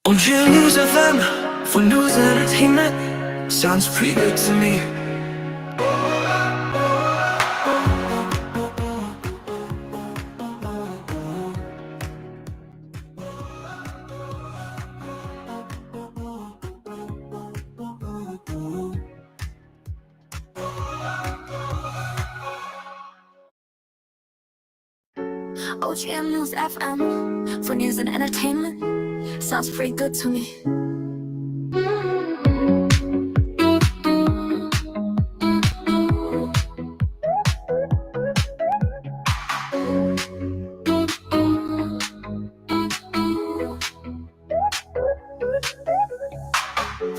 On News FM for news and entertainment. Sounds pretty good to me. OGM News FM for news and entertainment. Sounds pretty good to me.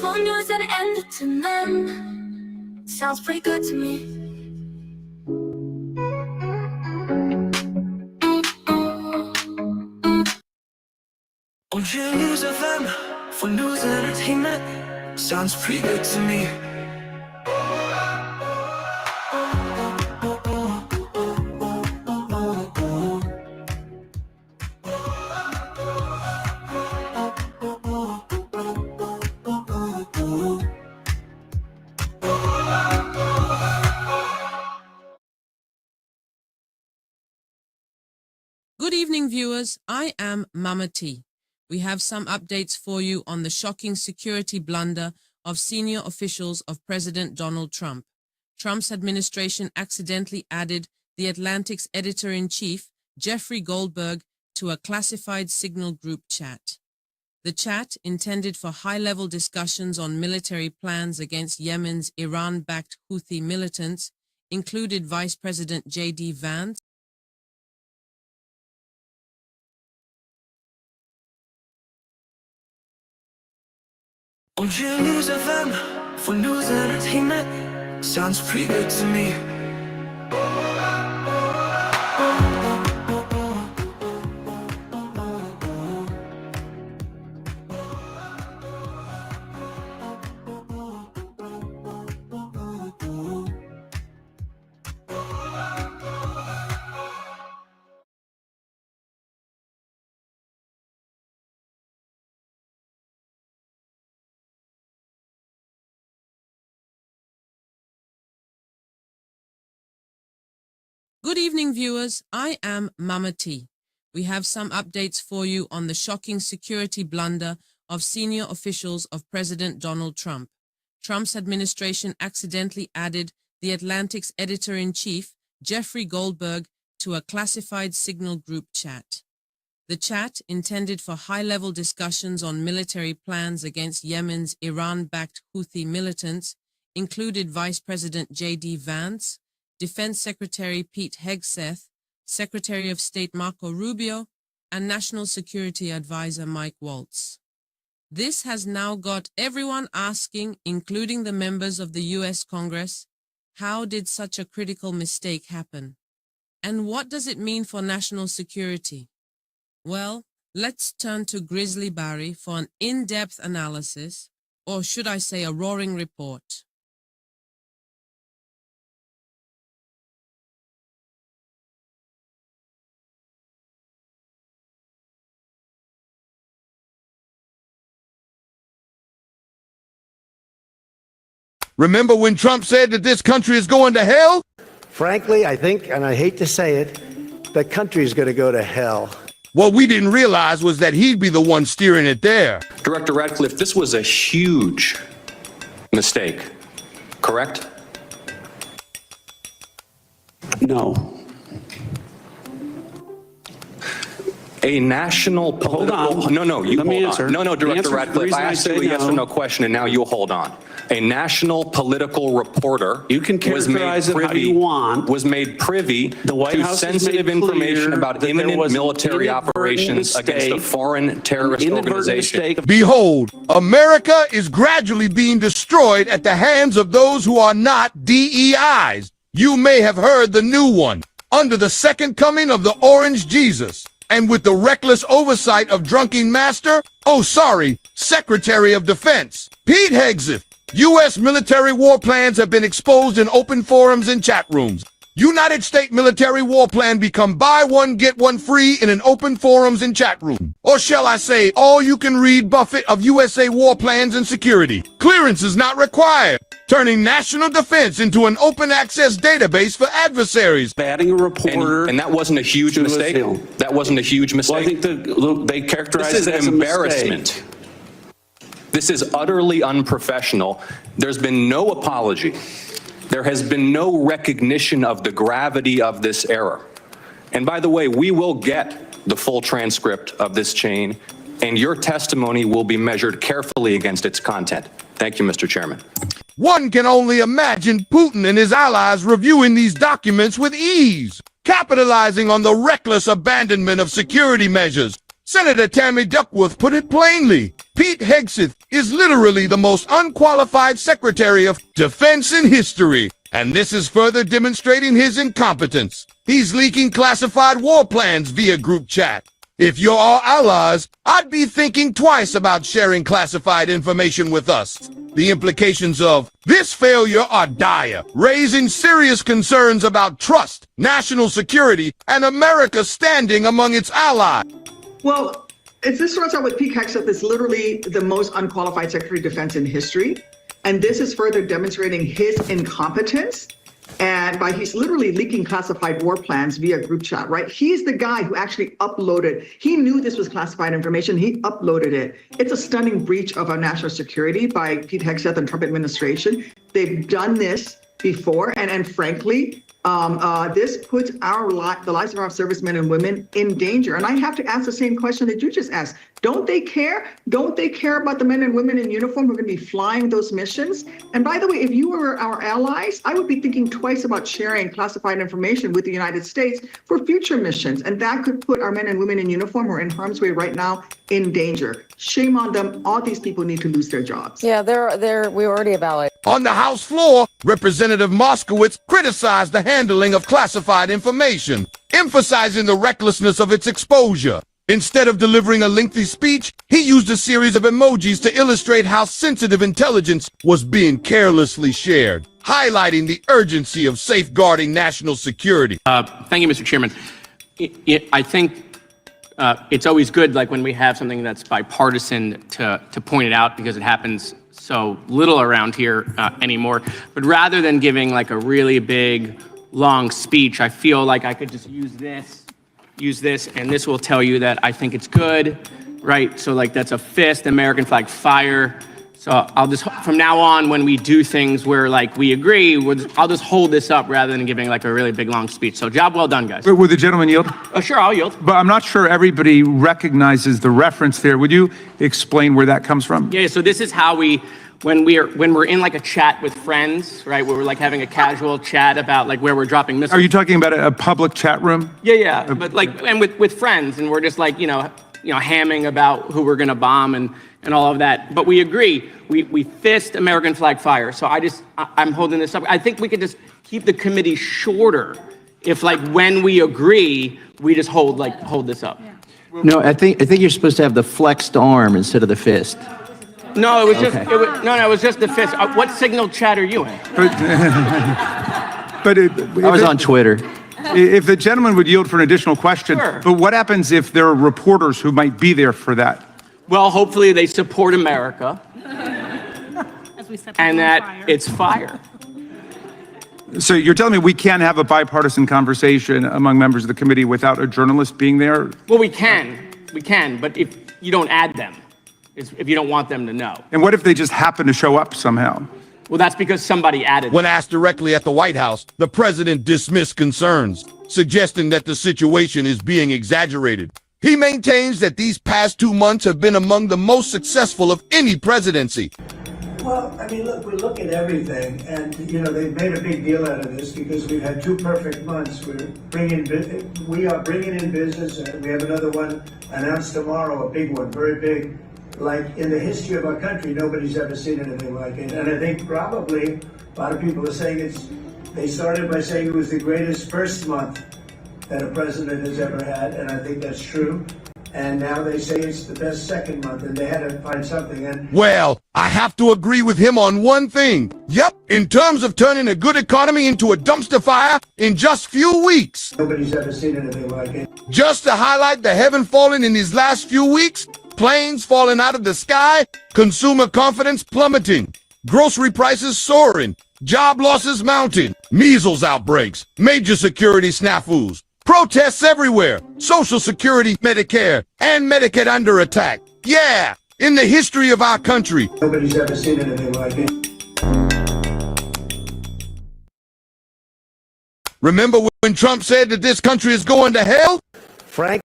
For news and entertainment. Sounds pretty good to me. On News FM for news and entertainment. Sounds pretty good to me. Good evening, viewers. I am Mama T. We have some updates for you on the shocking security blunder of senior officials of President Donald Trump. Trump's administration accidentally added The Atlantic's editor-in-chief, Jeffrey Goldberg, to a classified Signal group chat. The chat, intended for high-level discussions on military plans against Yemen's Iran-backed Houthi militants, included Vice President J.D. Vance, On News FM for news and entertainment. Sounds pretty good to me. Good evening, viewers. I am Mama T. We have some updates for you on the shocking security blunder of senior officials of President Donald Trump. Trump's administration accidentally added The Atlantic's editor-in-chief, Jeffrey Goldberg, to a classified Signal group chat. The chat, intended for high-level discussions on military plans against Yemen's Iran-backed Houthi militants, included Vice President J.D. Vance, Defense Secretary Pete Hegseth, Secretary of State Marco Rubio, and National Security Advisor Mike Waltz. This has now got everyone asking, including the members of the U.S. Congress, how did such a critical mistake happen? And what does it mean for national security? Well, let's turn to Grizzly Barry for an in-depth analysis, or should I say a roaring report. Remember when Trump said that this country is going to hell? Frankly, I think, and I hate to say it, the country's going to go to hell. What we didn't realize was that he'd be the one steering it there. Director Radcliffe, this was a huge mistake, correct? No. A national political... Hold on. No, you Let me hold answer. on. No, The Director answer- the Radcliffe, reason I I asked you say a yes or no- no question, and now you hold on. A national political reporter You can characterize it how you want. was made privy The White to House has sensitive made information clear about that there imminent was an military inadvertent operations against a mistake, foreign terrorist Inadvertent organization. mistake. Behold, America is gradually being destroyed at the hands of those who are not DEIs. You may have heard the new one, under the second coming of the Orange Jesus, and with the reckless oversight of drunken master, Secretary of Defense, Pete Hegseth. U.S. military war plans have been exposed in open forums and chat rooms. United States military war plan become buy one, get one free in an open forums and chat room? Or shall I say, all you can read buffet of USA war plans and security? Clearance is not required, turning national defense into an open access database for adversaries. Adding a reporter. And that wasn't a huge to mistake? assail. That wasn't a huge mistake? Well, I think They characterized this it is as a embarrassment. This is utterly unprofessional. There's been no apology. There has been no recognition of the gravity of this error. And by the way, we will get the full transcript of this chain, and your testimony will be measured carefully against its content. Thank you, Mr. Chairman. One can only imagine Putin and his allies reviewing these documents with ease, capitalizing on the reckless abandonment of security measures. Senator Tammy Duckworth put it plainly. Pete Hegseth is literally the most unqualified Secretary of Defense in history, and this is further demonstrating his incompetence. He's leaking classified war plans via group chat. If you're our allies, I'd be thinking twice about sharing classified information with us. The implications of this failure are dire, raising serious concerns about trust, national security, and America's standing among its allies. Well, if this starts out with Pete Hegseth is literally the most unqualified Secretary of Defense in history, and this is further demonstrating his incompetence. And by he's literally leaking classified war plans via group chat, right? He's the guy who actually uploaded. He knew this was classified information. He uploaded it. It's a stunning breach of our national security by Pete Hegseth and Trump administration. They've done this before, and frankly, this puts the lives of our servicemen and women in danger. And I have to ask the same question that you just asked. Don't they care? Don't they care about the men and women in uniform who are going to be flying those missions? And by the way, if you were our allies, I would be thinking twice about sharing classified information with the United States for future missions. And that could put our men and women in uniform who are in harm's way right now in danger. Shame on them. All these people need to lose their jobs. Yeah, we already evaluated. On the House floor, Representative Moskowitz criticized the handling of classified information, emphasizing the recklessness of its exposure. Instead of delivering a lengthy speech, he used a series of emojis to illustrate how sensitive intelligence was being carelessly shared, highlighting the urgency of safeguarding national security. Thank you, Mr. Chairman. I think it's always good, like when we have something that's bipartisan, to point it out because it happens so little around here anymore. But rather than giving like a really big, long speech, I feel like I could just use this, and this will tell you that I think it's good, right? So like that's a fist, American flag, fire. So I'll just, from now on, when we do things where like we agree, I'll just hold this up rather than giving like a really big, long speech. So job well done, guys. Would the gentleman yield? Sure, I'll yield. But I'm not sure everybody recognizes the reference there. Would you explain where that comes from? Yeah, so this is how when we're in like a chat with friends, right, where we're like having a casual chat about like where we're dropping missiles. Are you talking about a public chat room? Yeah, but like, and with friends, and we're just like, you know, hamming about who we're gonna bomb and all of that. But we agree, we fist American flag fire. So I'm holding this up. I think we could just keep the committee shorter if like when we agree, we just hold this up. Yeah. No, I think you're supposed to have the flexed arm instead of the fist. No, it was just it was just the fist. What signal chat are you in? I was on Twitter. If the gentleman would yield for an additional question, sure. But what happens if there are reporters who might be there for that? Well, hopefully they support America and that it's fire. So you're telling me we can't have a bipartisan conversation among members of the committee without a journalist being there? Well, we can, but if you don't add them, if you don't want them to know. And what if they just happen to show up somehow? Well, that's because somebody added them. When asked directly at the White House, the president dismissed concerns, suggesting that the situation is being exaggerated. He maintains that these past 2 months have been among the most successful of any presidency. Well, I mean, look, we look at everything, and, you know, they've made a big deal out of this because we've had 2 perfect months. We are bringing in business, and we have another one announced tomorrow, a big one, very big. Like in the history of our country, nobody's ever seen anything like it. And I think probably a lot of people are saying they started by saying it was the greatest first month that a president has ever had, and I think that's true. and now they say it's the best second month, and they had to find something. And Well, I have to agree with him on one thing. Yep, in terms of turning a good economy into a dumpster fire in just few weeks. nobody's ever seen anything like it. Just to highlight the heaven falling in these last few weeks, planes falling out of the sky, consumer confidence plummeting, grocery prices soaring, job losses mounting, measles outbreaks, major security snafus, protests everywhere, Social Security, Medicare, and Medicaid under attack. Yeah, in the history of our country. Nobody's ever seen anything like it. Remember when Trump said that this country is going to hell? Frank,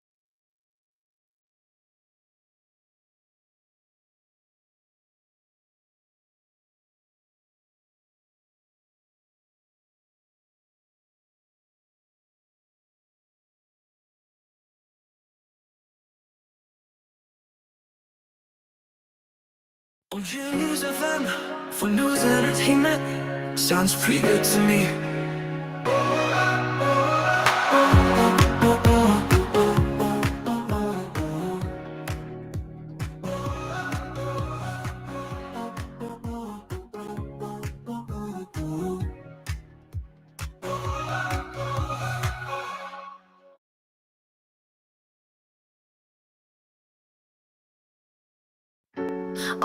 News FM for news and entertainment sounds pretty good to me.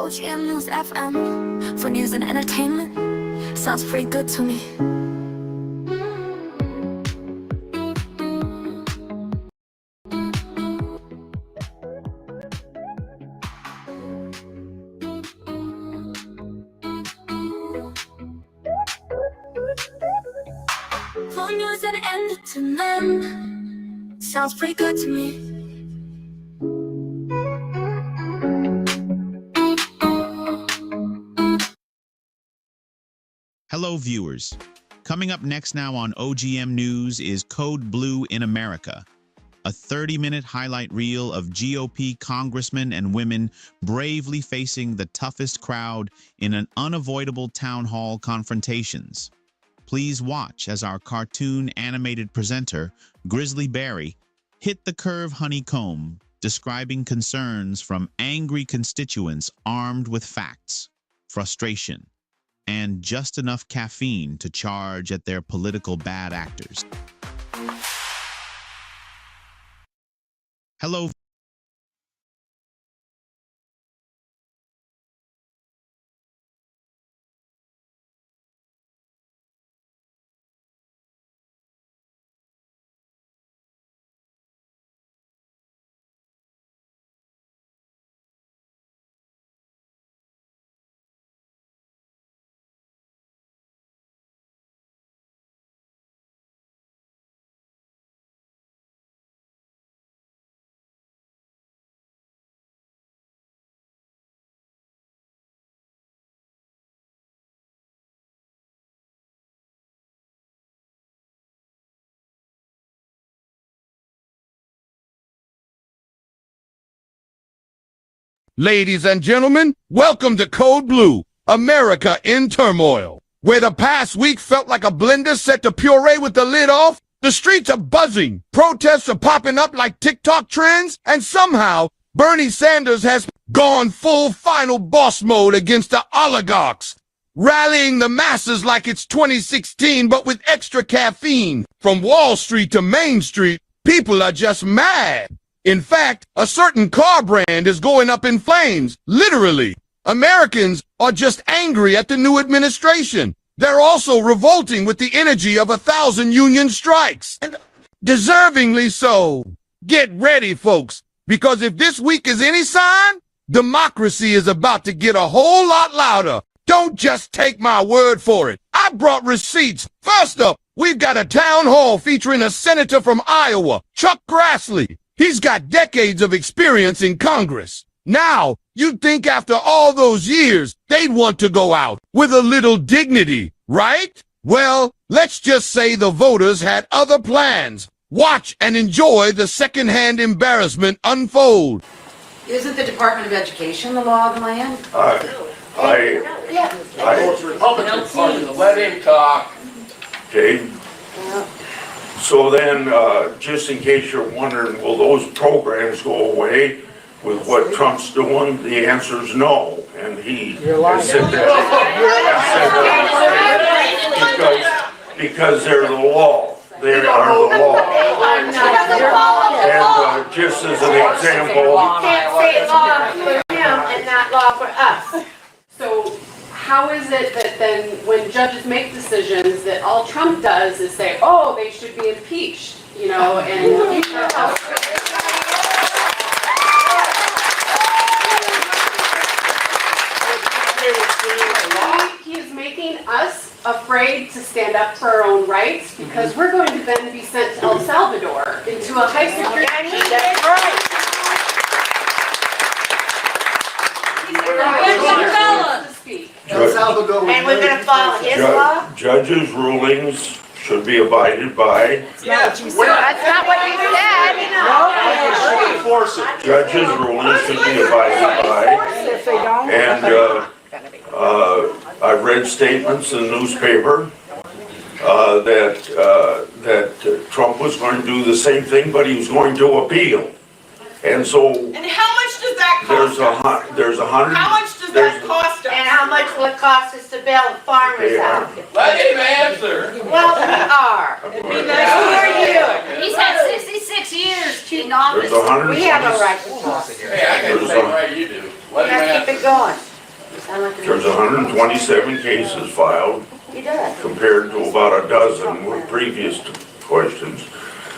OGM News FM for news and entertainment sounds pretty good to me. For news and entertainment sounds pretty good to me. Hello, viewers. Coming up next now on OGM News is Code Blue in America, a 30-minute highlight reel of GOP congressmen and women bravely facing the toughest crowd in an unavoidable town hall confrontations. Please watch as our cartoon animated presenter, Grizzly Barry, hit the curve honeycomb, describing concerns from angry constituents armed with facts, frustration, and just enough caffeine to charge at their political bad actors. Hello. Ladies and gentlemen, welcome to Code Blue, America in turmoil. Where the past week felt like a blender set to puree with the lid off, the streets are buzzing, protests are popping up like TikTok trends, and somehow Bernie Sanders has gone full final boss mode against the oligarchs, rallying the masses like it's 2016 but with extra caffeine. From Wall Street to Main Street, people are just mad. In fact, a certain car brand is going up in flames, literally. Americans are just angry at the new administration. They're also revolting with the energy of 1,000 union strikes, and deservingly so. Get ready, folks, because if this week is any sign, democracy is about to get a whole lot louder. Don't just take my word for it. I brought receipts. First up, we've got a town hall featuring a senator from Iowa, Chuck Grassley. He's got decades of experience in Congress. Now, you'd think after all those years, they'd want to go out with a little dignity, right? Well, let's just say the voters had other plans. Watch and enjoy the secondhand embarrassment unfold. Isn't the Department of Education the law of the land? I vote Republican Party to let him talk. Okay. So then, just in case you're wondering, will those programs go away with what Trump's doing? The answer is no. And he has said that because they're the law. They are the law. And just as an example, You can't say law for him and not law for us. So how is it that then when judges make decisions that all Trump does is say, oh, they should be impeached, you know, and he is making us afraid to stand up for our own rights because we're going to then be sent to El Salvador into a high security. That's right. And we're gonna follow his law? Judges' rulings should be abided by. That's not what you said. Judges' rulings should be abided by. And I read statements in the newspaper that Trump was going to do the same thing, but he was going to appeal. And so And how much does that cost us? there's 100. How much does that cost us? And how much will it cost us to bail the farmers out? Let him answer. Well, we are. Who are you? He's had 66 years in office. There's 120. We have a right to talk. Hey, I got the same right you do. Let him Let's keep answer. it going. There's 127 cases filed He does. compared to about a dozen with previous questions.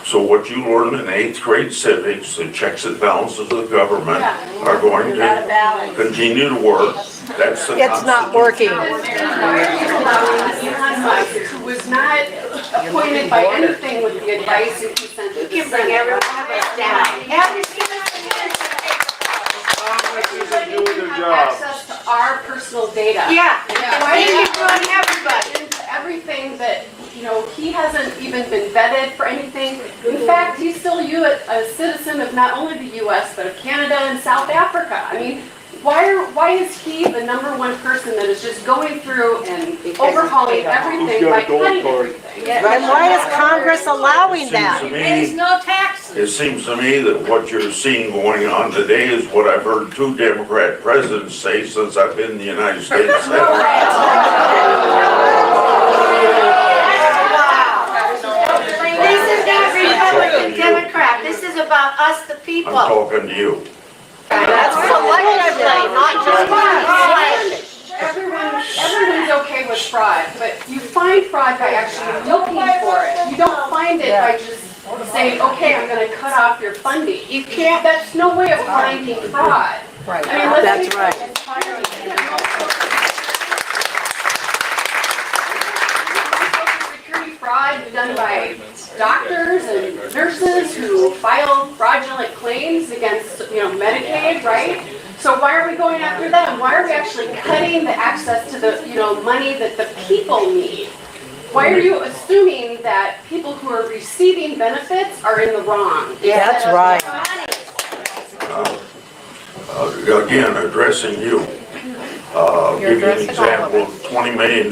So what you learn in 8th grade civics, the checks and balances of the government are going to continue to work. That's the It's not working. Who was not appointed by anything with the advice and consent of the You can bring Senate. every one of us down. Have you seen us? Everybody can have access to our personal data. Yeah. Why Thank do you you for everybody. into everything that, you know, he hasn't even been vetted for anything. In fact, he's still a citizen of not only the U.S., but of Canada and South Africa. I mean, why is he the #1 person that is just going through and overhauling everything by cutting everything? Then why is Congress allowing that? There's no taxes. It seems to me that what you're seeing going on today is what I've heard 2 Democrat presidents say since I've been in the United States Senate. This is not Republican, Democrat. This is about us, the people. I'm talking to you. That's collectively, not just us. Everyone's okay with fraud, but you find fraud by actually looking for it. You don't find it by just saying, okay, I'm going to cut off your funding. You can't. That's no way of finding fraud. Right. I mean, let's That's be right. Security fraud done by doctors and nurses who file fraudulent claims against, Medicaid, right? So why are we going after them? Why are we actually cutting the access to the, money that the people need? Why are you assuming that people who are receiving benefits are in the wrong? Yeah, that's right. Again, addressing you. Give you an example of $20 million in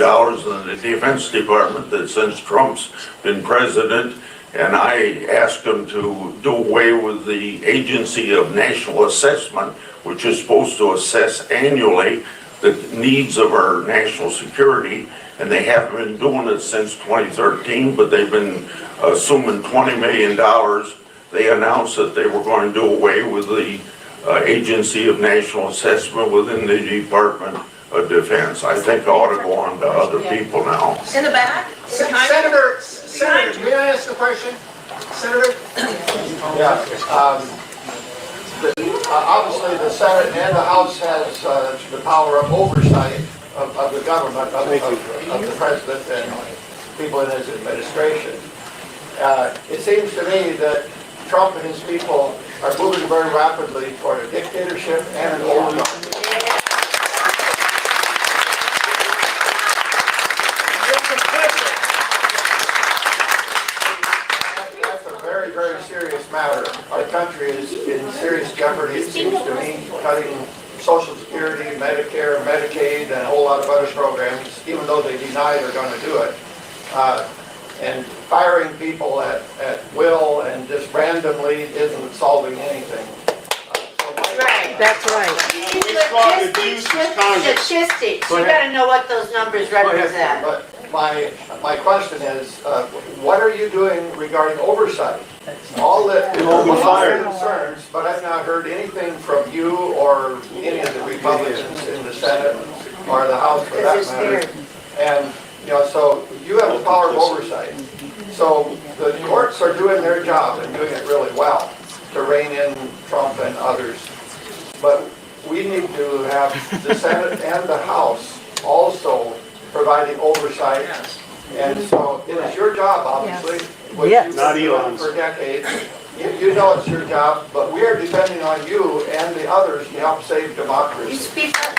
the Defense Department that since Trump's been president, and I asked him to do away with the Agency of National Assessment, which is supposed to assess annually the needs of our national security, and they haven't been doing it since 2013, but they've been assuming $20 million. They announced that they were going to do away with the Agency of National Assessment within the Department of Defense. I think I ought to go on to other people now. In the back? Senator, may I ask a question? Senator? Yeah. Obviously, the Senate and the House has the power of oversight of the government, of the president and people in his administration. It seems to me that Trump and his people are moving very rapidly toward a dictatorship and an oligarchy. That's a very, very serious matter. Our country is in serious jeopardy, it seems to me, cutting Social Security, Medicare, Medicaid, and a whole lot of other programs, even though they deny they're going to do it. And firing people at will and just randomly isn't solving anything. Right. That's right. Statistics, you gotta know what those numbers represent. But my question is, what are you doing regarding oversight? All the concerns, but I've not heard anything from you or any of the Republicans in the Senate or the House for that matter. And, so you have the power of oversight. So the courts are doing their job and doing it really well to rein in Trump and others. But we need to have the Senate and the House also providing oversight. And so it is your job, obviously, which you've been doing for decades. You know it's your job, but we are depending on you and the others to help save democracy. You speak up.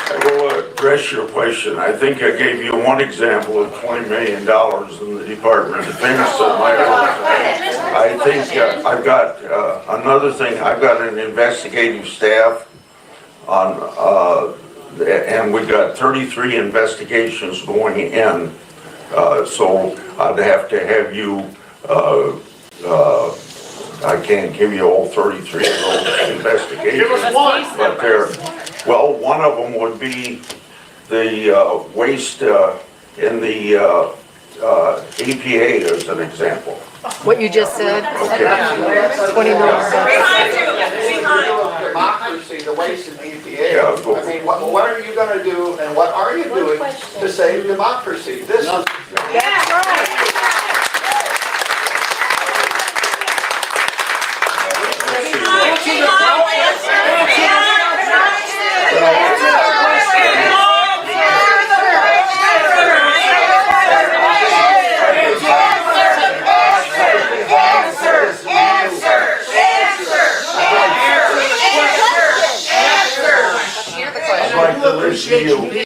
I will address your question. I think I gave you one example of $20 million in the Department of Defense. I think I've got another thing. I've got an investigative staff on, and we've got 33 investigations going in. So I'd have to have you, I can't give you all 33 of those investigations. Give us one. But well, one of them would be the waste in the EPA as an example. What you just said? Okay. 20 million. Democracy, the waste in EPA. I mean, what are you going to do and what are you doing to save democracy? This is... That's right.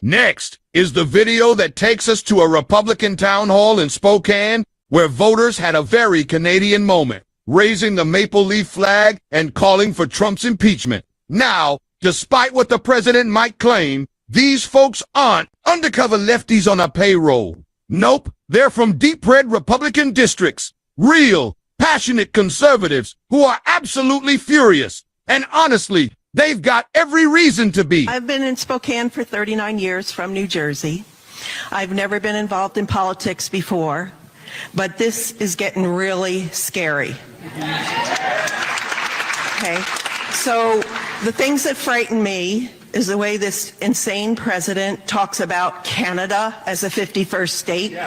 Next is the video that takes us to a Republican town hall in Spokane where voters had a very Canadian moment, raising the maple leaf flag and calling for Trump's impeachment. Now, despite what the president might claim, these folks aren't undercover lefties on a payroll. Nope, they're from deep red Republican districts. Real, passionate conservatives who are absolutely furious. And honestly, they've got every reason to be. I've been in Spokane for 39 years from New Jersey. I've never been involved in politics before, but this is getting really scary. Okay, so the things that frighten me is the way this insane president talks about Canada as a 51st state.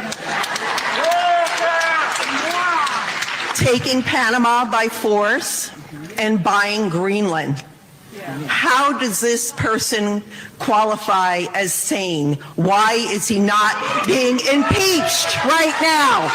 Taking Panama by force and buying Greenland. How does this person qualify as sane? Why is he not being impeached right now?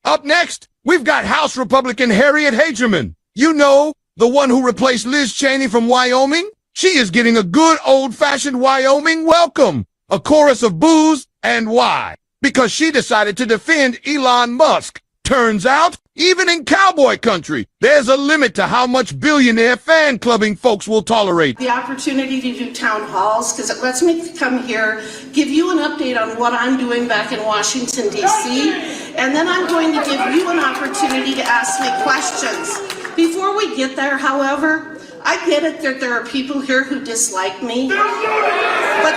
Up next, we've got House Republican Harriet Hagerman. You know, the one who replaced Liz Cheney from Wyoming? She is getting a good old-fashioned Wyoming welcome. A chorus of boos, and why? Because she decided to defend Elon Musk. Turns out, even in cowboy country, there's a limit to how much billionaire fan clubbing folks will tolerate. The opportunity to do town halls, because it lets me come here, give you an update on what I'm doing back in Washington, D.C., and then I'm going to give you an opportunity to ask me questions. Before we get there, however, I get it that there are people here who dislike me, but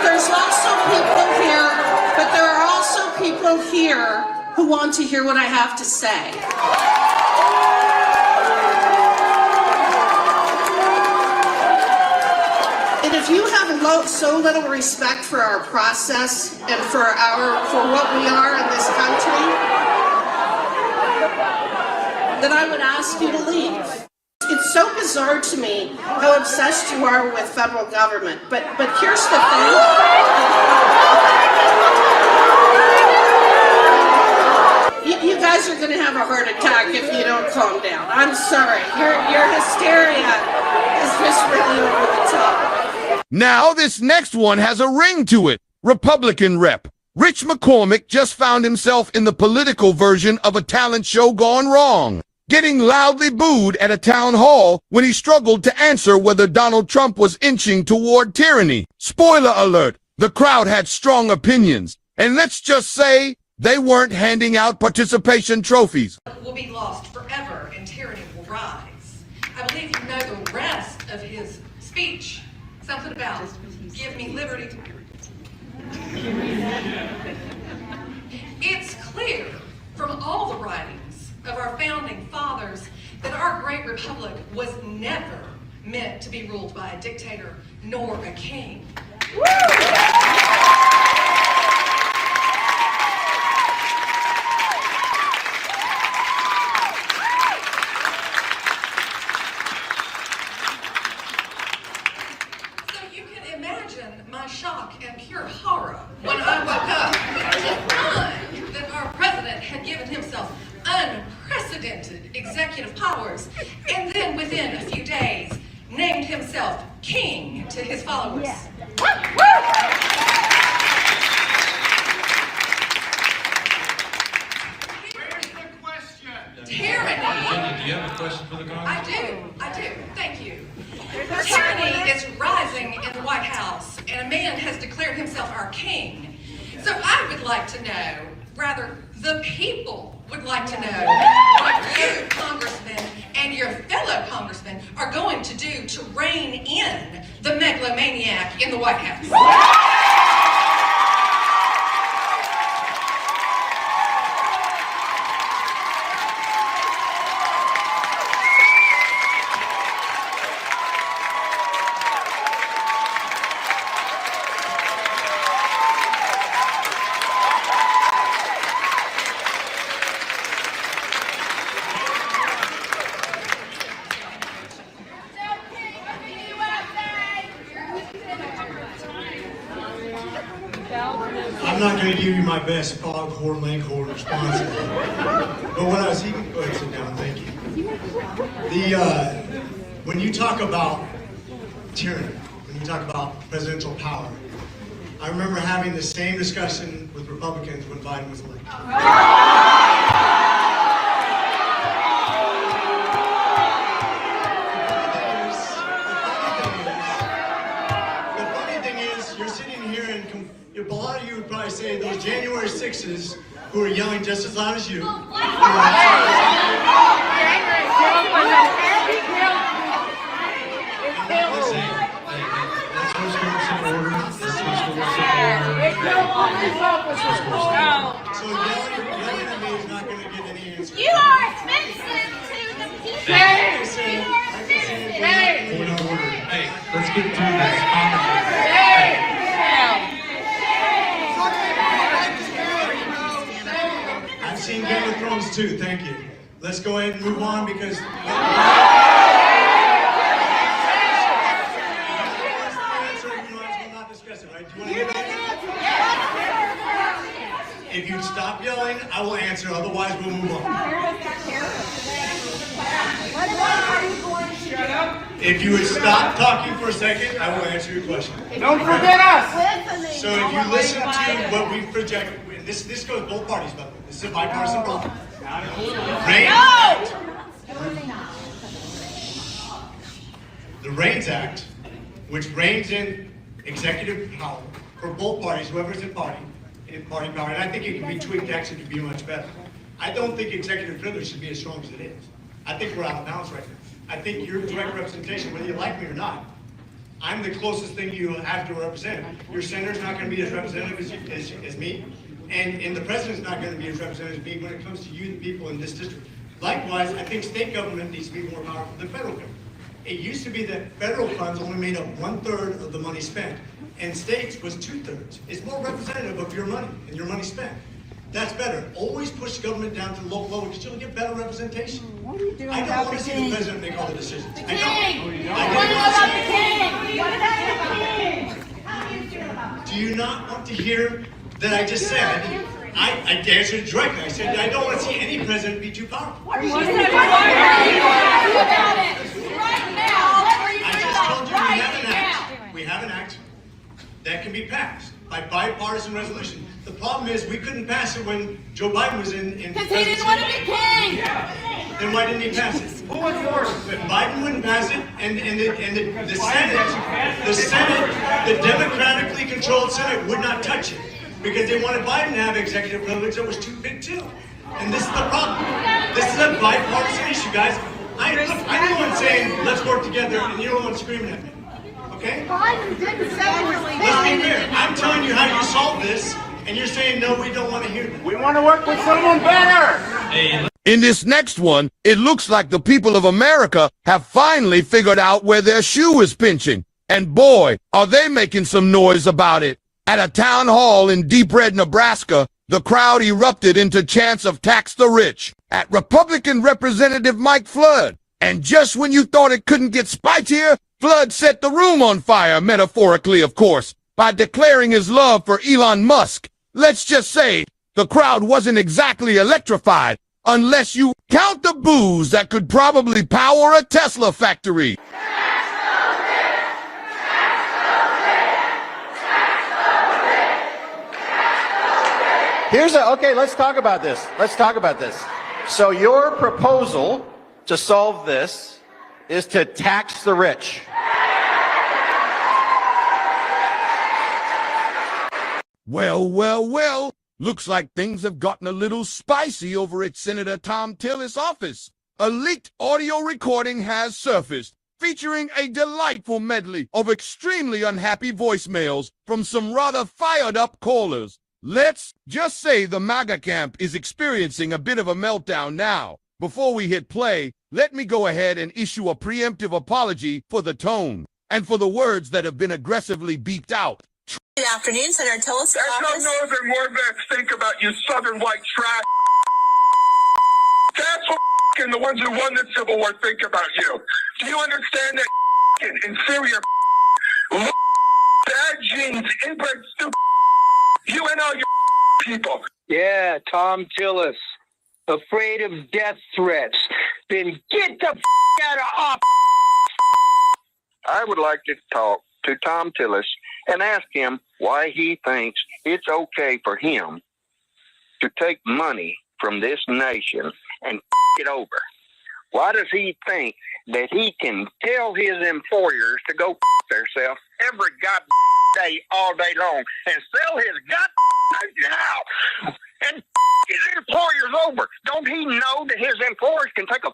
there are also people here who want to hear what I have to say. And if you have so little respect for our process and for what we are in this country, then I would ask you to leave. It's so bizarre to me how obsessed you are with federal government, but here's the thing. guys are going to have a heart attack if you don't calm down. I'm sorry. Your hysteria is just really over the top. Now this next one has a ring to it. Republican rep. Rich McCormick just found himself in the political version of a talent show gone wrong, getting loudly booed at a town hall when he struggled to answer whether Donald Trump was inching toward tyranny. Spoiler alert, the crowd had strong opinions, and let's just say they weren't handing out participation trophies. Will be lost forever and tyranny will rise. I believe you know the rest of his speech. Something about give me liberty. It's clear from all the writings of our founding fathers that our great republic was never meant to be ruled by a dictator nor a king. My shock and pure horror when I woke up to find that our president had given himself unprecedented executive powers and then within a few days named himself king to his followers. Tyranny. Do you have a question for the Congress? I do. Thank you. Tyranny is rising in the White House, and a man has declared himself our king. So I would like to know, rather, the people would like to know what you, congressmen, and your fellow congressmen are going to do to rein in the megalomaniac in the White House. I'm not going to give you my best foghorn leghorn response, but what I was even go ahead and sit down. Thank you. When you talk about tyranny, when you talk about presidential power, I remember having the same discussion with Republicans when Biden was elected. The funny thing is, you're sitting here and a lot of you would probably say those January 6s who are yelling just as loud as you. So yelling at me is not going to get any answer. You are offensive to the people. Hey, let's get through this. I've seen Game of Thrones too, thank you. Let's go ahead and move on because... If you'd stop yelling, I will answer, otherwise we'll move on. If you would stop talking for a second, I will answer your question. Don't forget us! So if you listen to what we project, this goes both parties, by the way. This is a bipartisan problem. The REINS Act, which reins in executive power for both parties, whoever's in party power, and I think it can be tweaked actually to be much better. I don't think executive privilege should be as strong as it is. I think we're out of balance right now. I think your direct representation, whether you like me or not, I'm the closest thing you have to a representative. Your senator's not going to be as representative as me, and the president's not going to be as representative as me when it comes to you, the people in this district. Likewise, I think state government needs to be more powerful than federal government. It used to be that federal funds only made up 1/3 of the money spent, and states was 2/3. It's more representative of your money and your money spent. That's better. Always push government down to the local level because you'll get better representation. What are you doing I don't about want the to see king? the president make all the decisions. The I king! don't. What about the king? What about the king? How do you feel about Do you not want to hear that I just said I answered directly. I said, I don't want to see any president be too powerful. What did you say? I just told you we have an act that can be passed by bipartisan resolution. The problem is we couldn't pass it when Joe Biden was in Because he didn't want to be king. Then why didn't he pass it? Who enforced it? Biden wouldn't pass it, and the Senate, the democratically controlled Senate would not touch it because they wanted Biden to have executive privilege that was too big too. And this is the problem. This is a bipartisan issue, guys. I'm the one saying let's work together, and you're the one screaming at me. Okay? Biden didn't say Let's be fair. I'm telling you how you solve this, and you're saying no, we don't want to hear that. We want to work with someone better. In this next one, it looks like the people of America have finally figured out where their shoe is pinching. And boy, are they making some noise about it. At a town hall in Deep Red, Nebraska, the crowd erupted into chants of tax the rich at Republican Representative Mike Flood. And just when you thought it couldn't get spicier, Flood set the room on fire, metaphorically, of course, by declaring his love for Elon Musk. Let's just say the crowd wasn't exactly electrified, unless you count the boos that could probably power a Tesla factory. Okay, let's talk about this. So your proposal to solve this is to tax the rich. Well, looks like things have gotten a little spicy over at Senator Tom Tillis' office. A leaked audio recording has surfaced, featuring a delightful medley of extremely unhappy voicemails from some rather fired-up callers. Let's just say the MAGA camp is experiencing a bit of a meltdown now. Before we hit play, let me go ahead and issue a preemptive apology for the tone and for the words that have been aggressively beeped out. Good afternoon, Senator Tillis. That's how northern warbacks think about you southern white trash. That's what the ones who won the Civil War think about you. Do you understand that inferior bad genes, inbred stupid you and all your people? Yeah, Tom Tillis, afraid of death threats. Then get the out of office. I would like to talk to Tom Tillis and ask him why he thinks it's okay for him to take money from this nation and it over. Why does he think that he can tell his employers to go themselves every goddamn day, all day long, and sell his goddamn out and his employers over? Don't he know that his employers can take a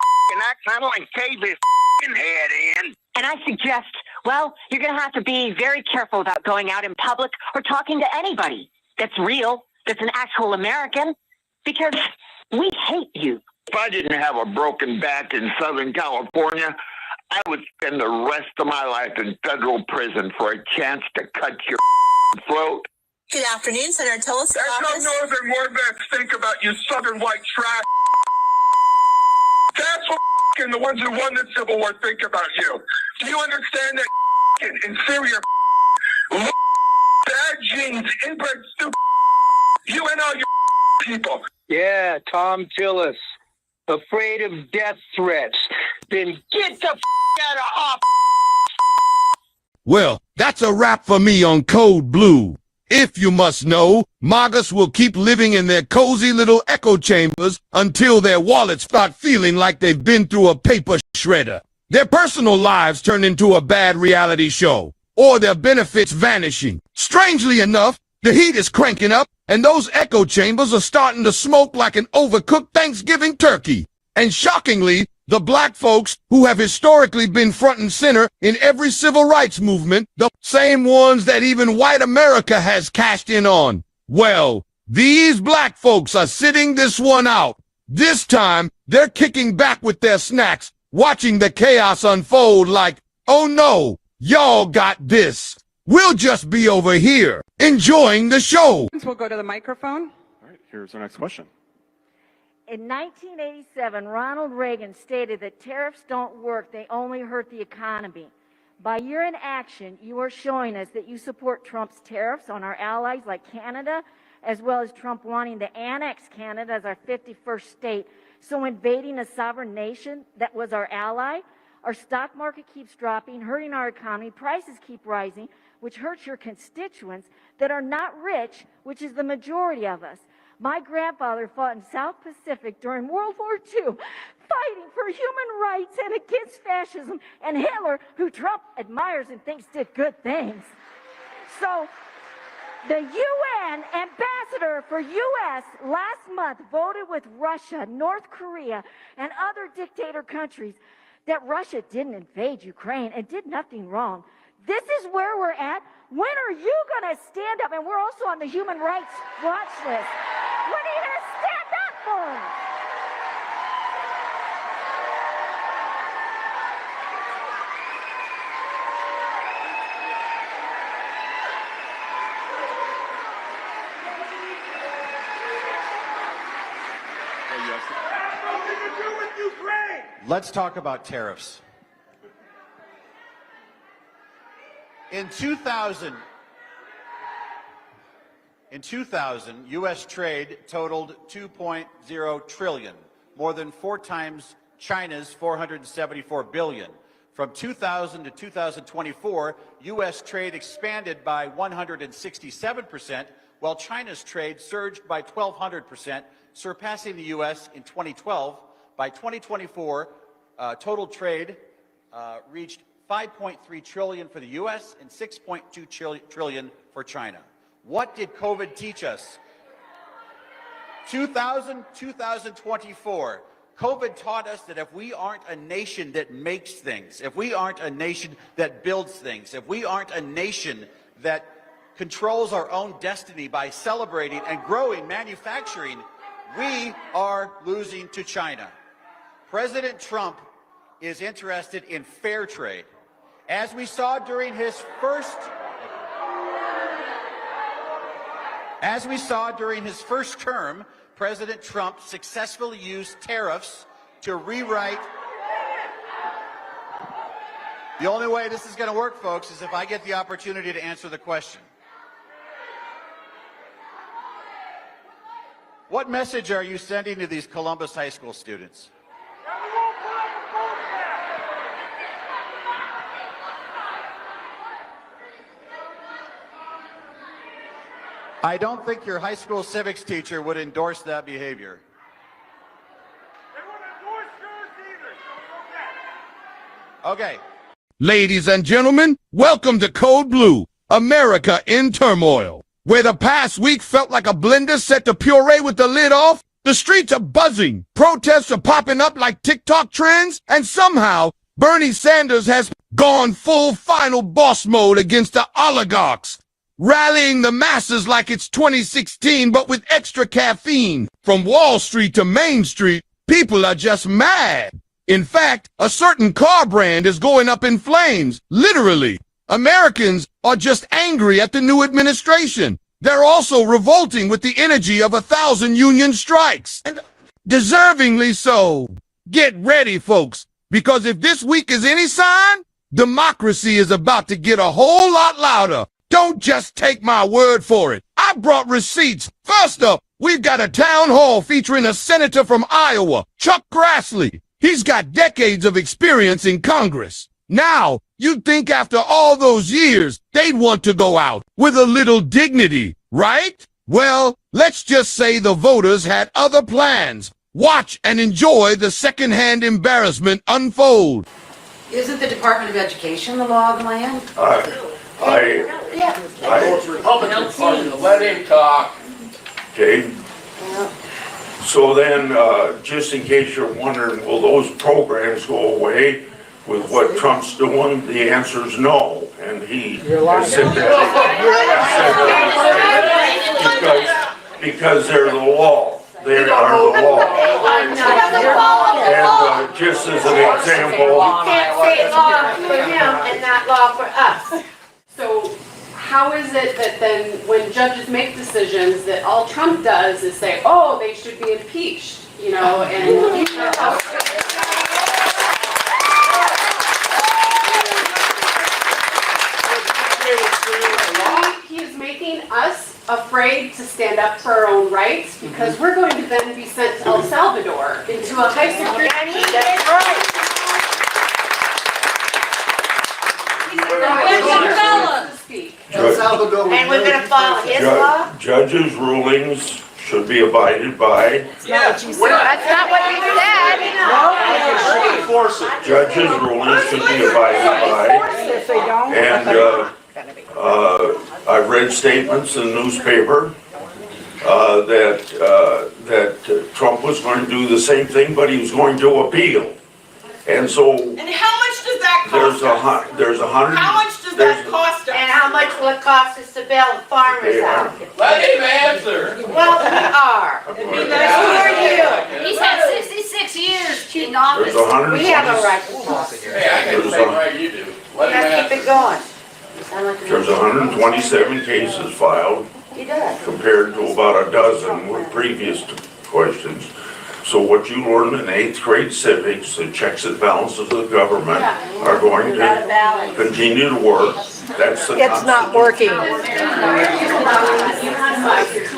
axe handle and cave his head in? And I suggest, well, you're going to have to be very careful about going out in public or talking to anybody that's real, that's an actual American, because we hate you. If I didn't have a broken back in Southern California, I would spend the rest of my life in federal prison for a chance to cut your throat. Good afternoon, Senator Tillis. That's how northern warbacks think about you southern white trash. That's what the ones who won the Civil War think about you. Do you understand that inferior bad genes, inbred stupid you and all your people? Yeah, Tom Tillis, afraid of death threats. Then get the out of office. Well, that's a wrap for me on Code Blue. If you must know, MAGAs will keep living in their cozy little echo chambers until their wallets start feeling like they've been through a paper shredder. Their personal lives turn into a bad reality show, or their benefits vanishing. Strangely enough, the heat is cranking up, and those echo chambers are starting to smoke like an overcooked Thanksgiving turkey. And shockingly, the black folks who have historically been front and center in every civil rights movement, the same ones that even white America has cashed in on, well, these black folks are sitting this one out. This time, they're kicking back with their snacks, watching the chaos unfold like, oh no, y'all got this. We'll just be over here, enjoying the show. We'll go to the microphone. All right, here's our next question. In 1987, Ronald Reagan stated that tariffs don't work, they only hurt the economy. By your inaction, you are showing us that you support Trump's tariffs on our allies like Canada as well as Trump wanting to annex Canada as our 51st state, so invading a sovereign nation that was our ally. Our stock market keeps dropping, hurting our economy. Prices keep rising, which hurts your constituents that are not rich, which is the majority of us. My grandfather fought in South Pacific during World War II, fighting for human rights and against fascism, and Hitler, who Trump admires and thinks did good things. So the UN ambassador for U.S. last month voted with Russia, North Korea, and other dictator countries that Russia didn't invade Ukraine and did nothing wrong. This is where we're at. When are you going to stand up? And we're also on the Human Rights Watch list. When are you going to stand up for us? Let's talk about tariffs. In 2000, U.S. trade totaled $2.0 trillion, more than 4 times China's $474 billion. From 2000 to 2024, U.S. trade expanded by 167%, while China's trade surged by 1,200%, surpassing the U.S. in 2012. By 2024, total trade reached $5.3 trillion for the U.S. and $6.2 trillion for China. What did COVID teach us? 2024, COVID taught us that if we aren't a nation that makes things, if we aren't a nation that builds things, if we aren't a nation that controls our own destiny by celebrating and growing manufacturing, we are losing to China. President Trump is interested in fair trade. As we saw during his first term, President Trump successfully used tariffs to rewrite. The only way this is going to work, folks, is if I get the opportunity to answer the question. What message are you sending to these Columbus High School students? I don't think your high school civics teacher would endorse that behavior. Okay. Ladies and gentlemen, welcome to Code Blue, America in turmoil. Where the past week felt like a blender set to puree with the lid off, the streets are buzzing, protests are popping up like TikTok trends, and somehow Bernie Sanders has gone full final boss mode against the oligarchs, rallying the masses like it's 2016 but with extra caffeine. From Wall Street to Main Street, people are just mad. In fact, a certain car brand is going up in flames, literally. Americans are just angry at the new administration. They're also revolting with the energy of 1,000 union strikes, and deservingly so. Get ready, folks, because if this week is any sign, democracy is about to get a whole lot louder. Don't just take my word for it. I brought receipts. First up, we've got a town hall featuring a senator from Iowa, Chuck Grassley. He's got decades of experience in Congress. Now, you'd think after all those years, they'd want to go out with a little dignity, right? Well, let's just say the voters had other plans. Watch and enjoy the secondhand embarrassment unfold. Isn't the Department of Education the law of the land? It's Republican Party. Let him talk. Okay. So then, just in case you're wondering, will those programs go away with what Trump's doing? The answer is no. And he has said that because they're the law. They are the law. And just as an example, You can't say law for him and not law for us. So how is it that then when judges make decisions that all Trump does is say, oh, they should be impeached, you know, and he is making us afraid to stand up for our own rights because we're going to then be sent to El Salvador into a high security. That's right. And we're gonna follow his law? Judges' rulings should be abided by. That's not what you said. Judges' rulings should be abided by. And I've read statements in the newspaper that Trump was going to do the same thing, but he was going to appeal. And so And how much does that cost there's a hundred. How much does that cost us? And how much will it cost us to bail the farmers out? Let him answer. Well, we are. Who are you? He's had 66 years in office. There's 120. We have a right to talk. Hey, I got the same right you do. Let him Let's keep answer. it going. There's 127 cases filed He does. compared to about a dozen with previous questions. So what you learned in 8th grade civics, the checks and balances of the government are going to continue to work. That's the It's not working. Who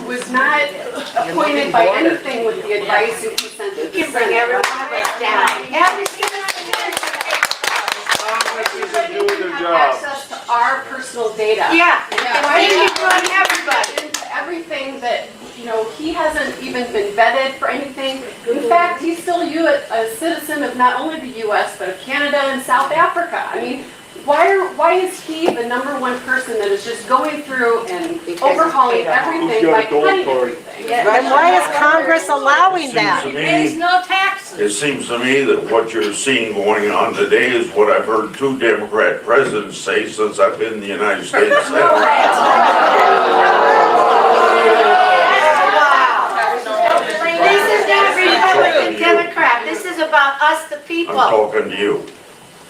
was not appointed by anything with the advice and consent of the You can bring every one of us down. access to our personal data. Yeah. And Why we are you have doing everybody? everything that, he hasn't even been vetted for anything. In fact, he's still a citizen of not only the US, but of Canada and South Africa. I mean, why is he the #1 person that is just going through and overhauling everything by cutting everything? And why is Congress allowing that? There's no taxes. It seems to me that what you're seeing going on today is what I've heard 2 Democrat presidents say since I've been in the United States Senate. This is not Republican, Democrat. This is about us, the people. I'm talking to you.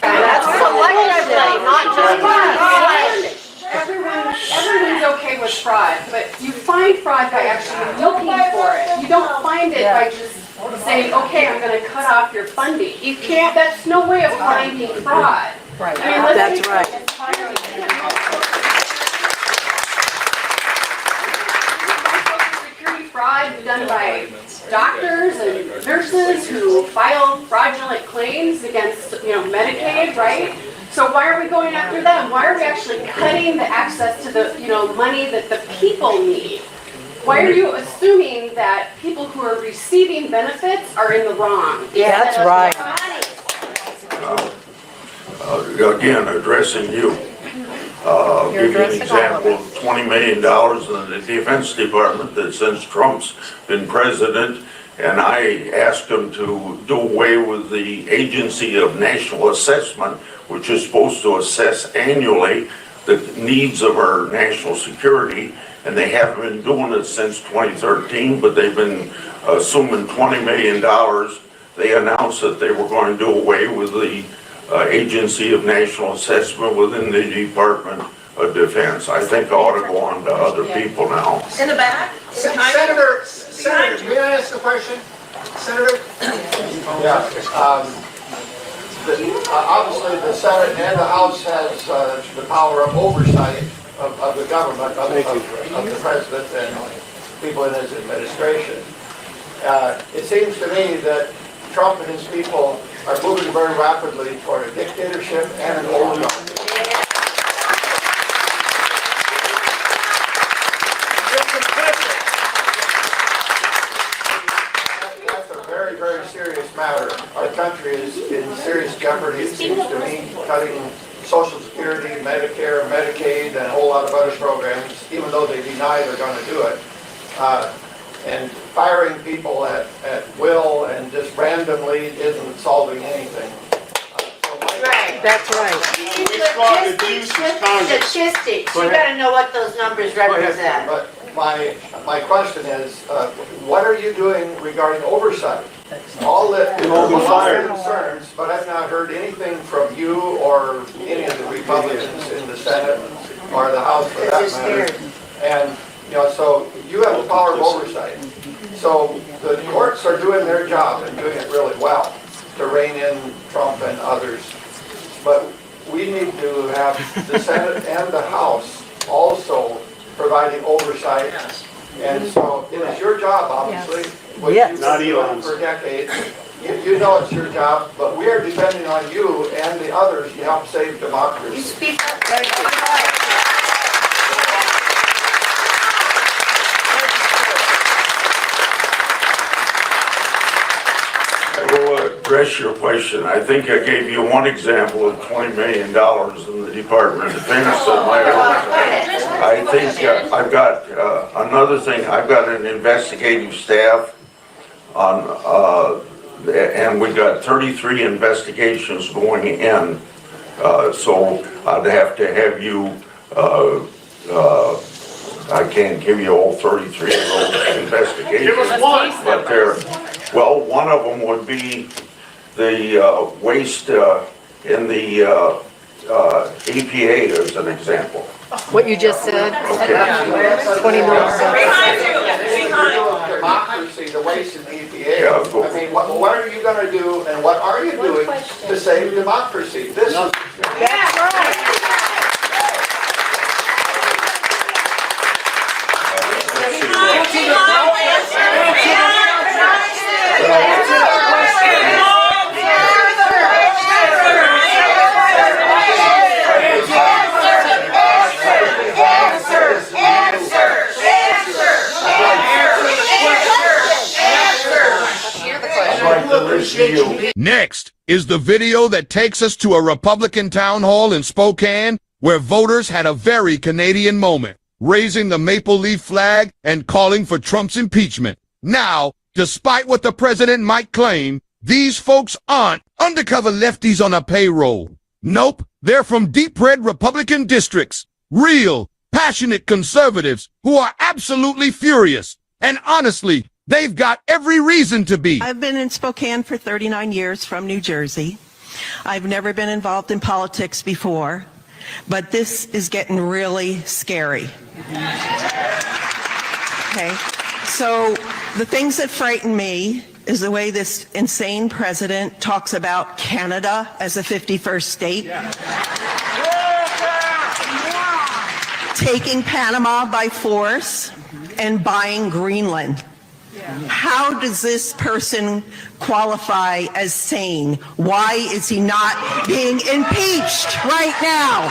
That's collectively, not just us. Everyone's okay with fraud, but you find fraud by actually looking for it. You don't find it by just saying, okay, I'm gonna cut off your funding. You can't, that's no way of finding fraud. Right. I mean, let's That's be- right. Security fraud done by doctors and nurses who file fraudulent claims against, Medicaid, right? So why are we going after them? Why are we actually cutting the access to the, money that the people need? Why are you assuming that people who are receiving benefits are in the wrong? Yeah, that's right. Again, addressing you. I'll give you an example of $20 million in the Defense Department that since Trump's been president, and I asked him to do away with the Agency of National Assessment, which is supposed to assess annually the needs of our national security, and they haven't been doing it since 2013, but they've been assuming $20 million. They announced that they were going to do away with the Agency of National Assessment within the Department of Defense. I think I ought to go on to other people now. In the back? Senator, may I ask a question? Senator? Yeah. Obviously, the Senate and the House has the power of oversight of the government, of the president and people in his administration. It seems to me that Trump and his people are moving very rapidly toward a dictatorship and an oligarchy. That's a very, very serious matter. Our country is in serious jeopardy, it seems to me, cutting Social Security, Medicare, Medicaid, and a whole lot of other programs, even though they deny they're going to do it. And firing people at will and just randomly isn't solving anything. Right, that's right. Statistics, you gotta know what those numbers represent. But my question is, what are you doing regarding oversight? All the concerns, but I've not heard anything from you or any of the Republicans in the Senate or the House for that matter. And so you have the power of oversight. So the courts are doing their job and doing it really well to rein in Trump and others. But we need to have the Senate and the House also providing oversight. And so it is your job, obviously, which you've been doing for decades. You know it's your job, but we are depending on you and the others to help save democracy. You speak up. I will address your question. I think I gave you one example of $20 million in the Department of Defense at my office. I think I've got another thing. I've got an investigative staff on, and we've got 33 investigations going in. So I'd have to have you, I can't give you all 33 of those investigations. Give us one. But well, one of them would be the waste in the EPA as an example. What you just said? Okay. 20 minutes. Democracy, the waste in the EPA. I mean, what are you going to do and what are you doing to save democracy? This is... That's right. Next is the video that takes us to a Republican town hall in Spokane where voters had a very Canadian moment, raising the maple leaf flag and calling for Trump's impeachment. Now, despite what the president might claim, these folks aren't undercover lefties on a payroll. Nope, they're from deep red Republican districts. Real, passionate conservatives who are absolutely furious. And honestly, they've got every reason to be. I've been in Spokane for 39 years from New Jersey. I've never been involved in politics before, but this is getting really scary. Okay, so the things that frighten me is the way this insane president talks about Canada as a 51st state. Taking Panama by force and buying Greenland. How does this person qualify as sane? Why is he not being impeached right now?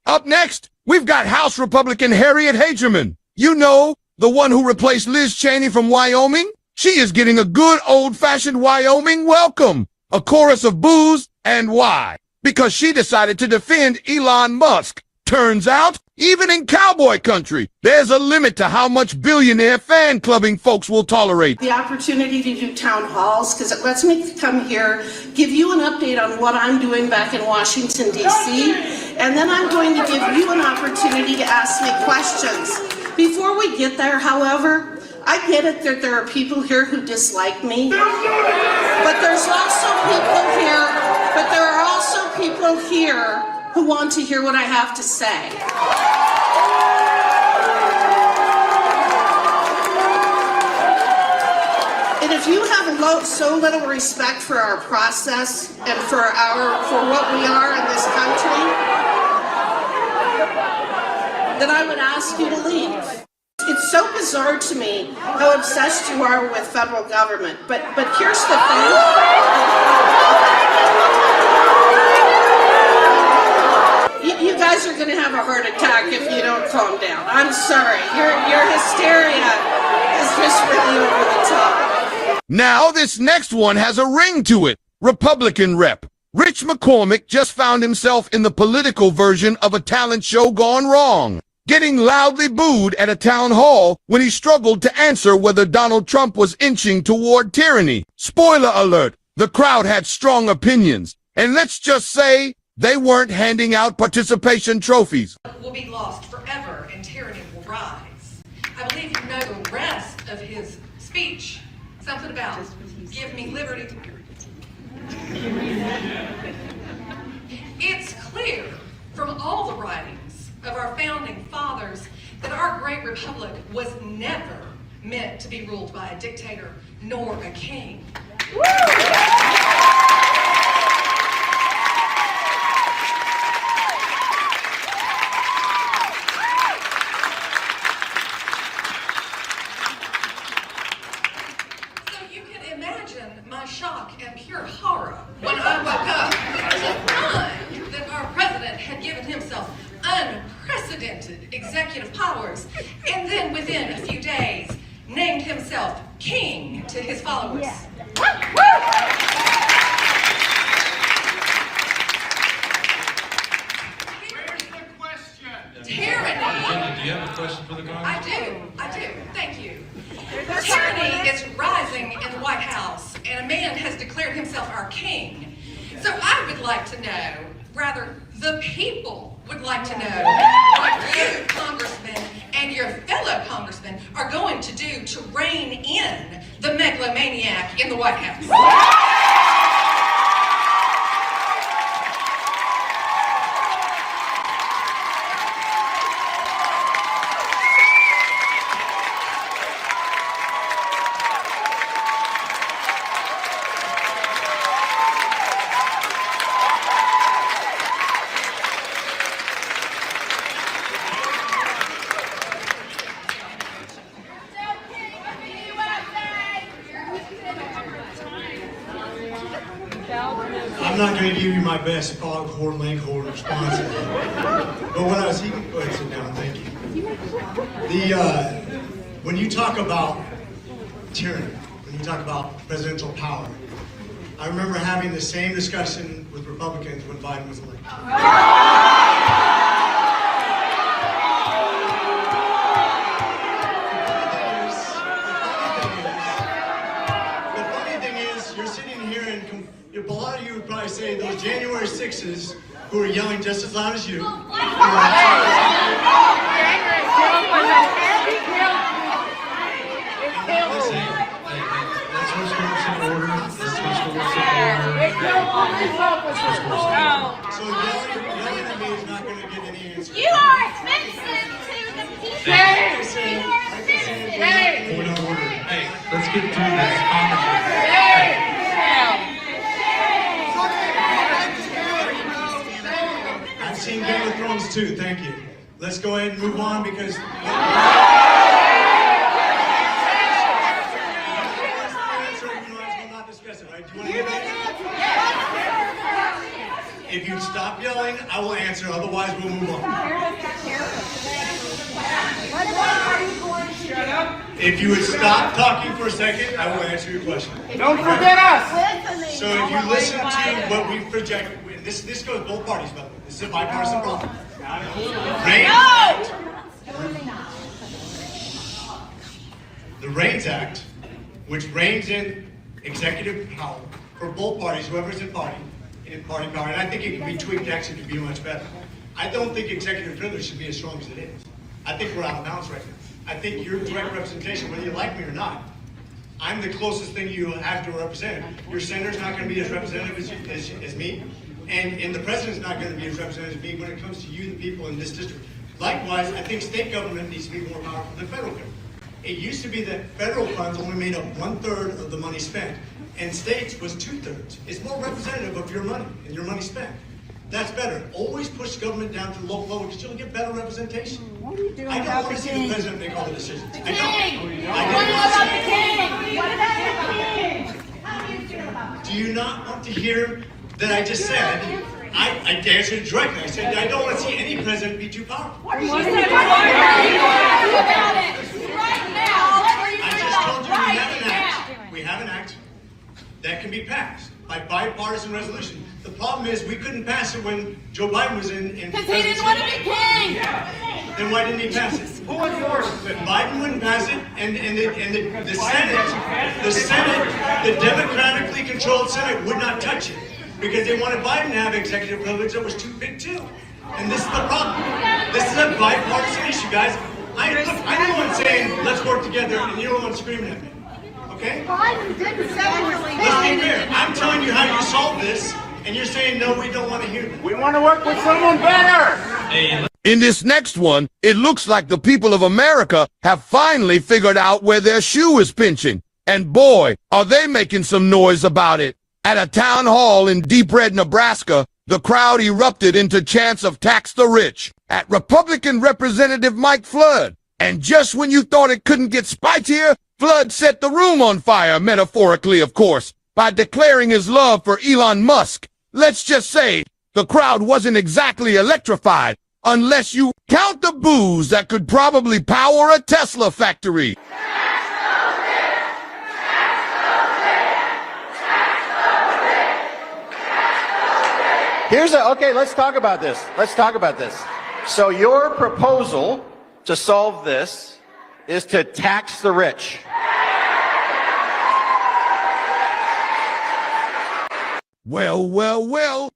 Up next, we've got House Republican Harriet Hagerman. You know, the one who replaced Liz Cheney from Wyoming? She is getting a good old-fashioned Wyoming welcome. A chorus of boos, and why? Because she decided to defend Elon Musk. Turns out, even in cowboy country, there's a limit to how much billionaire fan clubbing folks will tolerate. The opportunity to do town halls, because it lets me come here, give you an update on what I'm doing back in Washington, D.C., and then I'm going to give you an opportunity to ask me questions. Before we get there, however, I get it that there are people here who dislike me, but there's also people here who want to hear what I have to say. And if you have so little respect for our process and for what we are in this country, then I would ask you to leave. It's so bizarre to me how obsessed you are with federal government, but here's the thing. You guys are going to have a heart attack if you don't calm down. I'm sorry. Your hysteria is just really over the top. Now this next one has a ring to it. Republican rep. Rich McCormick just found himself in the political version of a talent show gone wrong, getting loudly booed at a town hall when he struggled to answer whether Donald Trump was inching toward tyranny. Spoiler alert, the crowd had strong opinions, and let's just say they weren't handing out participation trophies. Will be lost forever and tyranny will rise. I believe you know the rest of his speech. Something about give me liberty. It's clear from all the writings of our founding fathers that our great republic was never meant to be ruled by a dictator nor a king. My shock and pure horror when I woke up to find that our president had given himself unprecedented executive powers and then within a few days named himself king to his followers. Tyranny. Do you have a question for the Congress? I do. Thank you. Tyranny is rising in the White House, and a man has declared himself our king. So I would like to know, rather, the people would like to know what you, Congressman, and your fellow congressmen are going to do to rein in the megalomaniac in the White House. I'm not going to give you my best foghorn leghorn response. But what I was, you can go ahead and sit down, thank you. When you talk about tyranny, when you talk about presidential power, I remember having the same discussion with Republicans when Biden was elected. A lot of you would probably say those January 6s who are yelling just as loud as you. Let's restore some order. So yelling at me is not going to get any answer. You are offensive to the people. Point of order. Hey, let's get through this. I've seen Game of Thrones too, thank you. Let's go ahead and move on because... If you stop yelling, I will answer, otherwise we'll move on. If you would stop talking for a second, I will answer your question. Don't forget us! So if you listen to what we project, this goes both parties, by the way. This is a bipartisan problem. The REINS Act, which reins in executive power for both parties, whoever's in party power, and I think it can be tweaked actually to be much better. I don't think executive privilege should be as strong as it is. I think we're out of bounds right now. I think your direct representation, whether you like me or not, I'm the closest thing you have to a representative. Your senator's not going to be as representative as me, and the president's not going to be as representative as me when it comes to you, the people in this district. Likewise, I think state government needs to be more powerful than federal government. It used to be that federal funds only made up 1/3 of the money spent, and states was 2/3. It's more representative of your money and your money spent. That's better. Always push government down to the local level because you'll get better representation. What are you doing I don't about want the to see king? the president make all the decisions. The I king! don't. What about the king? What about the king? How do you feel about Do you not want to hear that I just said? I answered directly. I said I don't want to see any president be too powerful. What are you doing about it? Right now, what are you I doing just about told it? you we Right have an now. act. We have an act that can be passed by bipartisan resolution. The problem is we couldn't pass it when Joe Biden was in Because he didn't want to be king. Then why didn't he pass it? Who enforces it? Biden wouldn't pass it, and the Senate, the democratically controlled Senate would not touch it because they wanted Biden to have executive privilege that was too big too. And this is the problem. This is a bipartisan issue, guys. I'm the one saying let's work together, and you're the one screaming at me. okay? Biden didn't say Let's be fair. I'm telling you how you solve this, and you're saying, no, we don't want to hear that. We want to work with someone better. In this next one, it looks like the people of America have finally figured out where their shoe is pinching. And boy, are they making some noise about it. At a town hall in Deep Red, Nebraska, the crowd erupted into chants of tax the rich at Republican Representative Mike Flood. And just when you thought it couldn't get spicier, Flood set the room on fire, metaphorically, of course, by declaring his love for Elon Musk. Let's just say the crowd wasn't exactly electrified, unless you count the boos that could probably power a Tesla factory. Okay, let's talk about this. Let's talk about this. So your proposal to solve this is to tax the rich. Well.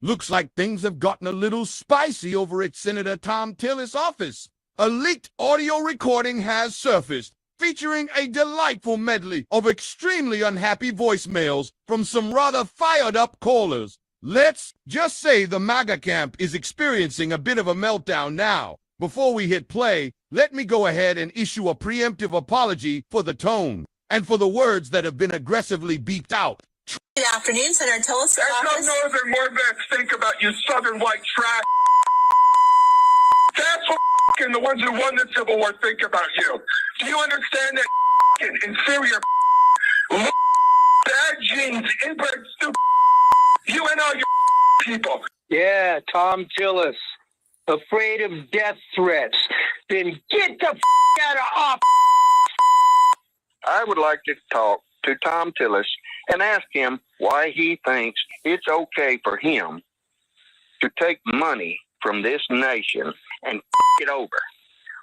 Looks like things have gotten a little spicy over at Senator Tom Tillis' office. A leaked audio recording has surfaced, featuring a delightful medley of extremely unhappy voicemails from some rather fired-up callers. Let's just say the MAGA camp is experiencing a bit of a meltdown now. Before we hit play, let me go ahead and issue a preemptive apology for the tone and for the words that have been aggressively beeped out. Good afternoon, Senator Tillis. That's what northern warbacks think about, you southern white trash. That's what the ones who won the Civil War think about you. Do you understand that inferior bad genes, inbred stupid you and all your people? Yeah, Tom Tillis, afraid of death threats. Then get the out of office. I would like to talk to Tom Tillis and ask him why he thinks it's okay for him to take money from this nation and it over.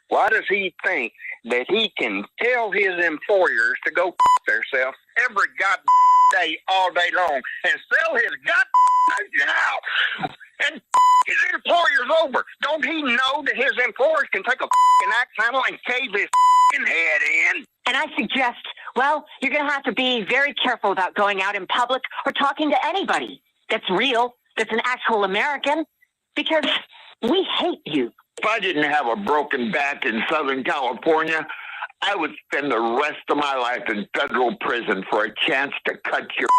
Why does he think that he can tell his employers to go themselves every goddamn day, all day long, and sell his goddamn out and his employers over? Don't he know that his employers can take a axe handle and cave his head in? And I suggest, well, you're going to have to be very careful about going out in public or talking to anybody that's real, that's an actual American, because we hate you. If I didn't have a broken back in Southern California, I would spend the rest of my life in federal prison for a chance to cut your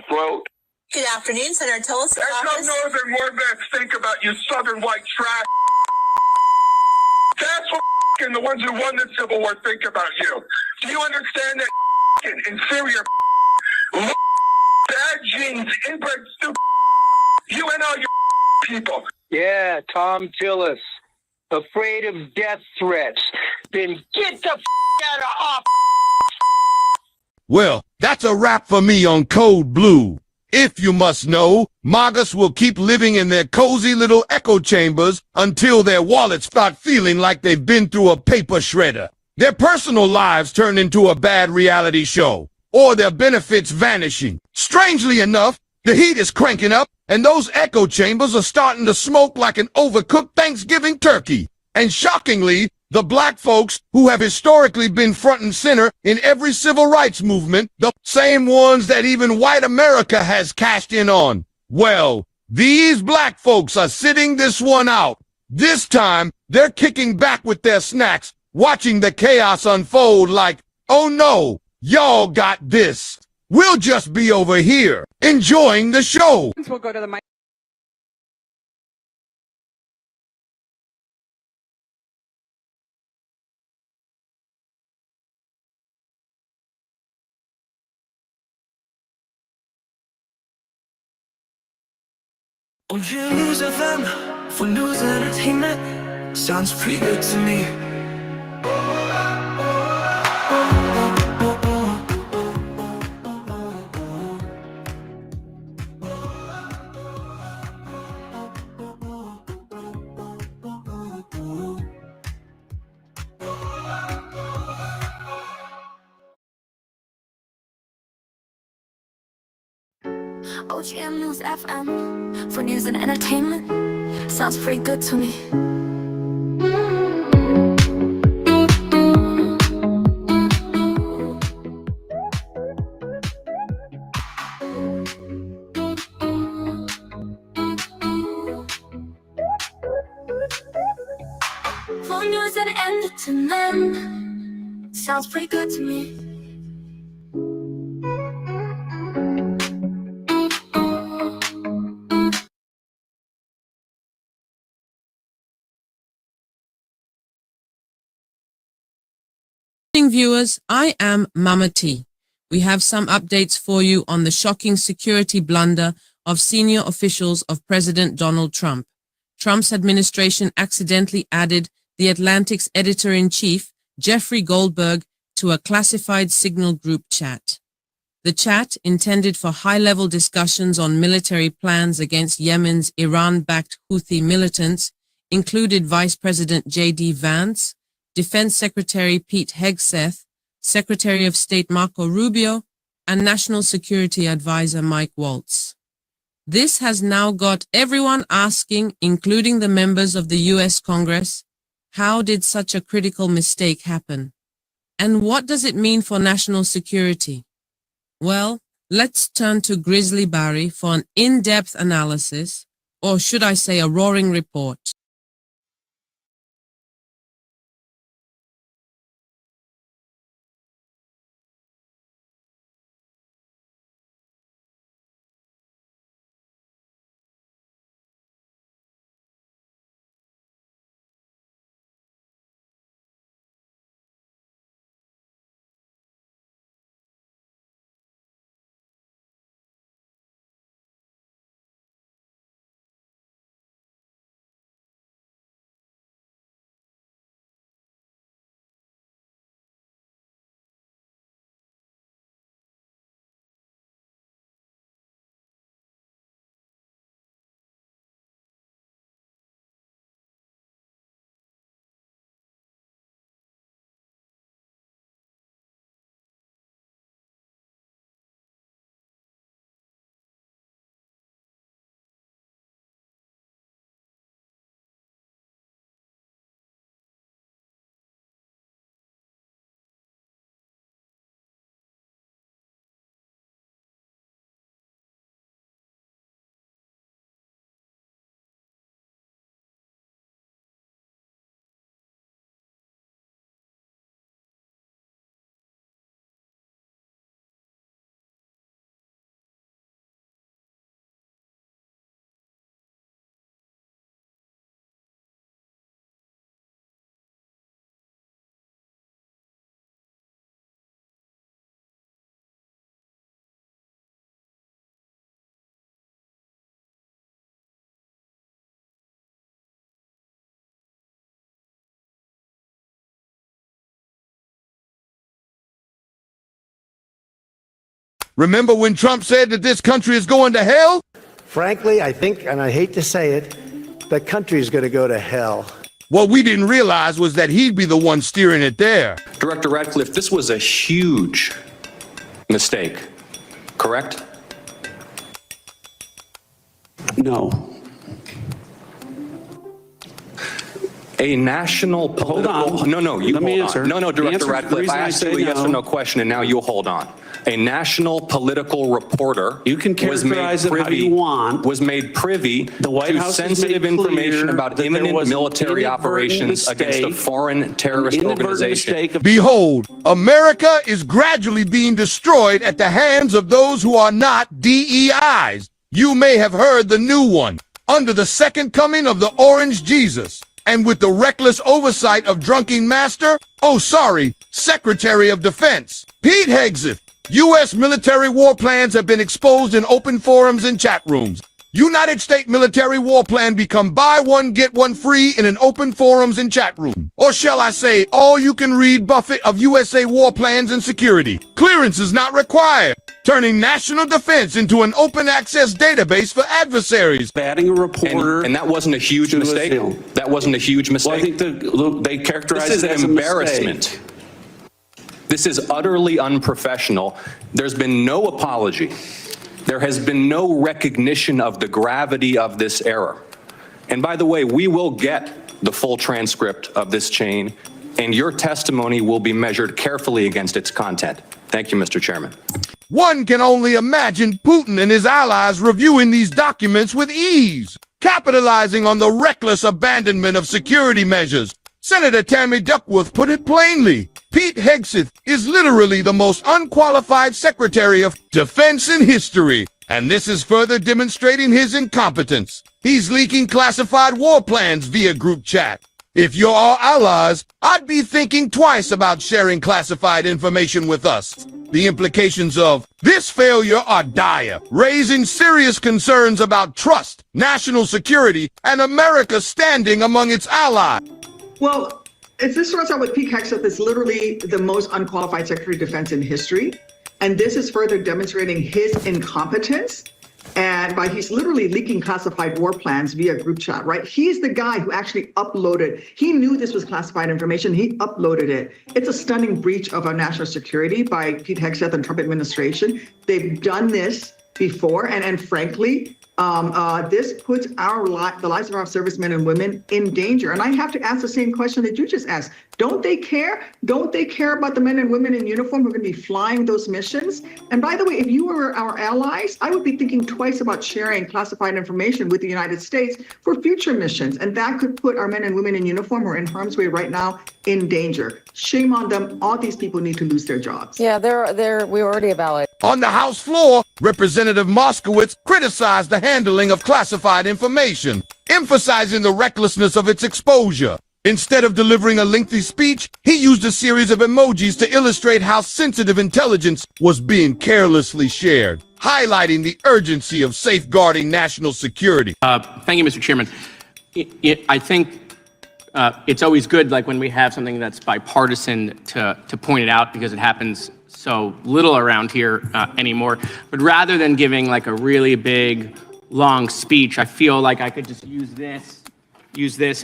throat. Good afternoon, Senator Tillis. That's what northern warbacks think about, you southern white trash. That's what the ones who won the Civil War think about you. Do you understand that inferior bad genes, inbred stupid you and all your people? Yeah, Tom Tillis, afraid of death threats. Then get the out of office. Well, that's a wrap for me on Code Blue. If you must know, MAGAs will keep living in their cozy little echo chambers until their wallets start feeling like they've been through a paper shredder. Their personal lives turn into a bad reality show, or their benefits vanishing. Strangely enough, the heat is cranking up, and those echo chambers are starting to smoke like an overcooked Thanksgiving turkey. And shockingly, the black folks who have historically been front and center in every civil rights movement, the same ones that even white America has cashed in on, well, these black folks are sitting this one out. This time, they're kicking back with their snacks, watching the chaos unfold like, oh no, y'all got this. We'll just be over here, enjoying the show. We'll go to the mic. News FM for news and entertainment sounds pretty good to me. OGM News FM for news and entertainment sounds pretty good to me. end to men. Sounds pretty good to me. Viewers, I am Mama T. We have some updates for you on the shocking security blunder of senior officials of President Donald Trump. Trump's administration accidentally added The Atlantic's editor-in-chief, Jeffrey Goldberg, to a classified Signal group chat. The chat, intended for high-level discussions on military plans against Yemen's Iran-backed Houthi militants, included Vice President J.D. Vance, Defense Secretary Pete Hegseth, Secretary of State Marco Rubio, and National Security Advisor Mike Waltz. This has now got everyone asking, including the members of the U.S. Congress, how did such a critical mistake happen? And what does it mean for national security? Well, let's turn to Grizzly Barry for an in-depth analysis, or should I say a roaring report. Remember when Trump said that this country is going to hell? Frankly, I think, and I hate to say it, the country is going to go to hell. What we didn't realize was that he'd be the one steering it there. Director Radcliffe, this was a huge mistake, correct? No. A national political... Hold on. No, you Let me hold answer. on. No, The Director answer- the Radcliffe, reason I I asked say you a yes or no- no question, and now you hold on. A national political reporter You can characterize it how you want. was made privy The White to House has sensitive made information clear about that there imminent was an military inadvertent operations against a mistake, foreign terrorist inadvertent organization. mistake of- Behold, America is gradually being destroyed at the hands of those who are not DEIs. You may have heard the new one, under the second coming of the Orange Jesus, and with the reckless oversight of drunken master, Secretary of Defense, Pete Hegseth. U.S. military war plans have been exposed in open forums and chat rooms. United States military war plan become buy one, get one free in an open forums and chat room. Or shall I say, all you can read buffet of USA war plans and security. Clearance is not required, turning national defense into an open access database for adversaries. Batting a reporter. And that wasn't a huge to a mistake? seal. That wasn't a huge mistake? Well, I think they characterize This is it as embarrassment. a mistake. This is utterly unprofessional. There's been no apology. There has been no recognition of the gravity of this error. And by the way, we will get the full transcript of this chain, and your testimony will be measured carefully against its content. Thank you, Mr. Chairman. One can only imagine Putin and his allies reviewing these documents with ease, capitalizing on the reckless abandonment of security measures, Senator Tammy Duckworth put it plainly. Pete Hegseth is literally the most unqualified Secretary of Defense in history, and this is further demonstrating his incompetence. He's leaking classified war plans via group chat. If you're our allies, I'd be thinking twice about sharing classified information with us. The implications of this failure are dire, raising serious concerns about trust, national security, and America's standing among its allies. Well, if this starts out with Pete Hegseth is literally the most unqualified Secretary of Defense in history, and this is further demonstrating his incompetence. And he's literally leaking classified war plans via group chat, right? He's the guy who actually uploaded. He knew this was classified information. He uploaded it. It's a stunning breach of our national security by Pete Hegseth and Trump administration. They've done this before, and frankly, this puts the lives of our servicemen and women in danger. And I have to ask the same question that you just asked. Don't they care? Don't they care about the men and women in uniform who are going to be flying those missions? And by the way, if you were our allies, I would be thinking twice about sharing classified information with the United States for future missions. And that could put our men and women in uniform who are in harm's way right now in danger. Shame on them. All these people need to lose their jobs. Yeah, we already about. On the House floor, Representative Moskowitz criticized the handling of classified information, emphasizing the recklessness of its exposure. Instead of delivering a lengthy speech, he used a series of emojis to illustrate how sensitive intelligence was being carelessly shared, highlighting the urgency of safeguarding national security. Thank you, Mr. Chairman. I think it's always good, like when we have something that's bipartisan, to point it out because it happens so little around here anymore. But rather than giving like a really big, long speech, I feel like I could just use this,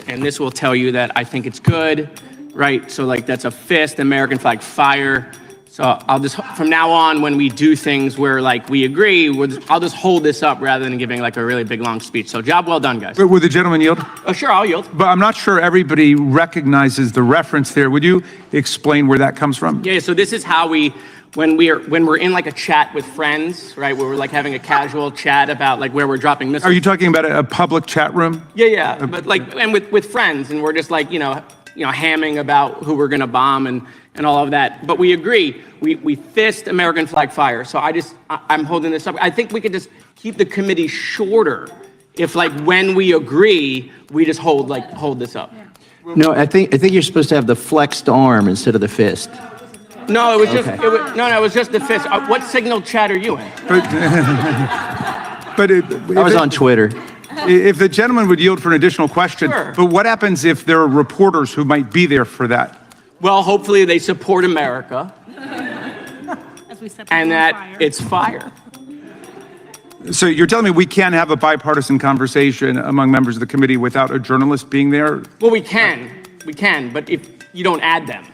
and this will tell you that I think it's good, right? So like that's a fist, American flag, fire. So I'll just, from now on, when we do things where like we agree, I'll just hold this up rather than giving like a really big, long speech. So job well done, guys. But would the gentleman yield? Oh, sure, I'll yield. But I'm not sure everybody recognizes the reference there. Would you explain where that comes from? Yeah, so this is how when we're in like a chat with friends, right, where we're like having a casual chat about like where we're dropping missiles. Are you talking about a public chat room? Yeah, but like, and with friends, and we're just like, you know, hamming about who we're gonna bomb and all of that. But we agree, we fist American flag fire. So I'm holding this up. I think we could just keep the committee shorter if like when we agree, we just hold this up. No, I think you're supposed to have the flexed arm instead of the fist. No, it was just, it was just the fist. What signal chat are you in? But I was on Twitter. If the gentleman would yield for an additional question, Sure. But what happens if there are reporters who might be there for that? Well, hopefully they support America and that it's fire. So you're telling me we can't have a bipartisan conversation among members of the committee without a journalist being there? Well, we can, but if you don't add them,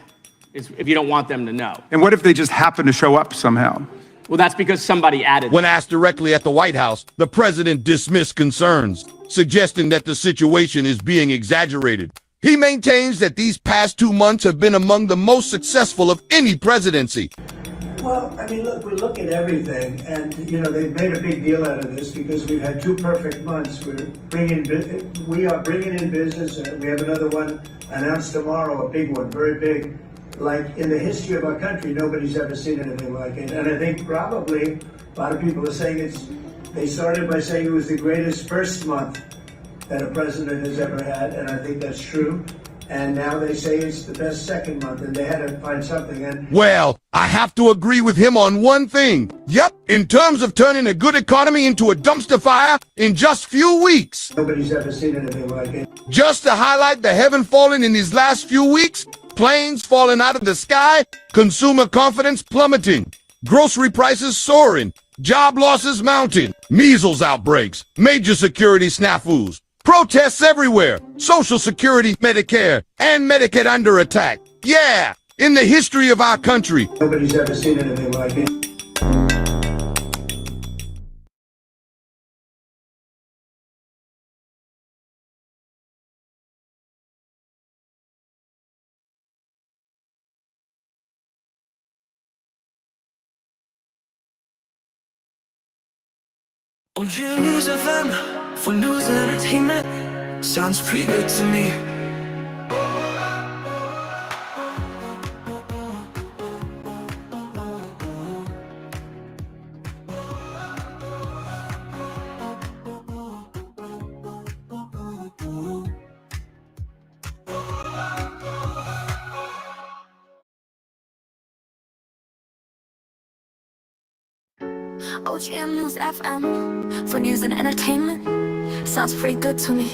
if you don't want them to know. And what if they just happen to show up somehow? Well, that's because somebody added When them. asked directly at the White House, the president dismissed concerns, suggesting that the situation is being exaggerated. He maintains that these past 2 months have been among the most successful of any presidency. Well, I mean, look, we look at everything, and, you know, they've made a big deal out of this because we've had 2 perfect months. We are bringing in business, and we have another one announced tomorrow, a big one, very big. Like, in the history of our country, nobody's ever seen anything like it. And I think probably a lot of people are saying they started by saying it was the greatest first month that a president has ever had, and I think that's true. And now they say it's the best second month, and they had to find something. And Well, I have to agree with him on one thing. Yep, in terms of turning a good economy into a dumpster fire in just few weeks. nobody's ever seen anything like it. Just to highlight the heaven falling in these last few weeks, planes falling out of the sky, consumer confidence plummeting, grocery prices soaring, job losses mounting, measles outbreaks, major security snafus, protests everywhere, Social Security, Medicare, and Medicaid under attack. Yeah, in the history of our country. Nobody's ever seen anything like it. News FM for news and entertainment sounds pretty good to me. OGM News FM for news and entertainment. Sounds pretty good to me.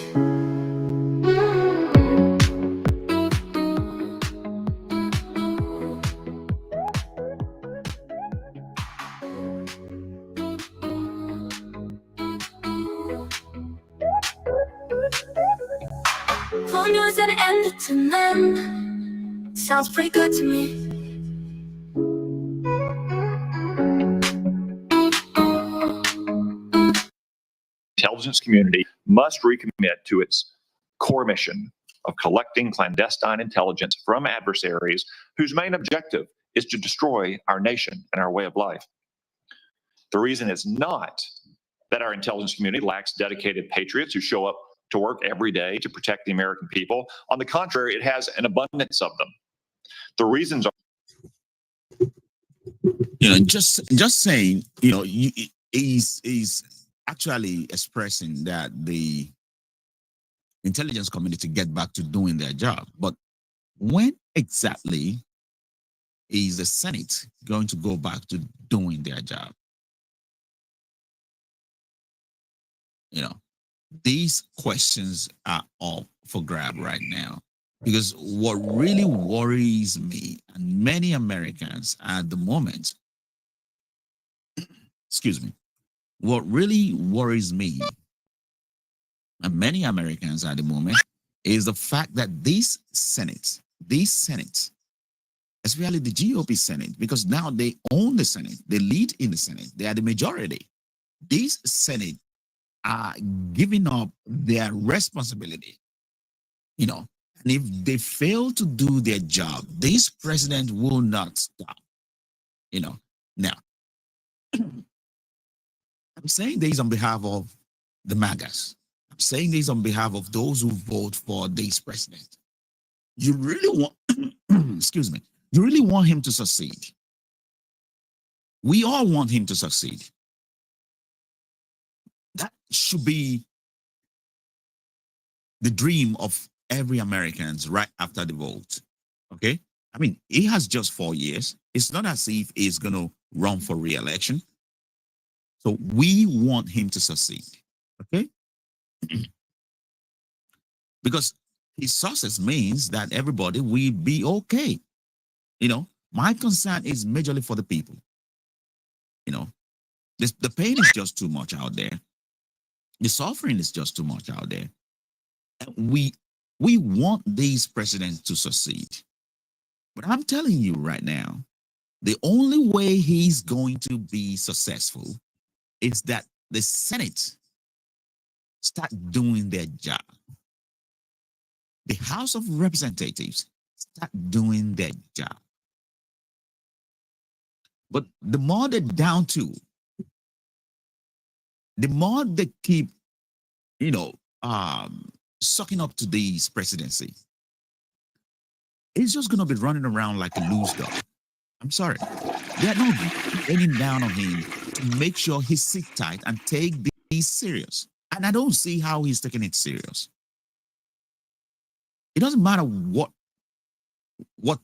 For news and entertainment. Sounds pretty good to me. Intelligence community must recommit to its core mission of collecting clandestine intelligence from adversaries whose main objective is to destroy our nation and our way of life. The reason is not that our intelligence community lacks dedicated patriots who show up to work every day to protect the American people. On the contrary, it has an abundance of them. The reasons are, just saying, is actually expressing that the intelligence community get back to doing their job. But when exactly is the Senate going to go back to doing their job? These questions are up for grab right now, because what really worries me and many Americans at the moment, excuse me, what really worries me and many Americans at the moment is the fact that this Senate, especially the GOP Senate, because now they own the Senate, they lead in the Senate, they are the majority. This Senate are giving up their responsibility, and if they fail to do their job, this president will not stop, Now, I'm saying this on behalf of the MAGAs. I'm saying this on behalf of those who vote for this president. You really want, excuse me, you really want him to succeed. We all want him to succeed. That should be the dream of every American right after the vote. Okay? I mean, he has just 4 years. It's not as if he's going to run for re-election. So we want him to succeed. Okay? Because his success means that everybody will be okay. My concern is majorly for the people. The pain is just too much out there. The suffering is just too much out there. And we want these presidents to succeed. But I'm telling you right now, the only way he's going to be successful is that the Senate start doing their job. The House of Representatives start doing their job. But the more they're down to, the more they keep, sucking up to this presidency, it's just going to be running around like a loose dog. I'm sorry. They're not getting down on him to make sure he sits tight and take this serious. And I don't see how he's taking it serious. It doesn't matter what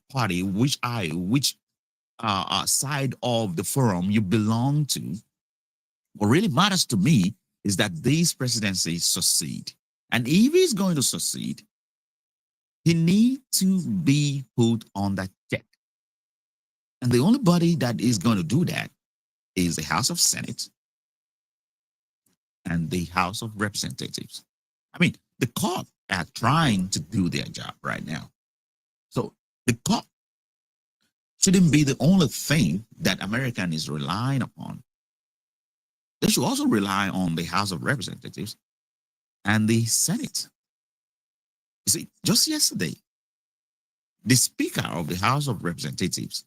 party, which side of the forum you belong to. What really matters to me is that this presidency succeed. And if he's going to succeed, he needs to be put on that check. And the only body that is going to do that is the House of Senate and the House of Representatives. I mean, the court are trying to do their job right now. So the court shouldn't be the only thing that American is relying upon. They should also rely on the House of Representatives and the Senate. You see, just yesterday, the Speaker of the House of Representatives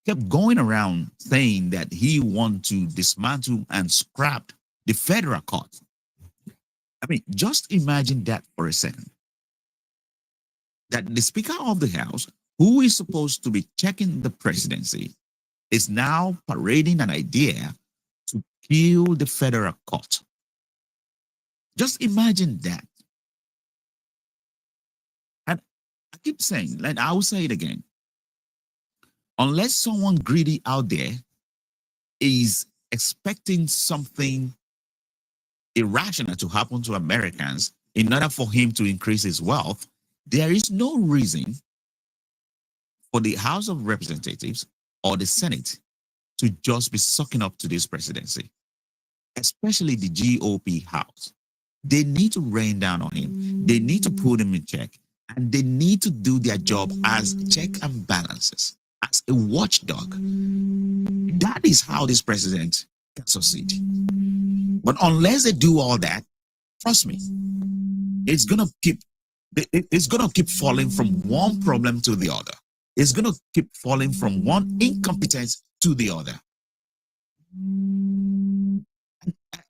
kept going around saying that he wants to dismantle and scrap the federal court. I mean, just imagine that for a second. That the Speaker of the House, who is supposed to be checking the presidency, is now parading an idea to kill the federal court. Just imagine that. And I keep saying, and I will say it again, unless someone greedy out there is expecting something irrational to happen to Americans in order for him to increase his wealth, there is no reason for the House of Representatives or the Senate to just be sucking up to this presidency, especially the GOP House. They need to rain down on him. They need to put him in check, and they need to do their job as check and balances, as a watchdog. That is how this president can succeed. But unless they do all that, trust me, it's gonna keep falling from one problem to the other. It's gonna keep falling from one incompetence to the other.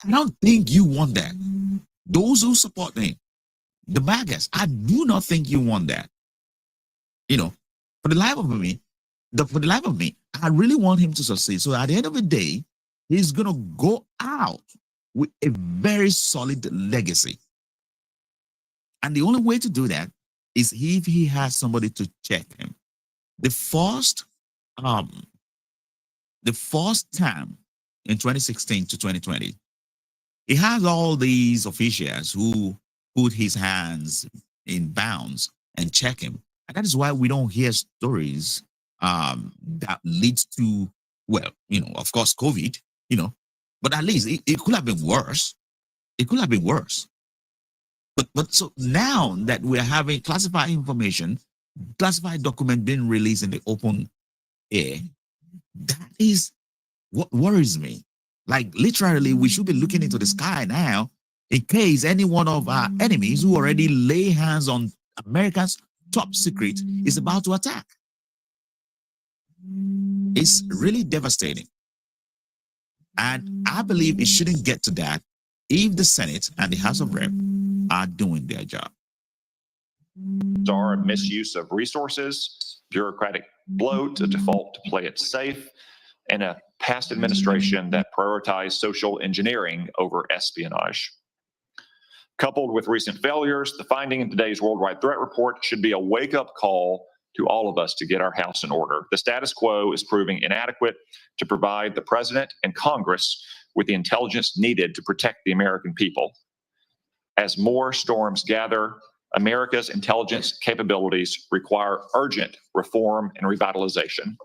I don't think you want that. Those who support him, the MAGAs, I do not think you want that. You know, for the life of me, I really want him to succeed. So at the end of the day, he's gonna go out with a very solid legacy. And the only way to do that is if he has somebody to check him. The first term in 2016 to 2020, he has all these officials who put his hands in bounds and check him. And that is why we don't hear stories that leads to, well, you know, of course, COVID, you know, but at least it could have been worse. It could have been worse. But so now that we're having classified information, classified document being released in the open air, that is what worries me. Like literally, we should be looking into the sky now in case any one of our enemies who already lay hands on America's top secret is about to attack. It's really devastating. And I believe it shouldn't get to that if the Senate and the House of Rep are doing their job. Are a misuse of resources, bureaucratic bloat, a default to play it safe, and a past administration that prioritized social engineering over espionage. Coupled with recent failures, the finding in today's Worldwide Threat Report should be a wake-up call to all of us to get our house in order. The status quo is proving inadequate to provide the president and Congress with the intelligence needed to protect the American people. As more storms gather, America's intelligence capabilities require urgent reform and revitalization.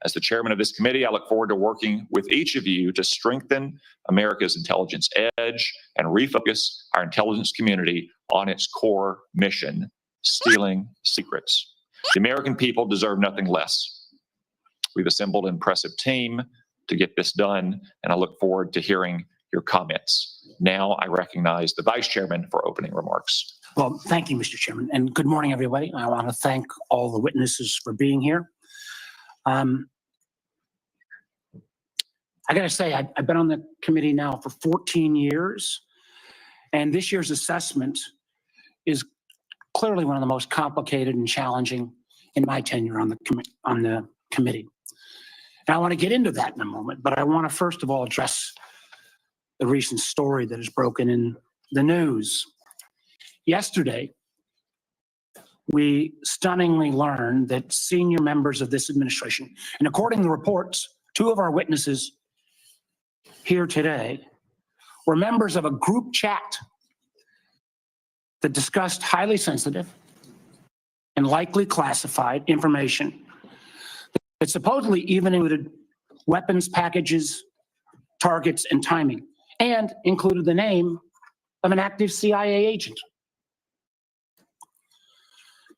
As the chairman of this committee, I look forward to working with each of you to strengthen America's intelligence edge and refocus our intelligence community on its core mission, stealing secrets. The American people deserve nothing less. We've assembled an impressive team to get this done, and I look forward to hearing your comments. Now I recognize the vice chairman for opening remarks. Well, thank you, Mr. Chairman, and good morning, everybody. I want to thank all the witnesses for being here. I got to say, I've been on the committee now for 14 years, and this year's assessment is clearly one of the most complicated and challenging in my tenure on the committee. And I want to get into that in a moment, but I want to first of all address the recent story that has broken in the news. Yesterday, we stunningly learned that senior members of this administration, and according to reports, two of our witnesses here today were members of a group chat that discussed highly sensitive and likely classified information that supposedly even included weapons packages, targets, and timing, and included the name of an active CIA agent.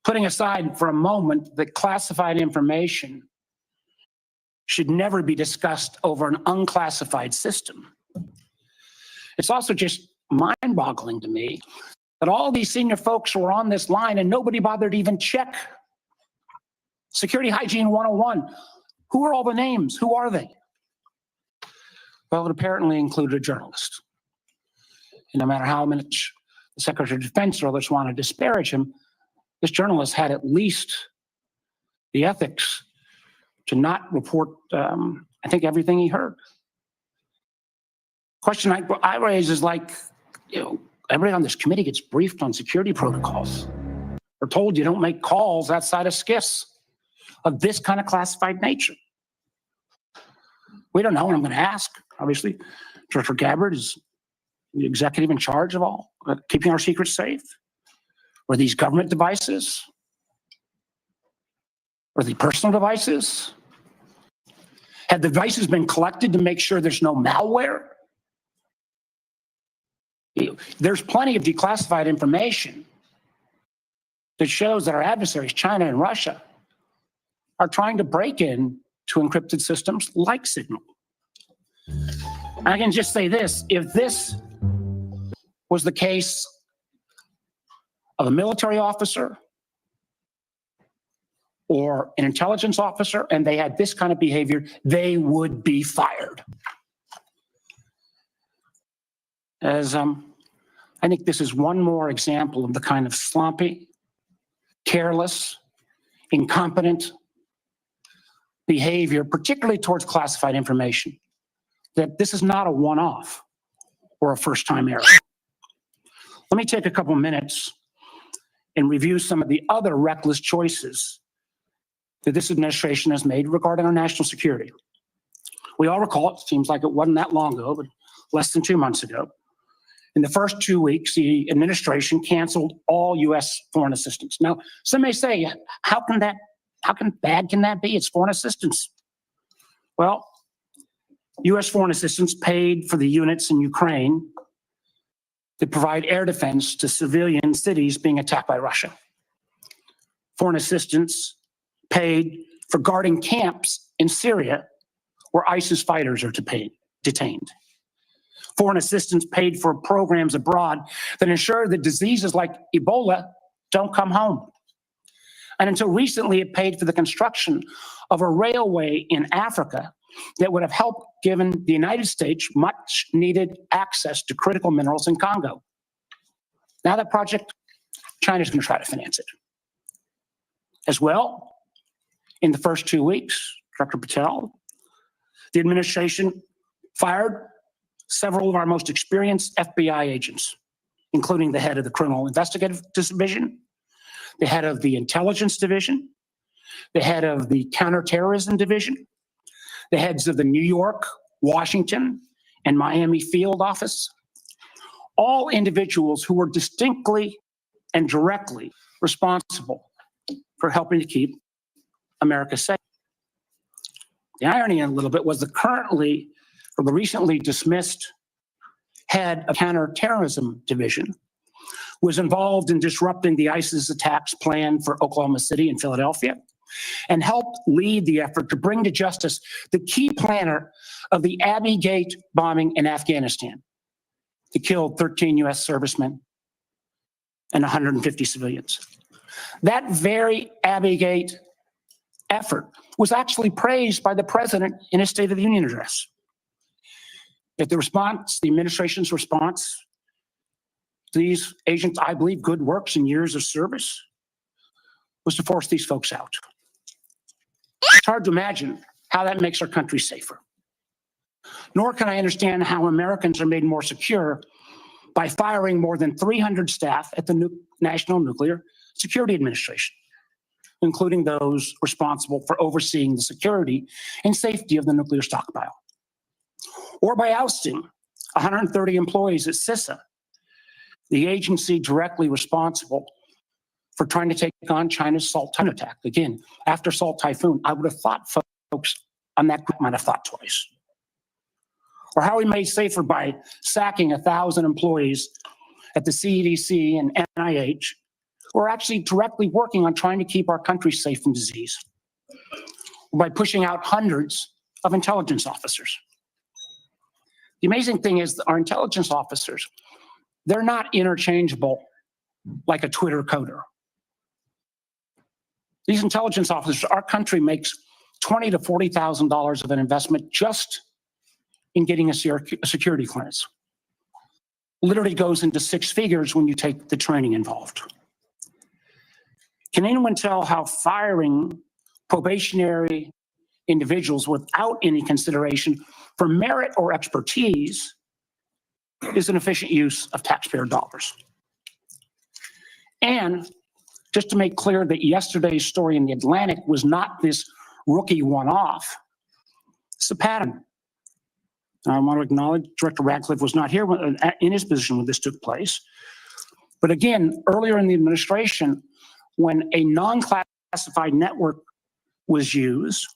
Putting aside for a moment that classified information should never be discussed over an unclassified system, it's also just mind-boggling to me that all these senior folks were on this line and nobody bothered to even check Security Hygiene 101. Who are all the names? Who are they? Well, it apparently included a journalist. And no matter how much the Secretary of Defense or others want to disparage him, this journalist had at least the ethics to not report, I think, everything he heard. Question I raise is like, you know, everybody on this committee gets briefed on security protocols. We're told you don't make calls outside of SCIFs of this kind of classified nature. We don't know, and I'm going to ask. Obviously, Director Gabbard is the executive in charge of all keeping our secrets safe. Were these government devices? Were they personal devices? Had the devices been collected to make sure there's no malware? There's plenty of declassified information that shows that our adversaries, China and Russia, are trying to break in to encrypted systems like Signal. I can just say this, if this was the case of a military officer or an intelligence officer and they had this kind of behavior, they would be fired. As I think this is one more example of the kind of sloppy, careless, incompetent behavior, particularly towards classified information, that this is not a one-off or a first-time error. Let me take a couple minutes and review some of the other reckless choices that this administration has made regarding our national security. We all recall, it seems like it wasn't that long ago, but less than 2 months ago, in the first 2 weeks, the administration canceled all U.S. foreign assistance. Now, some may say, how bad can that be? It's foreign assistance. Well, U.S. foreign assistance paid for the units in Ukraine that provide air defense to civilian cities being attacked by Russia. Foreign assistance paid for guarding camps in Syria where ISIS fighters are detained. Foreign assistance paid for programs abroad that ensure that diseases like Ebola don't come home. And until recently, it paid for the construction of a railway in Africa that would have helped given the United States much needed access to critical minerals in Congo. Now that project, China's going to try to finance it. As well, in the first 2 weeks, Dr. Patel, the administration fired several of our most experienced FBI agents, including the head of the Criminal Investigative Division, the head of the Intelligence Division, the head of the Counterterrorism Division, the heads of the New York, Washington, and Miami field office, all individuals who were distinctly and directly responsible for helping to keep America safe. The irony in a little bit was the recently dismissed head of Counterterrorism Division was involved in disrupting the ISIS attacks planned for Oklahoma City and Philadelphia, and helped lead the effort to bring to justice the key planner of the Abbey Gate bombing in Afghanistan that killed 13 U.S. servicemen and 150 civilians. That very Abbey Gate effort was actually praised by the president in his State of the Union address. Yet the administration's response to these agents, I believe, good works and years of service, was to force these folks out. It's hard to imagine how that makes our country safer. Nor can I understand how Americans are made more secure by firing more than 300 staff at the National Nuclear Security Administration, including those responsible for overseeing the security and safety of the nuclear stockpile. Or by ousting 130 employees at CISA, the agency directly responsible for trying to take on China's Salt Typhoon attack. Again, after Salt Typhoon, I would have thought folks on that group might have thought twice. Or how we made safer by sacking 1,000 employees at the CDC and NIH who are actually directly working on trying to keep our country safe from disease. Or by pushing out hundreds of intelligence officers. The amazing thing is that our intelligence officers, they're not interchangeable like a Twitter coder. These intelligence officers, our country makes $20,000 to $40,000 of an investment just in getting a security clearance. Literally goes into six figures when you take the training involved. Can anyone tell how firing probationary individuals without any consideration for merit or expertise is an efficient use of taxpayer dollars? And just to make clear that yesterday's story in the Atlantic was not this rookie one-off, It's a pattern. I want to acknowledge Director Radcliffe was not here in his position when this took place. But again, earlier in the administration, when a non-classified network was used,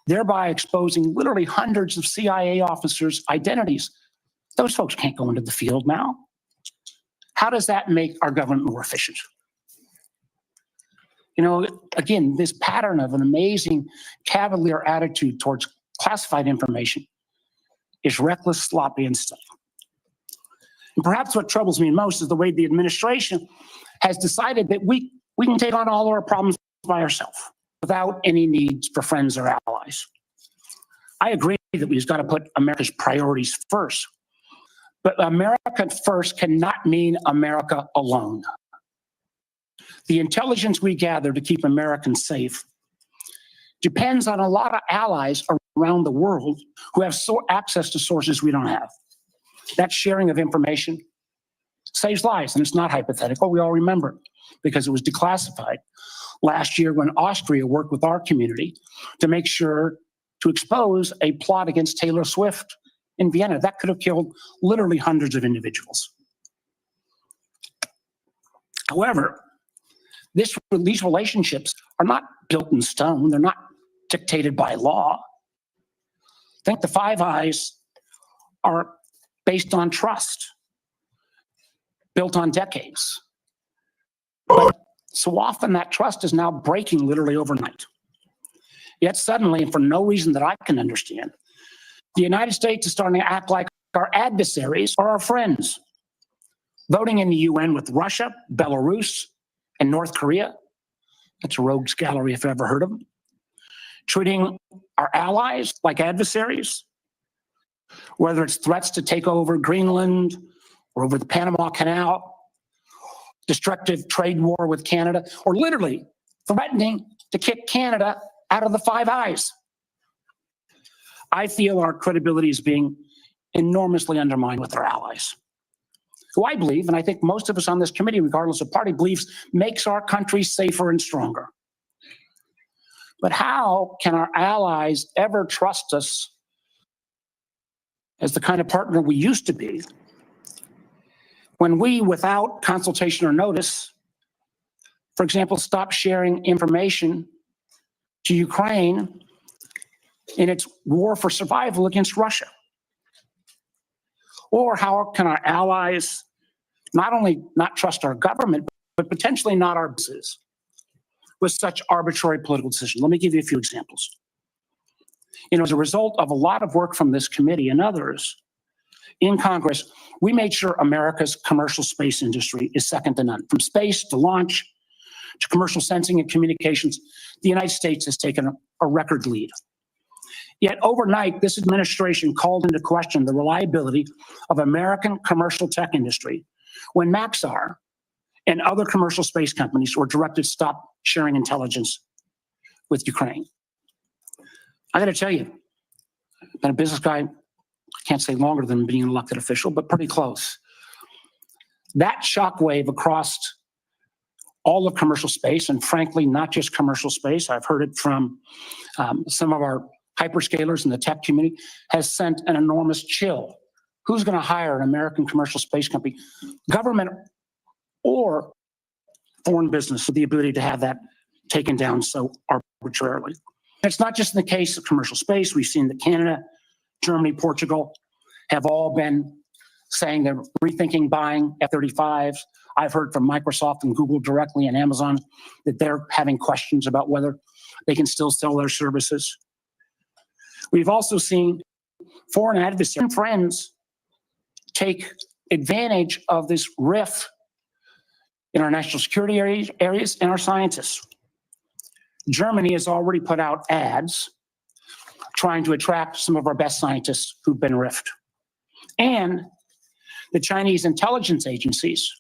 thereby exposing literally hundreds of CIA officers' identities, those folks can't go into the field now. How does that make our government more efficient? You know, again, this pattern of an amazing cavalier attitude towards classified information is reckless, sloppy, and stuff. And perhaps what troubles me most is the way the administration has decided that we can take on all our problems by ourselves without any needs for friends or allies. I agree that we've got to put America's priorities first, but America first cannot mean America alone. The intelligence we gather to keep Americans safe depends on a lot of allies around the world who have access to sources we don't have. That sharing of information saves lives, and it's not hypothetical. We all remember because it was declassified last year when Austria worked with our community to make sure to expose a plot against Taylor Swift in Vienna. That could have killed literally hundreds of individuals. However, these relationships are not built in stone. They're not dictated by law. I think the Five Eyes are based on trust, built on decades. But so often that trust is now breaking literally overnight. Yet suddenly, and for no reason that I can understand, the United States is starting to act like our adversaries are our friends. Voting in the UN with Russia, Belarus, and North Korea. That's a rogues gallery if I've ever heard of them. Treating our allies like adversaries, whether it's threats to take over Greenland or over the Panama Canal, destructive trade war with Canada, or literally threatening to kick Canada out of the Five Eyes. I feel our credibility is being enormously undermined with our allies, who I believe, and I think most of us on this committee, regardless of party, believes makes our country safer and stronger. But how can our allies ever trust us as the kind of partner we used to be when we, without consultation or notice, for example, stop sharing information to Ukraine in its war for survival against Russia? Or how can our allies not only not trust our government, but potentially not our businesses with such arbitrary political decisions? Let me give you a few examples. You know, as a result of a lot of work from this committee and others in Congress, we made sure America's commercial space industry is second to none. From space to launch to commercial sensing and communications, the United States has taken a record lead. Yet overnight, this administration called into question the reliability of American commercial tech industry when Maxar and other commercial space companies were directed to stop sharing intelligence with Ukraine. I got to tell you, I've been a business guy, I can't say longer than being an elected official, but pretty close. That shockwave across all of commercial space, and frankly, not just commercial space, I've heard it from some of our hyperscalers in the tech community, has sent an enormous chill. Who's going to hire an American commercial space company, government or foreign business, with the ability to have that taken down so arbitrarily? It's not just in the case of commercial space. We've seen that Canada, Germany, Portugal have all been saying they're rethinking buying F-35s. I've heard from Microsoft and Google directly and Amazon that they're having questions about whether they can still sell their services. We've also seen foreign adversaries and friends take advantage of this rift in our national security areas and our scientists. Germany has already put out ads trying to attract some of our best scientists who've been rifted. And the Chinese intelligence agencies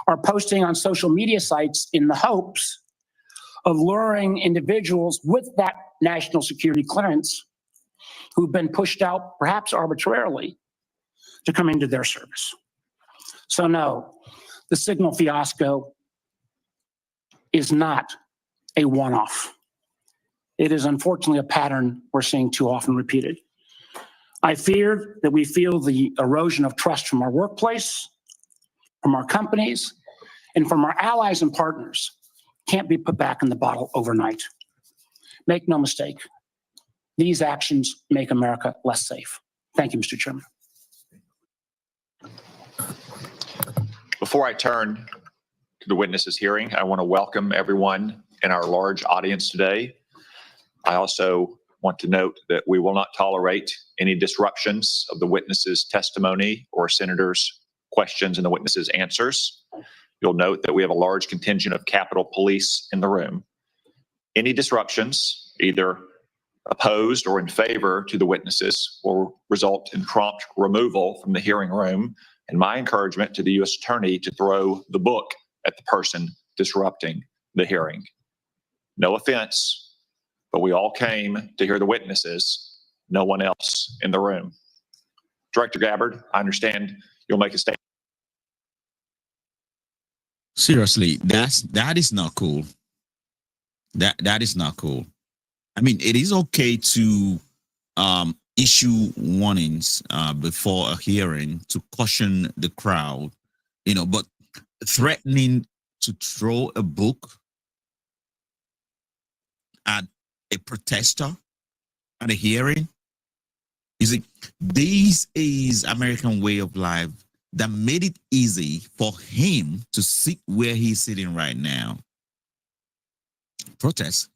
are posting on social media sites in the hopes of luring individuals with that national security clearance who've been pushed out, perhaps arbitrarily, to come into their service. So no, the Signal fiasco is not a one-off. It is unfortunately a pattern we're seeing too often repeated. I fear that we feel the erosion of trust from our workplace, from our companies, and from our allies and partners can't be put back in the bottle overnight. Make no mistake, these actions make America less safe. Thank you, Mr. Chairman. Before I turn to the witnesses hearing, I want to welcome everyone in our large audience today. I also want to note that we will not tolerate any disruptions of the witnesses' testimony or senators' questions and the witnesses' answers. You'll note that we have a large contingent of Capitol Police in the room. Any disruptions, either opposed or in favor to the witnesses, will result in prompt removal from the hearing room, and my encouragement to the U.S. Attorney to throw the book at the person disrupting the hearing. No offense, but we all came to hear the witnesses, no one else in the room. Director Gabbard, I understand you'll make a statement. Seriously, that is not cool. That is not cool. I mean, it is okay to issue warnings before a hearing to caution the crowd, but threatening to throw a book at a protester at a hearing, this is American way of life that made it easy for him to sit where he's sitting right now. Protest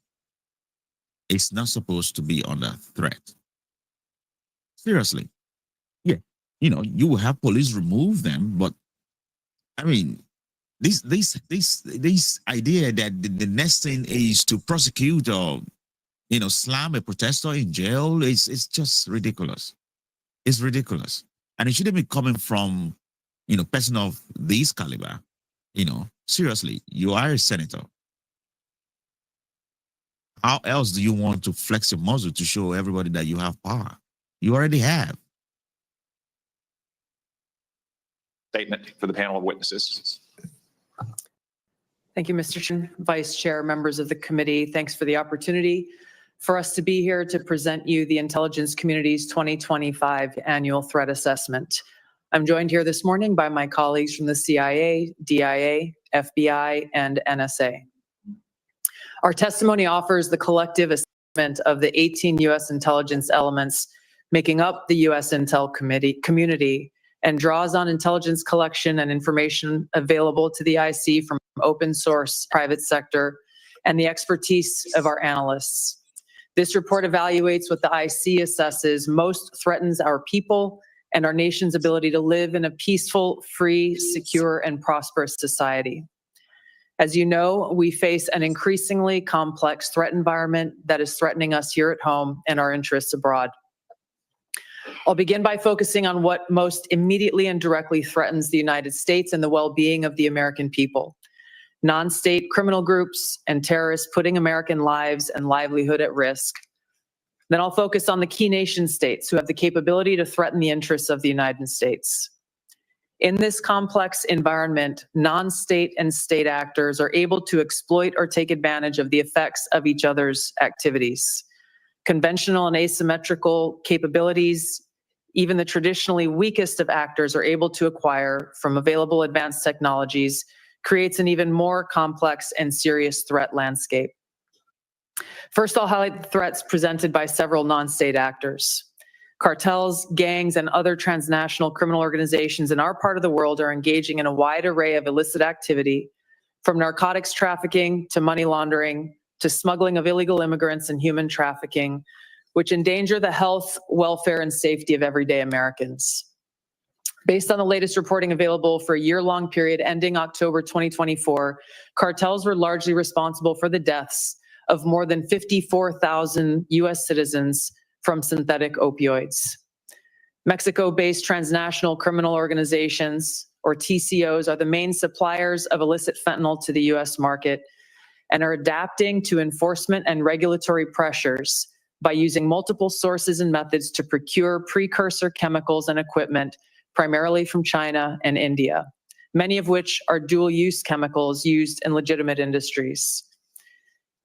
is not supposed to be under threat. Seriously. Yeah. You will have police remove them, but I mean, this idea that the next thing is to prosecute or, slam a protester in jail, it's just ridiculous. It's ridiculous. And it shouldn't be coming from, person of this caliber. Seriously, you are a senator. How else do you want to flex your muscle to show everybody that you have power? You already have. Statement for the panel of witnesses. Thank you, Mr. Chair, Vice Chair, members of the committee. Thanks for the opportunity for us to be here to present you the intelligence community's 2025 annual threat assessment. I'm joined here this morning by my colleagues from the CIA, DIA, FBI, and NSA. Our testimony offers the collective assessment of the 18 U.S. intelligence elements making up the U.S. Intel community and draws on intelligence collection and information available to the IC from open source, private sector, and the expertise of our analysts. This report evaluates what the IC assesses most threatens our people and our nation's ability to live in a peaceful, free, secure, and prosperous society. As you know, we face an increasingly complex threat environment that is threatening us here at home and our interests abroad. I'll begin by focusing on what most immediately and directly threatens the United States and the well-being of the American people. Non-state criminal groups and terrorists putting American lives and livelihood at risk. Then I'll focus on the key nation states who have the capability to threaten the interests of the United States. In this complex environment, non-state and state actors are able to exploit or take advantage of the effects of each other's activities. Conventional and asymmetrical capabilities, even the traditionally weakest of actors are able to acquire from available advanced technologies, creates an even more complex and serious threat landscape. First, I'll highlight the threats presented by several non-state actors. Cartels, gangs, and other transnational criminal organizations in our part of the world are engaging in a wide array of illicit activity, from narcotics trafficking to money laundering to smuggling of illegal immigrants and human trafficking, which endanger the health, welfare, and safety of everyday Americans. Based on the latest reporting available for a year-long period ending October 2024, cartels were largely responsible for the deaths of more than 54,000 U.S. citizens from synthetic opioids. Mexico-based transnational criminal organizations, or TCOs, are the main suppliers of illicit fentanyl to the U.S. market and are adapting to enforcement and regulatory pressures by using multiple sources and methods to procure precursor chemicals and equipment, primarily from China and India, many of which are dual-use chemicals used in legitimate industries.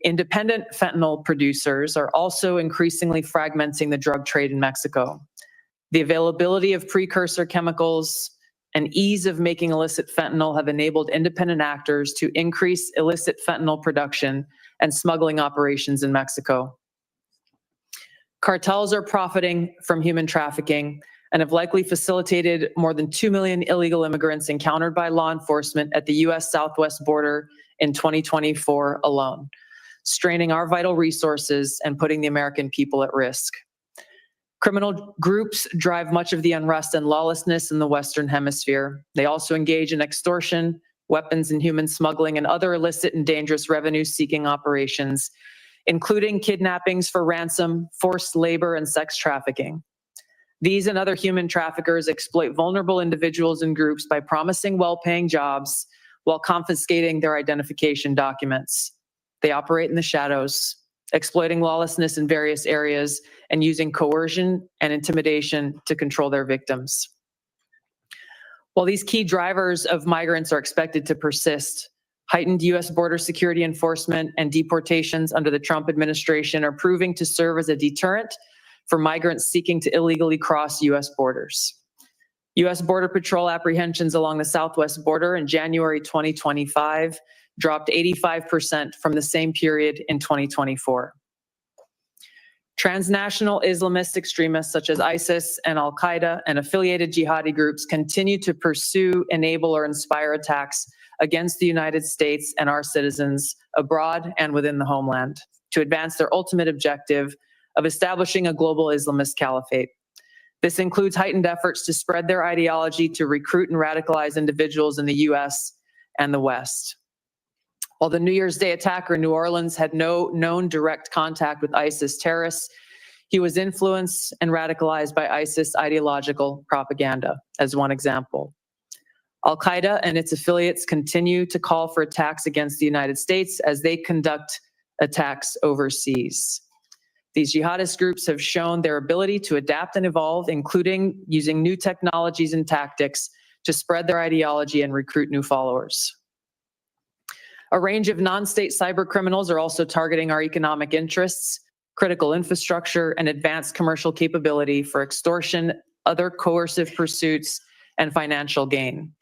Independent fentanyl producers are also increasingly fragmenting the drug trade in Mexico. The availability of precursor chemicals and ease of making illicit fentanyl have enabled independent actors to increase illicit fentanyl production and smuggling operations in Mexico. Cartels are profiting from human trafficking and have likely facilitated more than 2 million illegal immigrants encountered by law enforcement at the U.S. southwest border in 2024 alone, straining our vital resources and putting the American people at risk. Criminal groups drive much of the unrest and lawlessness in the Western Hemisphere. They also engage in extortion, weapons and human smuggling, and other illicit and dangerous revenue-seeking operations, including kidnappings for ransom, forced labor, and sex trafficking. These and other human traffickers exploit vulnerable individuals and groups by promising well-paying jobs while confiscating their identification documents. They operate in the shadows, exploiting lawlessness in various areas and using coercion and intimidation to control their victims. While these key drivers of migrants are expected to persist, heightened U.S. border security enforcement and deportations under the Trump administration are proving to serve as a deterrent for migrants seeking to illegally cross U.S. borders. U.S. Border Patrol apprehensions along the southwest border in January 2025 dropped 85% from the same period in 2024. Transnational Islamist extremists such as ISIS and Al-Qaeda and affiliated jihadi groups continue to pursue, enable, or inspire attacks against the United States and our citizens abroad and within the homeland to advance their ultimate objective of establishing a global Islamist caliphate. This includes heightened efforts to spread their ideology to recruit and radicalize individuals in the U.S. and the West. While the New Year's Day attacker in New Orleans had no known direct contact with ISIS terrorists, he was influenced and radicalized by ISIS ideological propaganda, as one example. Al-Qaeda and its affiliates continue to call for attacks against the United States as they conduct attacks overseas. These jihadist groups have shown their ability to adapt and evolve, including using new technologies and tactics to spread their ideology and recruit new followers. A range of non-state cyber criminals are also targeting our economic interests, critical infrastructure, and advanced commercial capability for extortion, other coercive pursuits, and financial gain.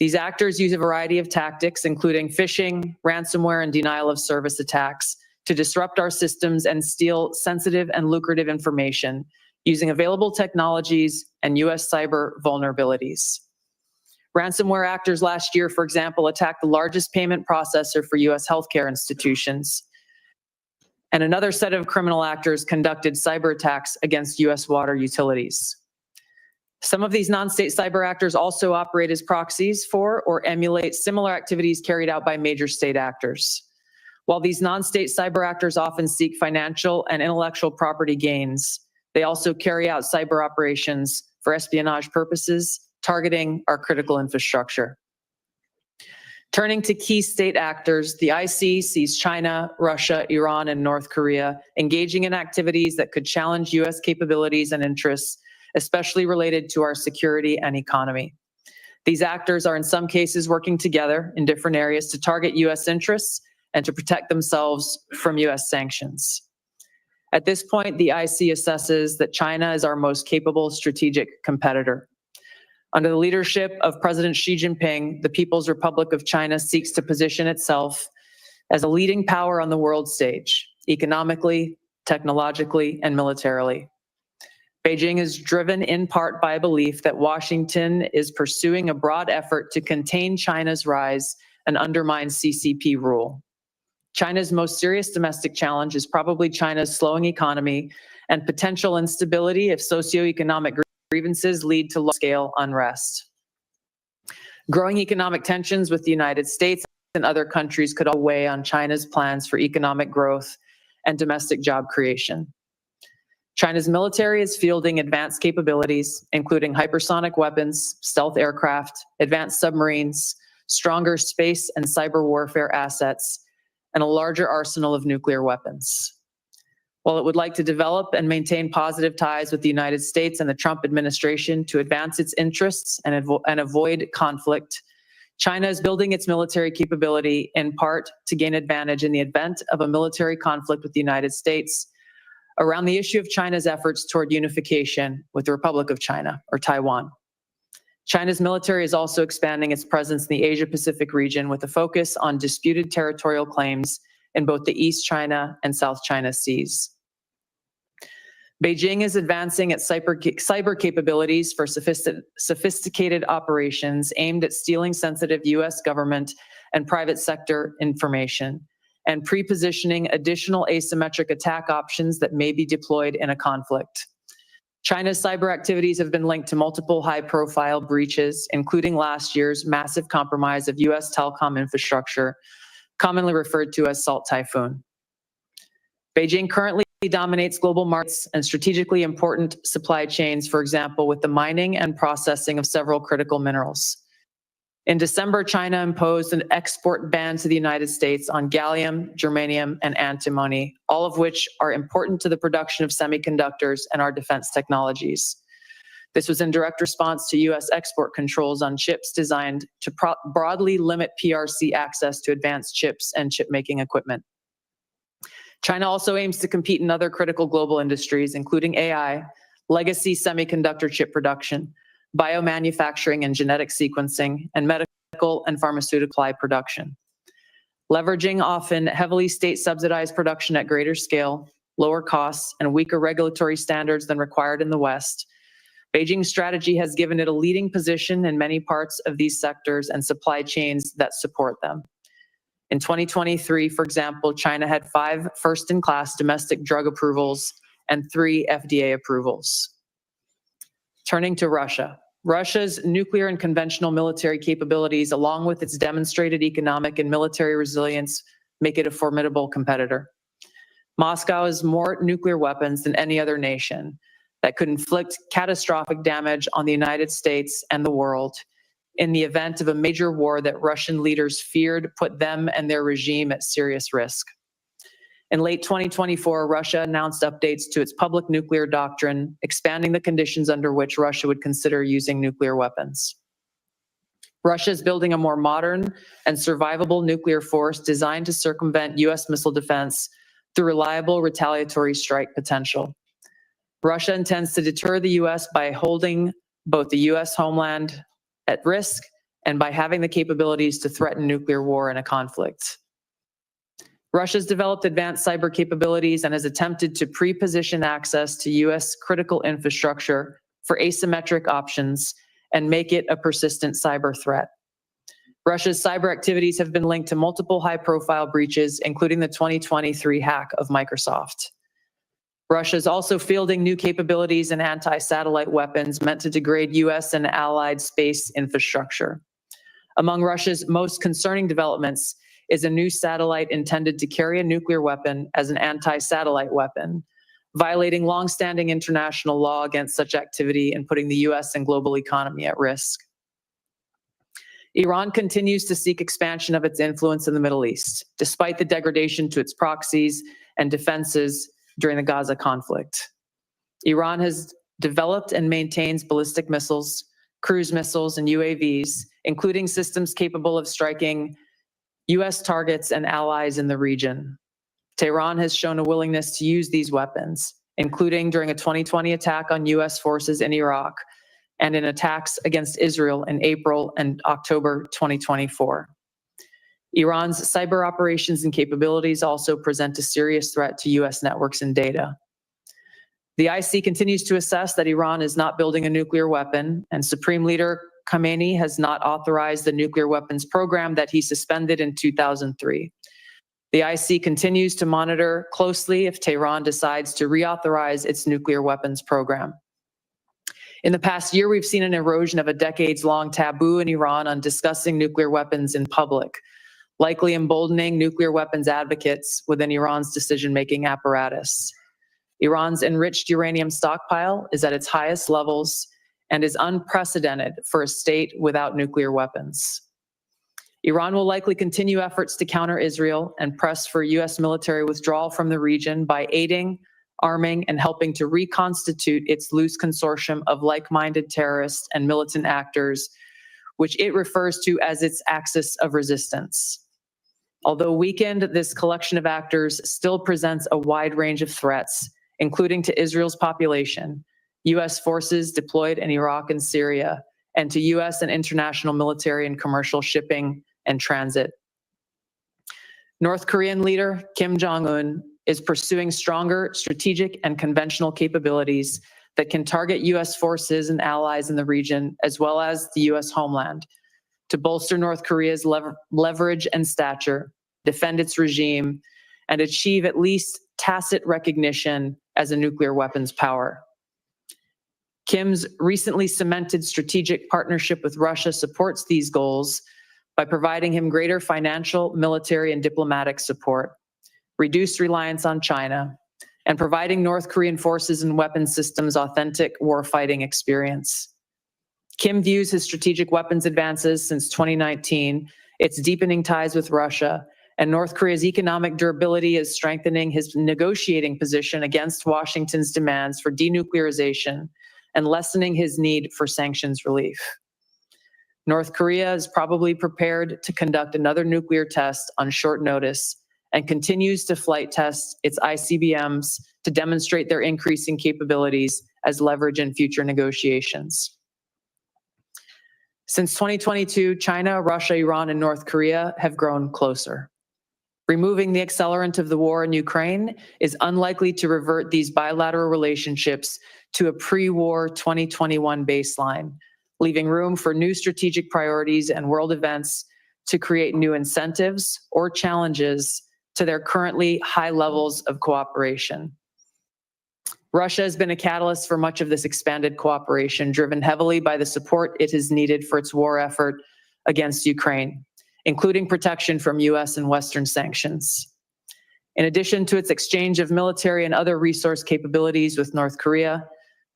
These actors use a variety of tactics, including phishing, ransomware, and denial of service attacks, to disrupt our systems and steal sensitive and lucrative information using available technologies and U.S. cyber vulnerabilities. Ransomware actors last year, for example, attacked the largest payment processor for U.S. healthcare institutions. And another set of criminal actors conducted cyber attacks against U.S. water utilities. Some of these non-state cyber actors also operate as proxies for or emulate similar activities carried out by major state actors. While these non-state cyber actors often seek financial and intellectual property gains, they also carry out cyber operations for espionage purposes, targeting our critical infrastructure. Turning to key state actors, the IC sees China, Russia, Iran, and North Korea engaging in activities that could challenge U.S. capabilities and interests, especially related to our security and economy. These actors are in some cases working together in different areas to target U.S. interests and to protect themselves from U.S. sanctions. At this point, the IC assesses that China is our most capable strategic competitor. Under the leadership of President Xi Jinping, the People's Republic of China seeks to position itself as a leading power on the world stage, economically, technologically, and militarily. Beijing is driven in part by a belief that Washington is pursuing a broad effort to contain China's rise and undermine CCP rule. China's most serious domestic challenge is probably China's slowing economy and potential instability if socioeconomic grievances lead to large-scale unrest. Growing economic tensions with the United States and other countries could all weigh on China's plans for economic growth and domestic job creation. China's military is fielding advanced capabilities, including hypersonic weapons, stealth aircraft, advanced submarines, stronger space and cyber warfare assets, and a larger arsenal of nuclear weapons. While it would like to develop and maintain positive ties with the United States and the Trump administration to advance its interests and avoid conflict, China is building its military capability in part to gain advantage in the event of a military conflict with the United States around the issue of China's efforts toward unification with the Republic of China, or Taiwan. China's military is also expanding its presence in the Asia-Pacific region with a focus on disputed territorial claims in both the East China and South China Seas. Beijing is advancing its cyber capabilities for sophisticated operations aimed at stealing sensitive U.S. government and private sector information and pre-positioning additional asymmetric attack options that may be deployed in a conflict. China's cyber activities have been linked to multiple high-profile breaches, including last year's massive compromise of U.S. telecom infrastructure, commonly referred to as Salt Typhoon. Beijing currently dominates global markets and strategically important supply chains, for example, with the mining and processing of several critical minerals. In December, China imposed an export ban to the United States on gallium, germanium, and antimony, all of which are important to the production of semiconductors and our defense technologies. This was in direct response to U.S. export controls on chips designed to broadly limit PRC access to advanced chips and chip-making equipment. China also aims to compete in other critical global industries, including AI, legacy semiconductor chip production, biomanufacturing and genetic sequencing, and medical and pharmaceutical supply production. Leveraging often heavily state-subsidized production at greater scale, lower costs, and weaker regulatory standards than required in the West, Beijing's strategy has given it a leading position in many parts of these sectors and supply chains that support them. In 2023, for example, China had 5 first-in-class domestic drug approvals and 3 FDA approvals. Turning to Russia. Russia's nuclear and conventional military capabilities, along with its demonstrated economic and military resilience, make it a formidable competitor. Moscow has more nuclear weapons than any other nation that could inflict catastrophic damage on the United States and the world in the event of a major war that Russian leaders feared put them and their regime at serious risk. In late 2024, Russia announced updates to its public nuclear doctrine, expanding the conditions under which Russia would consider using nuclear weapons. Russia is building a more modern and survivable nuclear force designed to circumvent U.S. missile defense through reliable retaliatory strike potential. Russia intends to deter the U.S. by holding both the U.S. homeland at risk and by having the capabilities to threaten nuclear war in a conflict. Russia's developed advanced cyber capabilities and has attempted to pre-position access to U.S. critical infrastructure for asymmetric options and make it a persistent cyber threat. Russia's cyber activities have been linked to multiple high-profile breaches, including the 2023 hack of Microsoft. Russia is also fielding new capabilities in anti-satellite weapons meant to degrade U.S. and allied space infrastructure. Among Russia's most concerning developments is a new satellite intended to carry a nuclear weapon as an anti-satellite weapon, violating long-standing international law against such activity and putting the U.S. and global economy at risk. Iran continues to seek expansion of its influence in the Middle East, despite the degradation to its proxies and defenses during the Gaza conflict. Iran has developed and maintains ballistic missiles, cruise missiles, and UAVs, including systems capable of striking U.S. targets and allies in the region. Tehran has shown a willingness to use these weapons, including during a 2020 attack on U.S. forces in Iraq and in attacks against Israel in April and October 2024. Iran's cyber operations and capabilities also present a serious threat to U.S. networks and data. The IC continues to assess that Iran is not building a nuclear weapon, and Supreme Leader Khamenei has not authorized the nuclear weapons program that he suspended in 2003. The IC continues to monitor closely if Tehran decides to reauthorize its nuclear weapons program. In the past year, we've seen an erosion of a decades-long taboo in Iran on discussing nuclear weapons in public, likely emboldening nuclear weapons advocates within Iran's decision-making apparatus. Iran's enriched uranium stockpile is at its highest levels and is unprecedented for a state without nuclear weapons. Iran will likely continue efforts to counter Israel and press for U.S. military withdrawal from the region by aiding, arming, and helping to reconstitute its loose consortium of like-minded terrorists and militant actors which it refers to as its axis of resistance. Although weakened, this collection of actors still presents a wide range of threats, including to Israel's population, U.S. forces deployed in Iraq and Syria, and to U.S. and international military and commercial shipping and transit. North Korean leader Kim Jong-un is pursuing stronger strategic and conventional capabilities that can target U.S. forces and allies in the region, as well as the U.S. homeland, to bolster North Korea's leverage and stature, defend its regime, and achieve at least tacit recognition as a nuclear weapons power. Kim's recently cemented strategic partnership with Russia supports these goals by providing him greater financial, military, and diplomatic support, reduced reliance on China, and providing North Korean forces and weapons systems authentic warfighting experience. Kim views his strategic weapons advances since 2019, its deepening ties with Russia, and North Korea's economic durability as strengthening his negotiating position against Washington's demands for denuclearization and lessening his need for sanctions relief. North Korea is probably prepared to conduct another nuclear test on short notice and continues to flight test its ICBMs to demonstrate their increasing capabilities as leverage in future negotiations. Since 2022, China, Russia, Iran, and North Korea have grown closer. Removing the accelerant of the war in Ukraine is unlikely to revert these bilateral relationships to a pre-war 2021 baseline, leaving room for new strategic priorities and world events to create new incentives or challenges to their currently high levels of cooperation. Russia has been a catalyst for much of this expanded cooperation, driven heavily by the support it has needed for its war effort against Ukraine, including protection from U.S. and Western sanctions. In addition to its exchange of military and other resource capabilities with North Korea,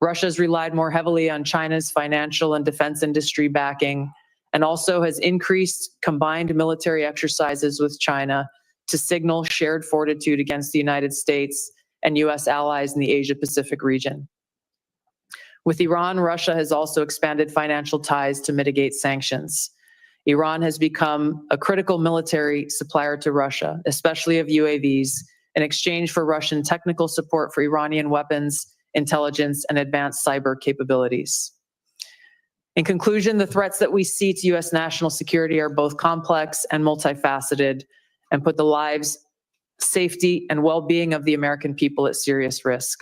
Russia has relied more heavily on China's financial and defense industry backing, and also has increased combined military exercises with China to signal shared fortitude against the United States and U.S. allies in the Asia-Pacific region. With Iran, Russia has also expanded financial ties to mitigate sanctions. Iran has become a critical military supplier to Russia, especially of UAVs, in exchange for Russian technical support for Iranian weapons, intelligence, and advanced cyber capabilities. In conclusion, the threats that we see to U.S. national security are both complex and multifaceted and put the lives, safety, and well-being of the American people at serious risk.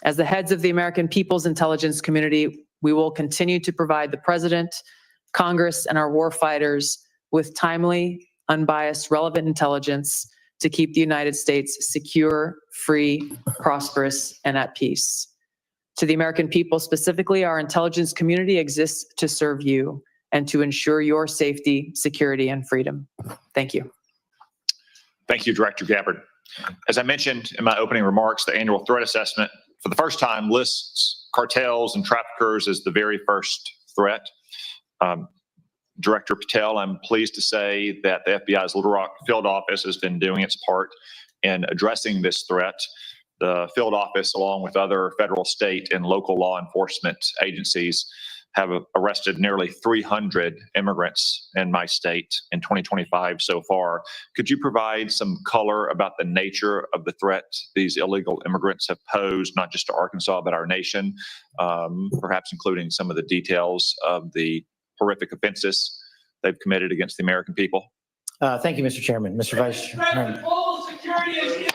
As the heads of the American people's intelligence community, we will continue to provide the President, Congress, and our warfighters with timely, unbiased, relevant intelligence to keep the United States secure, free, prosperous, and at peace. To the American people specifically, our intelligence community exists to serve you and to ensure your safety, security, and freedom. Thank you. Thank you, Director Gabbard. As I mentioned in my opening remarks, the annual threat assessment for the first time lists cartels and traffickers as the very first threat. Director Patel, I'm pleased to say that the FBI's Little Rock field office has been doing its part in addressing this threat. The field office, along with other federal, state, and local law enforcement agencies, have arrested nearly 300 immigrants in my state in 2025 so far. Could you provide some color about the nature of the threat these illegal immigrants have posed, not just to Arkansas, but our nation, perhaps including some of the details of the horrific offenses they've committed against the American people? Thank you, Mr. Chairman. Mr. Vice Chairman.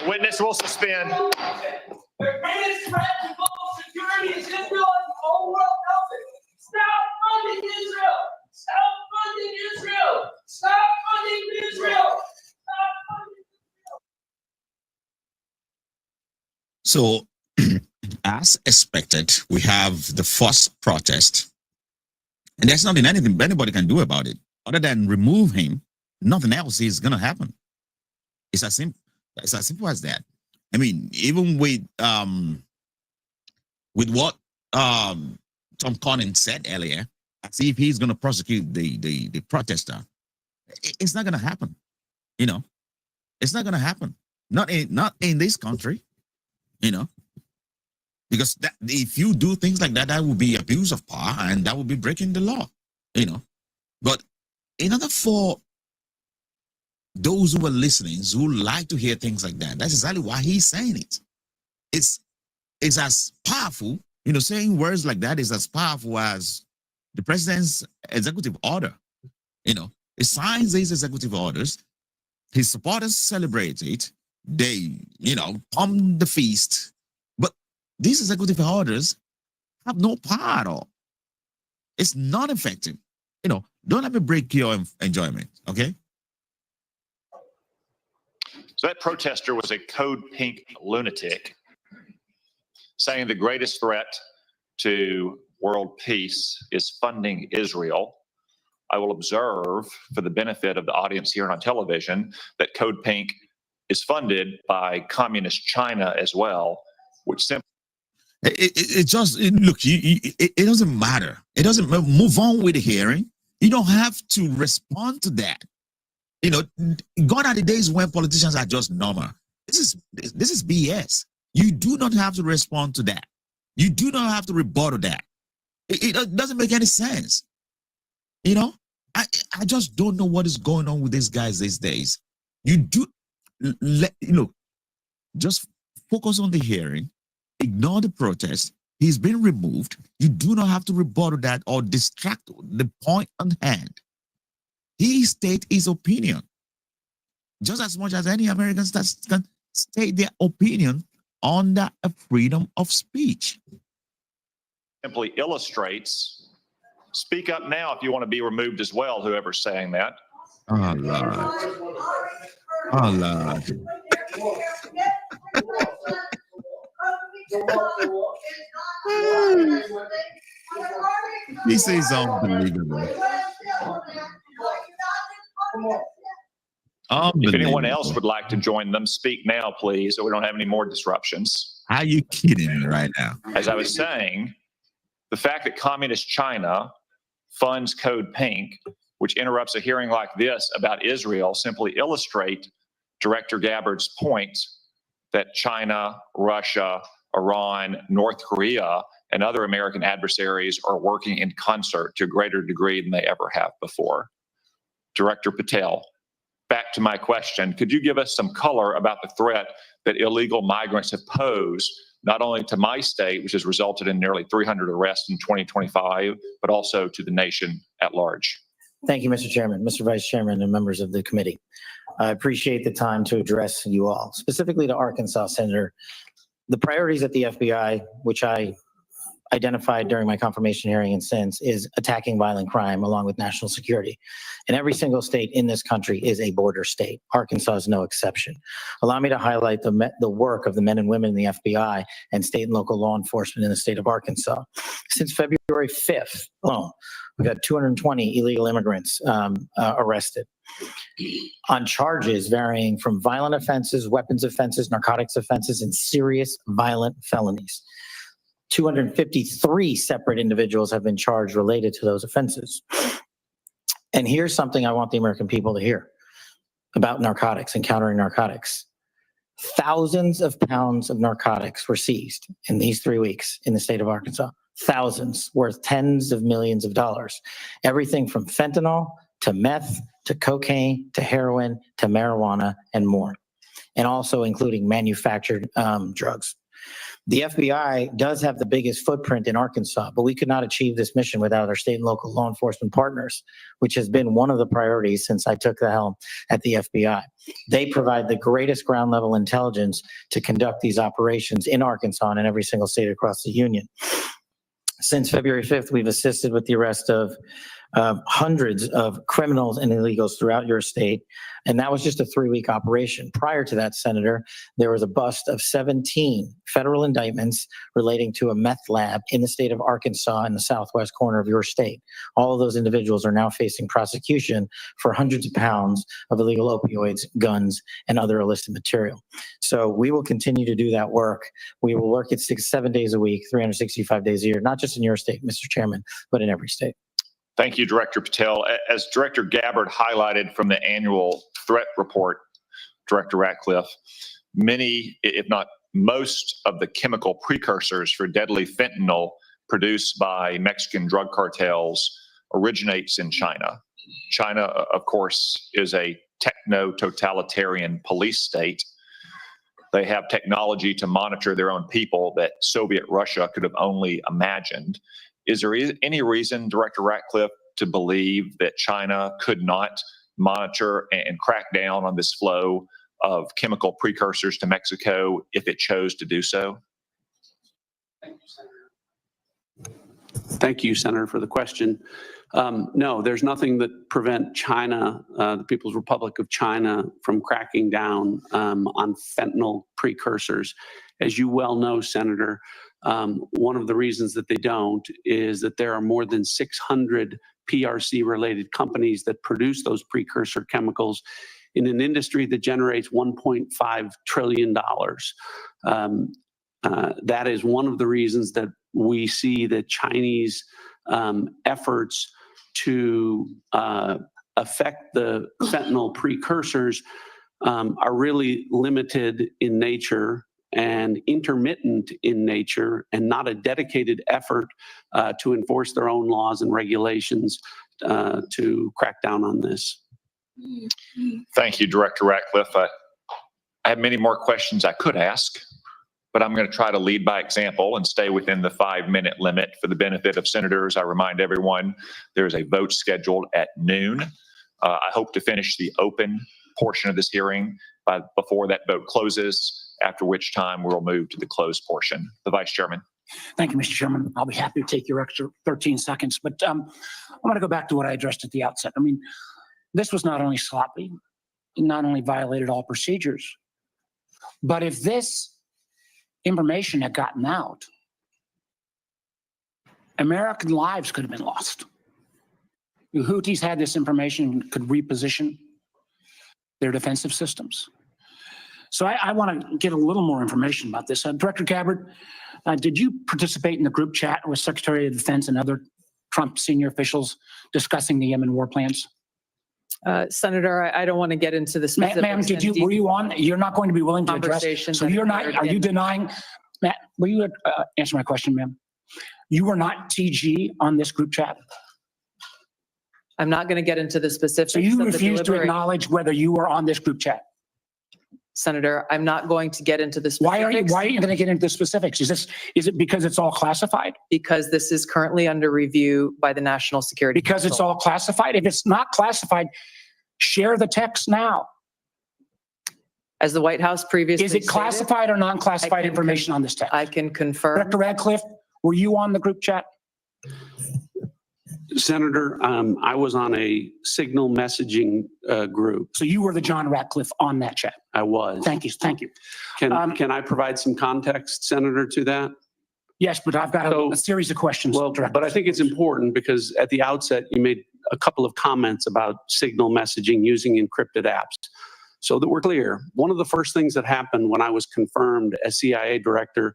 Witness will suspend. The greatest threat to global security is Israel and the whole world knows it. Stop funding Israel! Stop funding Israel! Stop funding Israel! Stop funding Israel! So, as expected, we have the first protest, and there's nothing anybody can do about it other than remove him. Nothing else is going to happen. It's as simple as that. I mean, even with what Tom Collins said earlier, as if he's going to prosecute the protester, it's not going to happen. You know, it's not going to happen. Not in this country. You know, because if you do things like that, that will be abuse of power, and that will be breaking the law. you know. But in order for those who are listening, who like to hear things like that, that's exactly why he's saying it. It's as powerful, you know, saying words like that is as powerful as the president's executive order. You know, he signs these executive orders, his supporters celebrate it, they, you know, pump the feast. But these executive orders have no power at all. It's not effective. You know, don't let me break your enjoyment, okay? So that protester was a code pink lunatic saying the greatest threat to world peace is funding Israel. I will observe, for the benefit of the audience here on television, that Code Pink is funded by communist China as well, which simply it just look. It doesn't matter. It doesn't move on with the hearing. You don't have to respond to that. You know, gone are the days when politicians are just normal. This is BS. You do not have to respond to that. You do not have to rebuttal that. It doesn't make any sense. You know, I just don't know what is going on with these guys these days. You do just focus on the hearing, ignore the protest. He's been removed. You do not have to rebuttal that or distract the point on hand. He stated his opinion just as much as any American can state their opinion under a freedom of speech. simply illustrates. Speak up now if you want to be removed as well, whoever's saying that. Oh, Lord. Oh, Lord. This is unbelievable. If anyone else would like to join them, speak now, please, so we don't have any more disruptions. Are you kidding me right now? As I was saying, the fact that communist China funds Code Pink, which interrupts a hearing like this about Israel, simply illustrate Director Gabbard's point that China, Russia, Iran, North Korea, and other American adversaries are working in concert to a greater degree than they ever have before. Director Patel, back to my question, could you give us some color about the threat that illegal migrants have posed, not only to my state, which has resulted in nearly 300 arrests in 2025, but also to the nation at large? Thank you, Mr. Chairman, Mr. Vice Chairman, and members of the committee. I appreciate the time to address you all, specifically to Arkansas Senator. The priorities at the FBI, which I identified during my confirmation hearing and since, is attacking violent crime along with national security. And every single state in this country is a border state. Arkansas is no exception. Allow me to highlight the work of the men and women in the FBI and state and local law enforcement in the state of Arkansas. Since February 5th alone, we've had 220 illegal immigrants arrested on charges varying from violent offenses, weapons offenses, narcotics offenses, and serious violent felonies. 253 separate individuals have been charged related to those offenses. And here's something I want the American people to hear about narcotics and countering narcotics. Thousands of pounds of narcotics were seized in these 3 weeks in the state of Arkansas. Thousands, worth tens of millions of dollars. Everything from fentanyl to meth to cocaine to heroin to marijuana and more. And also including manufactured drugs. The FBI does have the biggest footprint in Arkansas, but we could not achieve this mission without our state and local law enforcement partners, which has been one of the priorities since I took the helm at the FBI. They provide the greatest ground level intelligence to conduct these operations in Arkansas and in every single state across the union. Since February 5th, we've assisted with the arrest of hundreds of criminals and illegals throughout your state, and that was just a 3-week operation. Prior to that, Senator, there was a bust of 17 federal indictments relating to a meth lab in the state of Arkansas in the southwest corner of your state. All of those individuals are now facing prosecution for hundreds of pounds of illegal opioids, guns, and other illicit material. So we will continue to do that work. We will work it 6-7 days a week, 365 days a year, not just in your state, Mr. Chairman, but in every state. Thank you, Director Patel. As Director Gabbard highlighted from the annual threat report, Director Ratcliffe, many, if not most, of the chemical precursors for deadly fentanyl produced by Mexican drug cartels originates in China. China, of course, is a techno-totalitarian police state. They have technology to monitor their own people that Soviet Russia could have only imagined. Is there any reason, Director Ratcliffe, to believe that China could not monitor and crack down on this flow of chemical precursors to Mexico if it chose to do so? Thank you, Senator, for the question. No, there's nothing that prevent China, the People's Republic of China, from cracking down on fentanyl precursors. As you well know, Senator, one of the reasons that they don't is that there are more than 600 PRC-related companies that produce those precursor chemicals in an industry that generates $1.5 trillion. That is one of the reasons that we see that Chinese efforts to affect the fentanyl precursors are really limited in nature and intermittent in nature, and not a dedicated effort to enforce their own laws and regulations to crack down on this. Thank you, Director Ratcliffe. I have many more questions I could ask, but I'm going to try to lead by example and stay within the 5-minute limit for the benefit of senators. I remind everyone there is a vote scheduled at noon. I hope to finish the open portion of this hearing before that vote closes, after which time we'll move to the closed portion. The Vice Chairman. Thank you, Mr. Chairman. I'll be happy to take your extra 13 seconds, but I want to go back to what I addressed at the outset. I mean, this was not only sloppy, it not only violated all procedures, but if this information had gotten out, American lives could have been lost. The Houthis had this information, could reposition their defensive systems. So I want to get a little more information about this. Director Gabbard, did you participate in the group chat with Secretary of Defense and other Trump senior officials discussing the Yemen war plans? Senator, I don't want to get into the specifics. Ma'am, were you on? You're not going to be willing to address. So you're not, are you denying, Matt, will you answer my question, ma'am? You were not TG on this group chat? I'm not going to get into the specifics. So you refuse to acknowledge whether you were on this group chat? Senator, I'm not going to get into the specifics. Why are you going to get into the specifics? Is it because it's all classified? Because this is currently under review by the National Security Council. Because it's all classified? If it's not classified, share the text now. As the White House previously Is it classified or non-classified information on this text? I can confirm. Director Radcliffe, were you on the group chat? Senator, I was on a signal messaging group. So you were the John Ratcliffe on that chat? I was. Thank you. Thank you. Can I provide some context, Senator, to that? Yes, but I've got a series of questions. Well, but I think it's important because at the outset, you made a couple of comments about signal messaging using encrypted apps. So that we're clear, one of the first things that happened when I was confirmed as CIA director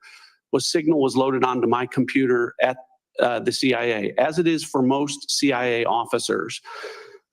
was signal was loaded onto my computer at the CIA, as it is for most CIA officers.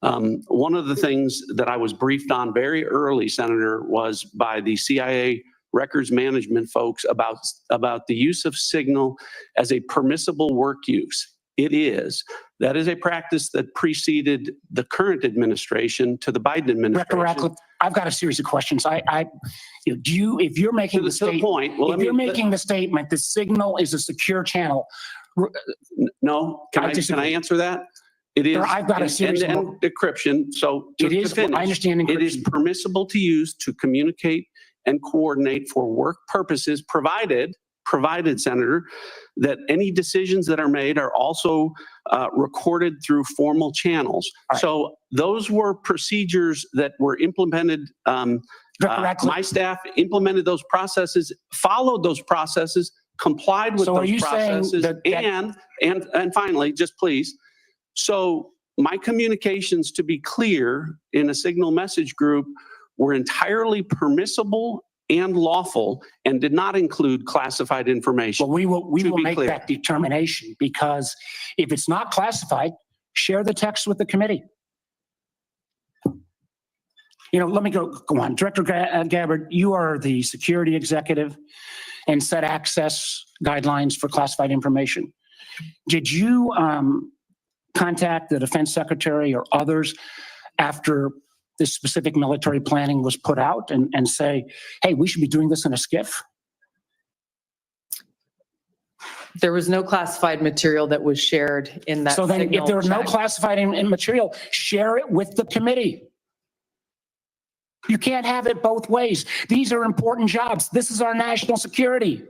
One of the things that I was briefed on very early, Senator, was by the CIA records management folks about the use of signal as a permissible work use. It is. That is a practice that preceded the current administration to the Biden administration. Director Ratcliffe, I've got a series of questions. If you're making the statement, the signal is a secure channel. No, can I answer that? It is. I've got a series of decryption. So it is. I understand encryption. It is permissible to use to communicate and coordinate for work purposes, provided, Senator, that any decisions that are made are also recorded through formal channels. Right. So those were procedures that were implemented. My staff implemented those processes, followed those processes, complied with those processes, and finally, just please. So my communications, to be clear, in a signal message group were entirely permissible and lawful and did not include classified information. Well, we will make that determination, because if it's not classified, share the text with the committee. Let me go on. Director Gabbard, you are the security executive and set access guidelines for classified information. Did you contact the defense secretary or others after this specific military planning was put out and say, hey, we should be doing this in a skiff? There was no classified material that was shared in that So then if signal there was no check. classified material, share it with the committee. You can't have it both ways. These are important jobs. This is our national security.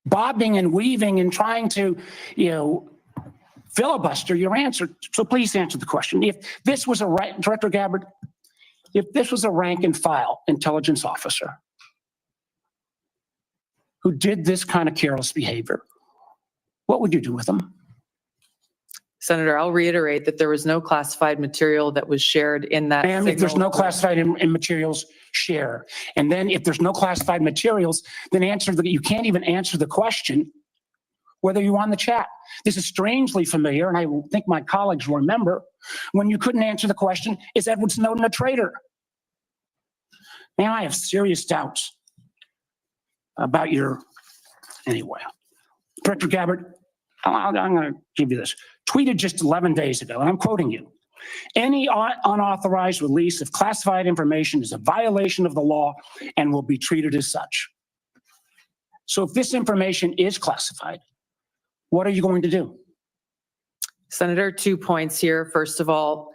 Bobbing and weaving and trying to, filibuster your answer. So please answer the question. If this was Director Gabbard, if this was a rank and file intelligence officer who did this kind of careless behavior, what would you do with them? Senator, I'll reiterate that there was no classified material that was shared in that. And if there's no classified materials, share. And then if there's no classified materials, then you can't even answer the question whether you're on the chat. This is strangely familiar, and I think my colleagues will remember, when you couldn't answer the question, is Edward Snowden a traitor? Man, I have serious doubts about anyway. Director Gabbard, I'm going to give you this. Tweeted just 11 days ago, and I'm quoting you. Any unauthorized release of classified information is a violation of the law and will be treated as such. So if this information is classified, what are you going to do? Senator, 2 points here. First of all,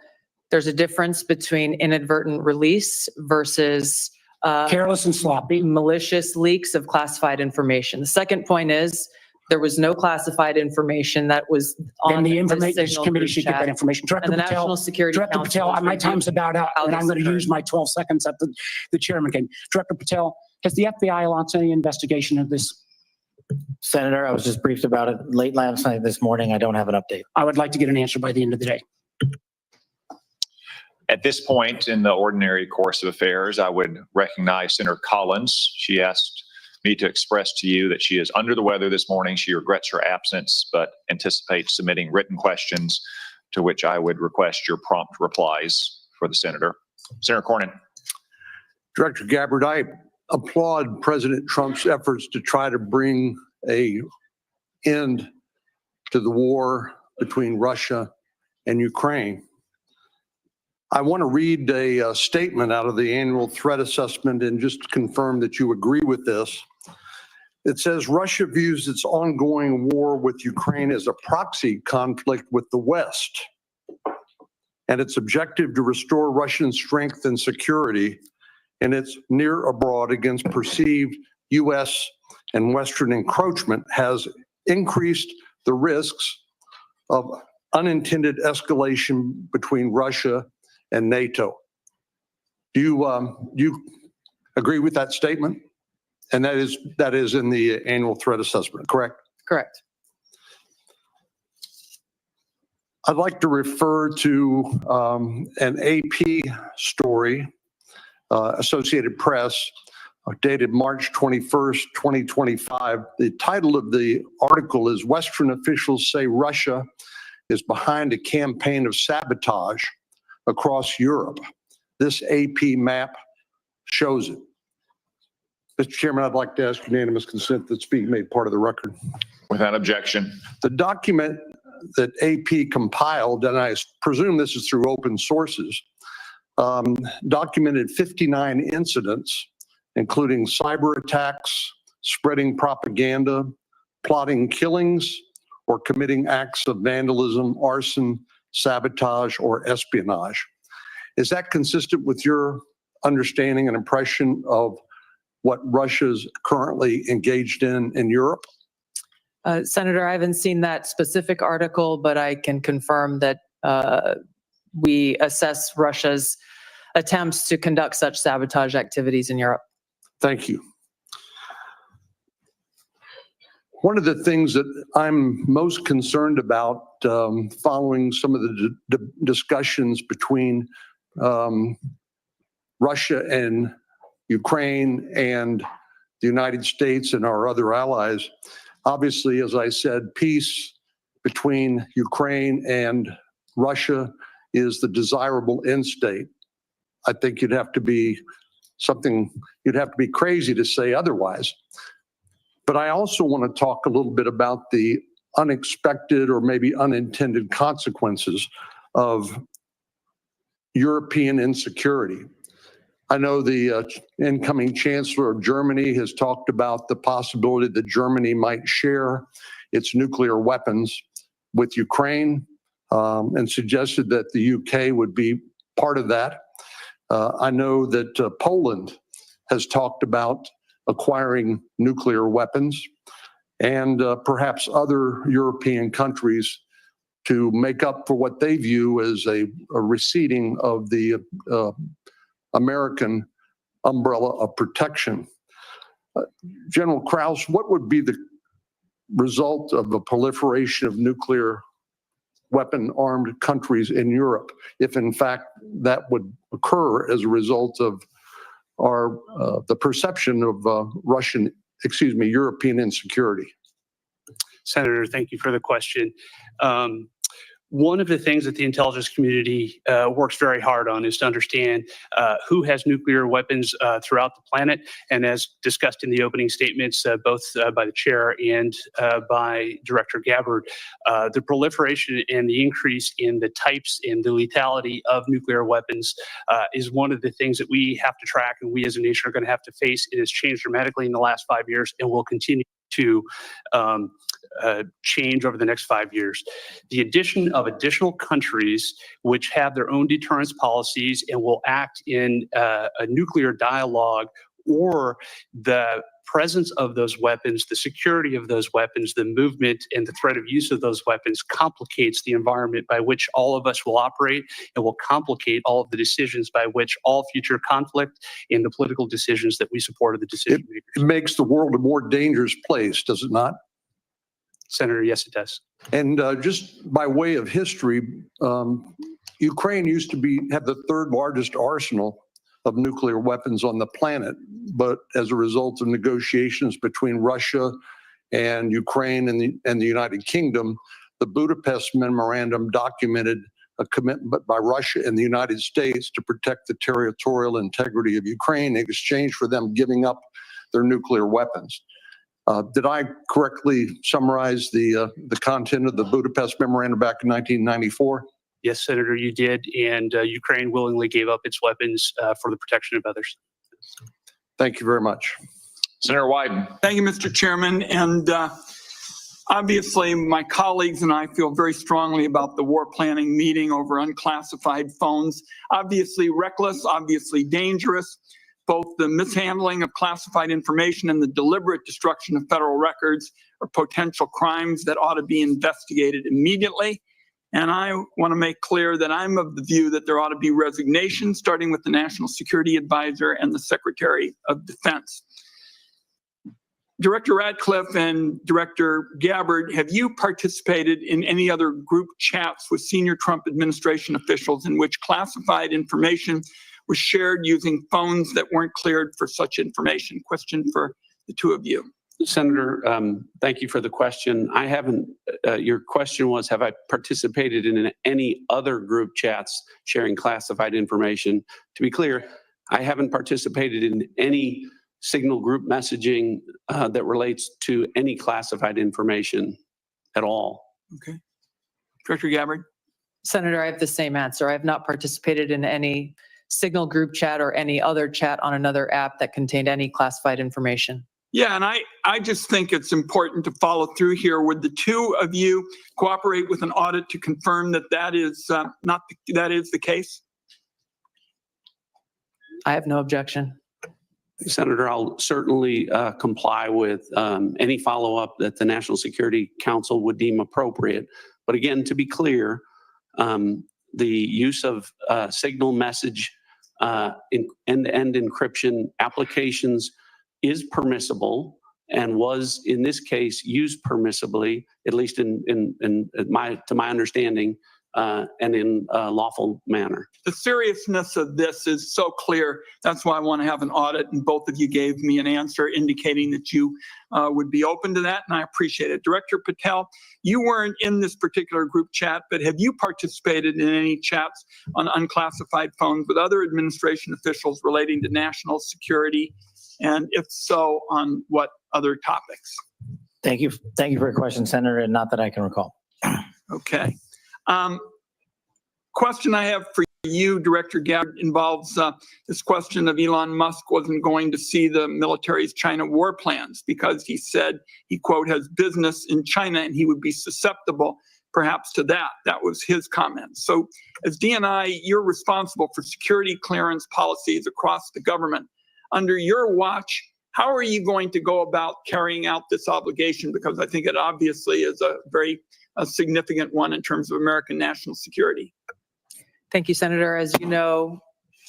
there's a difference between inadvertent release versus careless and sloppy, malicious leaks of classified information. The second point is there was no classified information that was on the the information signal committee group should get chat. that information. Director And the Patel, National Security Director Council Patel, has my time's reviewed about out, how and I'm this going to occurred. use my 12 seconds that the chairman gave. Director Patel, has the FBI launched any investigation of this? Senator, I was just briefed about it late last night, this morning. I don't have an update. I would like to get an answer by the end of the day. At this point in the ordinary course of affairs, I would recognize Senator Collins. She asked me to express to you that she is under the weather this morning. She regrets her absence, but anticipates submitting written questions to which I would request your prompt replies for the senator. Senator Cornyn. Director Gabbard, I applaud President Trump's efforts to try to bring an end to the war between Russia and Ukraine. I want to read a statement out of the annual threat assessment and just confirm that you agree with this. It says Russia views its ongoing war with Ukraine as a proxy conflict with the West, and its objective to restore Russian strength and security in its near abroad against perceived U.S. and Western encroachment has increased the risks of unintended escalation between Russia and NATO. Do you agree with that statement? And that is in the annual threat assessment, correct? Correct. I'd like to refer to an AP story, Associated Press, dated March 21st, 2025. The title of the article is Western Officials Say Russia is Behind a Campaign of Sabotage Across Europe. This AP map shows it. Mr. Chairman, I'd like to ask unanimous consent that speak made part of the record. Without objection. The document that AP compiled, and I presume this is through open sources, documented 59 incidents, including cyber attacks, spreading propaganda, plotting killings, or committing acts of vandalism, arson, sabotage, or espionage. Is that consistent with your understanding and impression of what Russia's currently engaged in Europe? Senator, I haven't seen that specific article, but I can confirm that we assess Russia's attempts to conduct such sabotage activities in Europe. Thank you. One of the things that I'm most concerned about following some of the discussions between Russia and Ukraine and the United States and our other allies, obviously, as I said, peace between Ukraine and Russia is the desirable end state. I think you'd have to be crazy to say otherwise. But I also want to talk a little bit about the unexpected or maybe unintended consequences of European insecurity. I know the incoming Chancellor of Germany has talked about the possibility that Germany might share its nuclear weapons with Ukraine and suggested that the UK would be part of that. I know that Poland has talked about acquiring nuclear weapons, and perhaps other European countries to make up for what they view as a receding of the American umbrella of protection. General Krause, what would be the result of the proliferation of nuclear weapon-armed countries in Europe if, in fact, that would occur as a result of the perception of European insecurity? Senator, thank you for the question. One of the things that the intelligence community works very hard on is to understand who has nuclear weapons throughout the planet. And as discussed in the opening statements, both by the chair and by Director Gabbard, the proliferation and the increase in the types and the lethality of nuclear weapons is one of the things that we have to track and we as a nation are going to have to face. It has changed dramatically in the last 5 years and will continue to change over the next 5 years. The addition of additional countries which have their own deterrence policies and will act in a nuclear dialogue, or the presence of those weapons, the security of those weapons, the movement and the threat of use of those weapons complicates the environment by which all of us will operate and will complicate all of the decisions by which all future conflict and the political decisions that we support of the decision makers. It makes the world a more dangerous place, does it not? Senator, yes, it does. And just by way of history, Ukraine used to have the third largest arsenal of nuclear weapons on the planet. But as a result of negotiations between Russia and Ukraine and the United Kingdom, the Budapest Memorandum documented a commitment by Russia and the United States to protect the territorial integrity of Ukraine in exchange for them giving up their nuclear weapons. Did I correctly summarize the content of the Budapest Memorandum back in 1994? Yes, Senator, you did. And Ukraine willingly gave up its weapons for the protection of others. Thank you very much. Senator Wyden. Thank you, Mr. Chairman. And obviously, my colleagues and I feel very strongly about the war planning meeting over unclassified phones. Obviously reckless, obviously dangerous. Both the mishandling of classified information and the deliberate destruction of federal records are potential crimes that ought to be investigated immediately. And I want to make clear that I'm of the view that there ought to be resignation, starting with the National Security Advisor and the Secretary of Defense. Director Ratcliffe and Director Gabbard, have you participated in any other group chats with senior Trump administration officials in which classified information was shared using phones that weren't cleared for such information? Question for the two of you. Senator, thank you for the question. I haven't, your question was, have I participated in any other group chats sharing classified information? To be clear, I haven't participated in any signal group messaging that relates to any classified information at all. Okay. Director Gabbard? Senator, I have the same answer. I have not participated in any signal group chat or any other chat on another app that contained any classified information. Yeah, and I just think it's important to follow through here. Would the two of you cooperate with an audit to confirm that that is that is the case? I have no objection. Senator, I'll certainly comply with any follow-up that the National Security Council would deem appropriate. But again, to be clear, the use of signal message end-to-end encryption applications is permissible and was, in this case, used permissibly, at least to my understanding, and in a lawful manner. The seriousness of this is so clear. That's why I want to have an audit, and both of you gave me an answer indicating that you would be open to that, and I appreciate it. Director Patel, you weren't in this particular group chat, but have you participated in any chats on unclassified phones with other administration officials relating to national security? And if so, on what other topics? Thank you. Thank you for your question, Senator, and not that I can recall. Okay. Question I have for you, Director Gabbard, involves this question of Elon Musk wasn't going to see the military's China war plans because he said he, quote, has business in China and he would be susceptible perhaps to that. That was his comment. So as DNI, you're responsible for security clearance policies across the government. Under your watch, how are you going to go about carrying out this obligation? Because I think it obviously is a very significant one in terms of American national security. Thank you, Senator. As you know,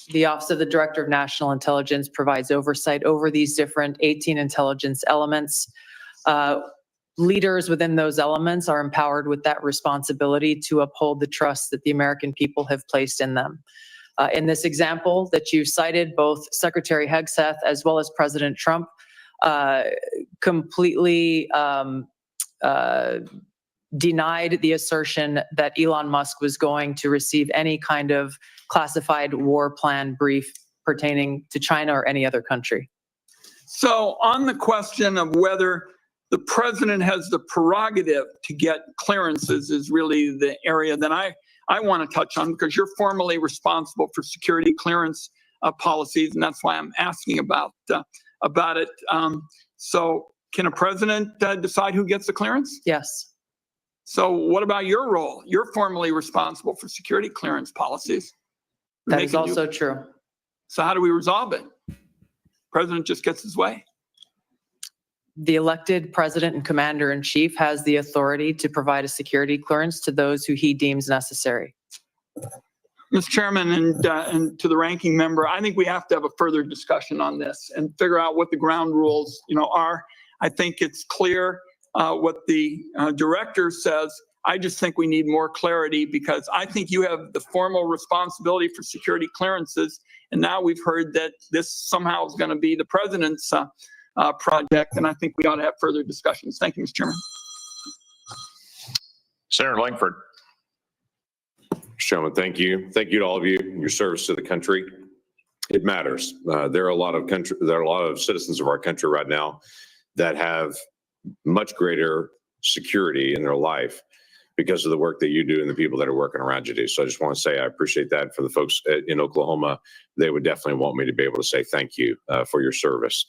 the Office of the Director of National Intelligence provides oversight over these different 18 intelligence elements. Leaders within those elements are empowered with that responsibility to uphold the trust that the American people have placed in them. In this example that you cited, both Secretary Hegseth as well as President Trump completely denied the assertion that Elon Musk was going to receive any kind of classified war plan brief pertaining to China or any other country. So on the question of whether the president has the prerogative to get clearances is really the area that I want to touch on, because you're formally responsible for security clearance policies, and that's why I'm asking about it. So can a president decide who gets the clearance? Yes. So what about your role? You're formally responsible for security clearance policies. That is also true. So how do we resolve it? President just gets his way. The elected president and commander-in-chief has the authority to provide a security clearance to those who he deems necessary. Mr. Chairman, and to the ranking member, I think we have to have a further discussion on this and figure out what the ground rules, are. I think it's clear what the director says. I just think we need more clarity, because I think you have the formal responsibility for security clearances, and now we've heard that this somehow is going to be the president's project, and I think we ought to have further discussions. Thank you, Mr. Chairman. Senator Langford. Mr. Chairman, thank you. Thank you to all of you. Your service to the country, it matters. There are a lot of citizens of our country right now that have much greater security in their life because of the work that you do and the people that are working around you do. So I just want to say I appreciate that. For the folks in Oklahoma, they would definitely want me to be able to say thank you for your service.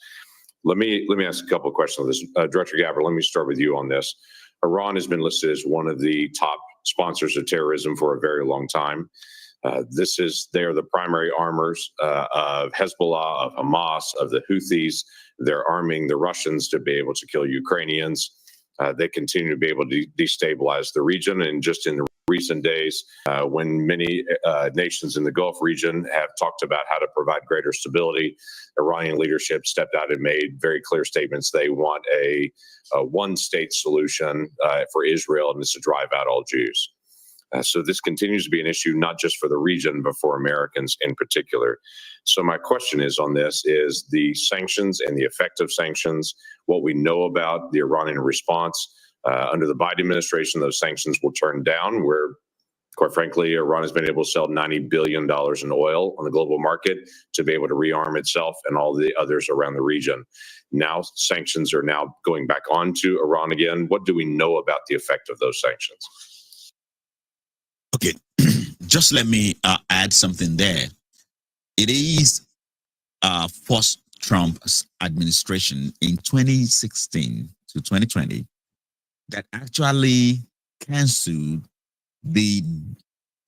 Let me ask a couple of questions on this. Director Gabbard, let me start with you on this. Iran has been listed as one of the top sponsors of terrorism for a very long time. They are the primary armors of Hezbollah, of Hamas, of the Houthis. They're arming the Russians to be able to kill Ukrainians. They continue to be able to destabilize the region. And just in the recent days, when many nations in the Gulf region have talked about how to provide greater stability, Iranian leadership stepped out and made very clear statements. They want a one-state solution for Israel, and this to drive out all Jews. So this continues to be an issue, not just for the region, but for Americans in particular. So my question is on this is the sanctions and the effect of sanctions, what we know about the Iranian response. Under the Biden administration, those sanctions will turn down, where, quite frankly, Iran has been able to sell $90 billion in oil on the global market to be able to rearm itself and all the others around the region. Now sanctions are now going back onto Iran again. What do we know about the effect of those sanctions? Okay, just let me add something there. It is first Trump's administration in 2016 to 2020 that actually canceled the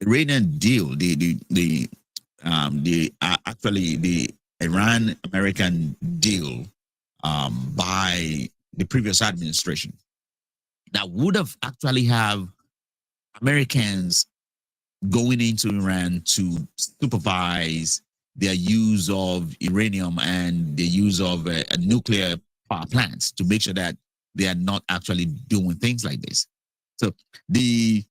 Iranian deal, the Iran-American deal by the previous administration. That would have actually have Americans going into Iran to supervise their use of uranium and the use of nuclear power plants to make sure that they are not actually doing things like this. So the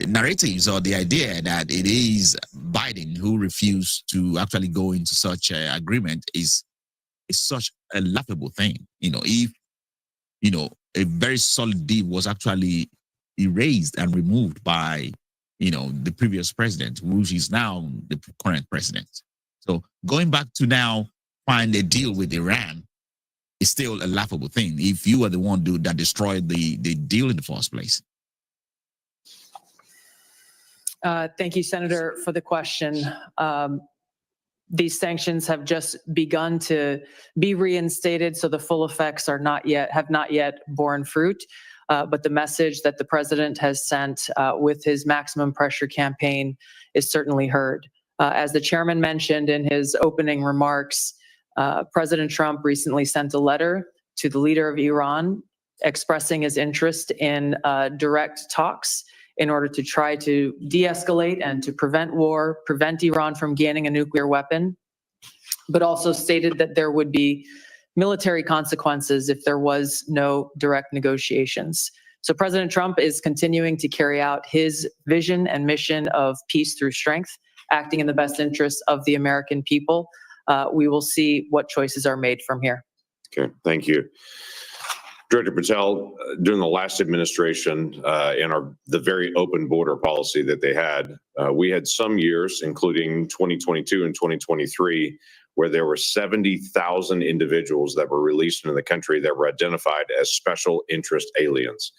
narratives or the idea that it is Biden who refused to actually go into such an agreement is such a laughable thing. If a very solid deal was actually erased and removed by the previous president, which is now the current president. So going back to now find a deal with Iran it's still a laughable thing if you were the one that destroyed the deal in the first place. Thank you, Senator, for the question. These sanctions have just begun to be reinstated, so the full effects have not yet borne fruit. But the message that the president has sent with his maximum pressure campaign is certainly heard. As the chairman mentioned in his opening remarks, President Trump recently sent a letter to the leader of Iran expressing his interest in direct talks in order to try to de-escalate and to prevent war, prevent Iran from gaining a nuclear weapon, but also stated that there would be military consequences if there was no direct negotiations. So President Trump is continuing to carry out his vision and mission of peace through strength, acting in the best interests of the American people. We will see what choices are made from here. Okay, thank you. Director Patel, during the last administration and the very open border policy that they had, we had some years, including 2022 and 2023, where there were 70,000 individuals that were released into the country that were identified as special interest aliens.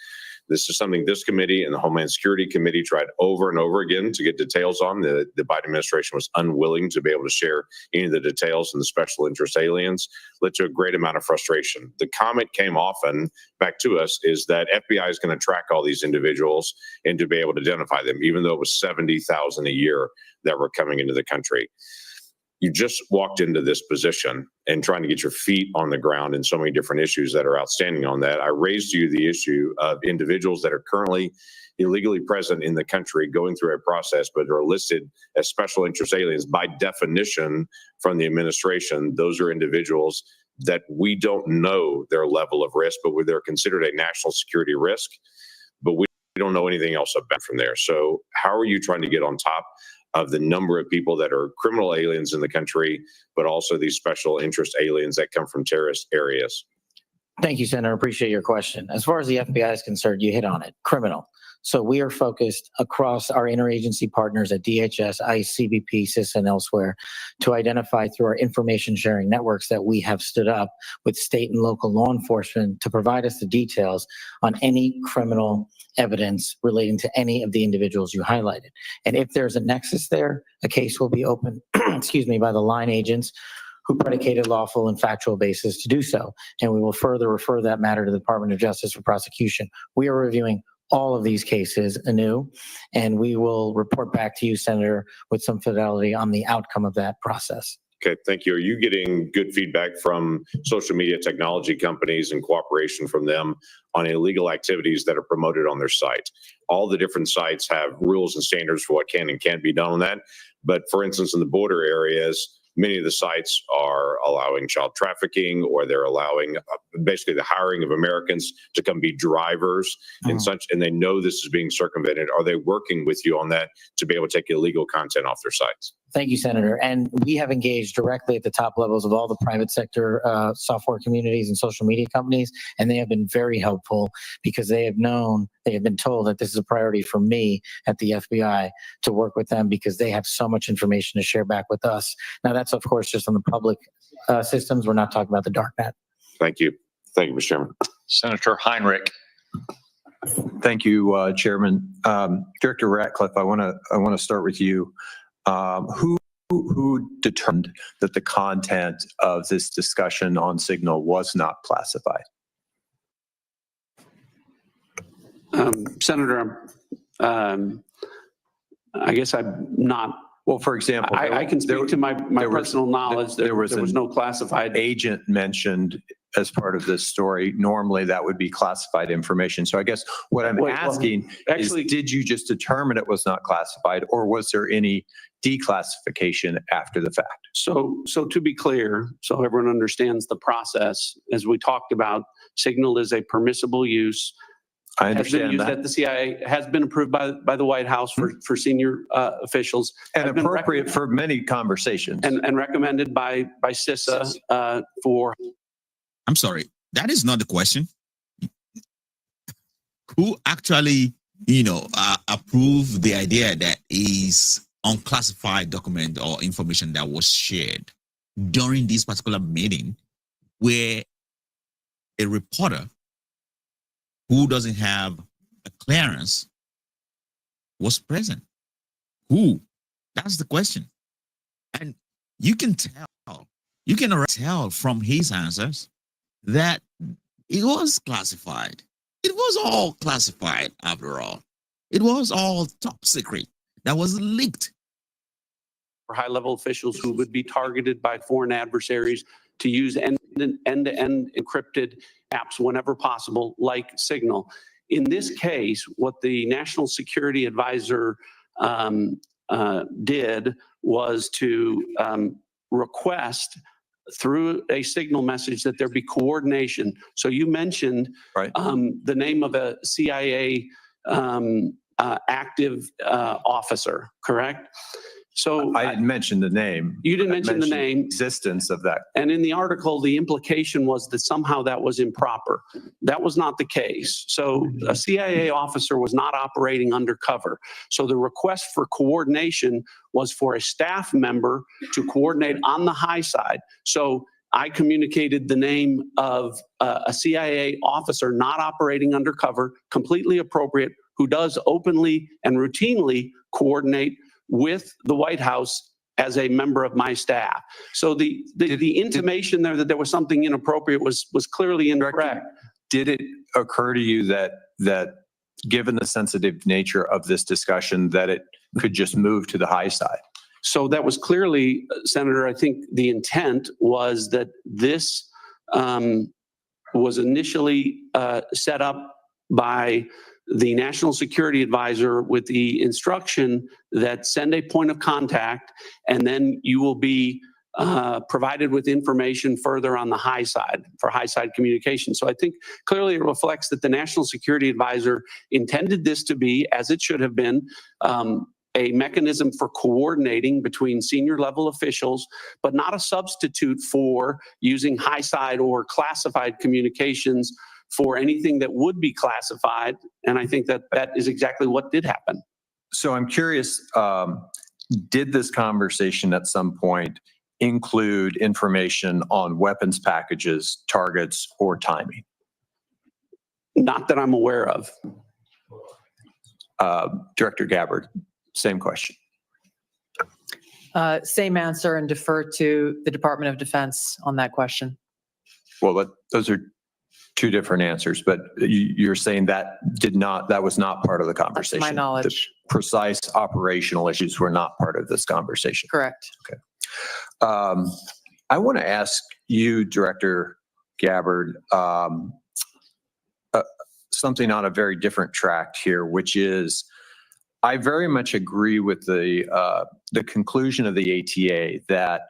This is something this committee and the Homeland Security Committee tried over and over again to get details on. The Biden administration was unwilling to be able to share any of the details and the special interest aliens, led to a great amount of frustration. The comment came often back to us is that FBI is going to track all these individuals and to be able to identify them, even though it was 70,000 a year that were coming into the country. You just walked into this position and trying to get your feet on the ground in so many different issues that are outstanding on that. I raised to you the issue of individuals that are currently illegally present in the country going through a process, but are listed as special interest aliens. By definition from the administration, those are individuals that we don't know their level of risk, but they're considered a national security risk, but we don't know anything else about from there. So how are you trying to get on top of the number of people that are criminal aliens in the country, but also these special interest aliens that come from terrorist areas? Thank you, Senator. Appreciate your question. As far as the FBI is concerned, you hit on it, criminal. So we are focused across our interagency partners at DHS, ICE, CBP, CIS, and elsewhere to identify through our information sharing networks that we have stood up with state and local law enforcement to provide us the details on any criminal evidence relating to any of the individuals you highlighted. And if there's a nexus there, a case will be opened, excuse me, by the line agents who predicated lawful and factual basis to do so. And we will further refer that matter to the Department of Justice for prosecution. We are reviewing all of these cases anew, and we will report back to you, Senator, with some fidelity on the outcome of that process. Okay, thank you. Are you getting good feedback from social media technology companies and cooperation from them on illegal activities that are promoted on their site? All the different sites have rules and standards for what can and can't be done on that. But for instance, in the border areas, many of the sites are allowing child trafficking, or they're allowing basically the hiring of Americans to come be drivers and such, and they know this is being circumvented. Are they working with you on that to be able to take illegal content off their sites? Thank you, Senator. And we have engaged directly at the top levels of all the private sector software communities and social media companies, and they have been very helpful because they have been told that this is a priority for me at the FBI to work with them because they have so much information to share back with us. Now, that's, of course, just on the public systems. We're not talking about the dark net. Thank you. Thank you, Mr. Chairman. Senator Heinrich. Thank you, Chairman. Director Ratcliffe, I want to start with you. Who determined that the content of this discussion on Signal was not classified? Senator, I guess I'm not. Well, for example, I can speak to my personal knowledge. There was no classified agent mentioned as part of this story. Normally, that would be classified information. So I guess what I'm asking is, did you just determine it was not classified, or was there any declassification after the fact? So to be clear, so everyone understands the process, as we talked about, Signal is a permissible use. I understand that. At the CIA, has been approved by the White House for senior officials. And appropriate for many conversations. And recommended by CISA for... I'm sorry, that is not the question. Who actually, approved the idea that is unclassified document or information that was shared during this particular meeting where a reporter who doesn't have a clearance was present? Who? That's the question. And you can already tell from his answers that it was classified. It was all classified after all. It was all top secret that was leaked. For high-level officials who would be targeted by foreign adversaries to use end-to-end encrypted apps whenever possible, like Signal. In this case, what the National Security Advisor did was to request through a Signal message that there be coordination. So you mentioned the name of a CIA active officer, correct? So I didn't mention the name. You didn't mention the name. Existence of that. And in the article, the implication was that somehow that was improper. That was not the case. So a CIA officer was not operating undercover. So the request for coordination was for a staff member to coordinate on the high side. So I communicated the name of a CIA officer not operating undercover, completely appropriate, who does openly and routinely coordinate with the White House as a member of my staff. So the intimation there that there was something inappropriate was clearly incorrect. Did it occur to you that given the sensitive nature of this discussion, that it could just move to the high side? So that was clearly, Senator, I think the intent was that this was initially set up by the National Security Advisor with the instruction that send a point of contact, and then you will be provided with information further on the high side for high side communication. So I think clearly it reflects that the National Security Advisor intended this to be, as it should have been, a mechanism for coordinating between senior level officials, but not a substitute for using high side or classified communications for anything that would be classified. And I think that that is exactly what did happen. So I'm curious, did this conversation at some point include information on weapons packages, targets, or timing? Not that I'm aware of. Director Gabbard, same question. Same answer, and defer to the Department of Defense on that question. Well, those are two different answers, but you're saying that was not part of the conversation. That's my knowledge. The precise operational issues were not part of this conversation. Correct. Okay. I want to ask you, Director Gabbard, something on a very different track here, which is I very much agree with the conclusion of the ATA that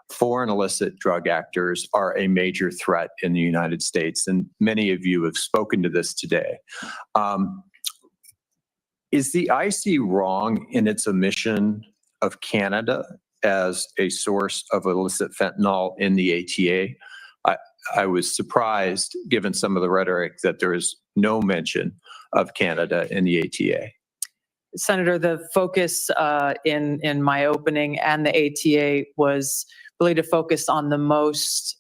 foreign illicit drug actors are a major threat in the United States, and many of you have spoken to this today. Is the IC wrong in its omission of Canada as a source of illicit fentanyl in the ATA? I was surprised, given some of the rhetoric, that there is no mention of Canada in the ATA. Senator, the focus in my opening and the ATA was really to focus on the most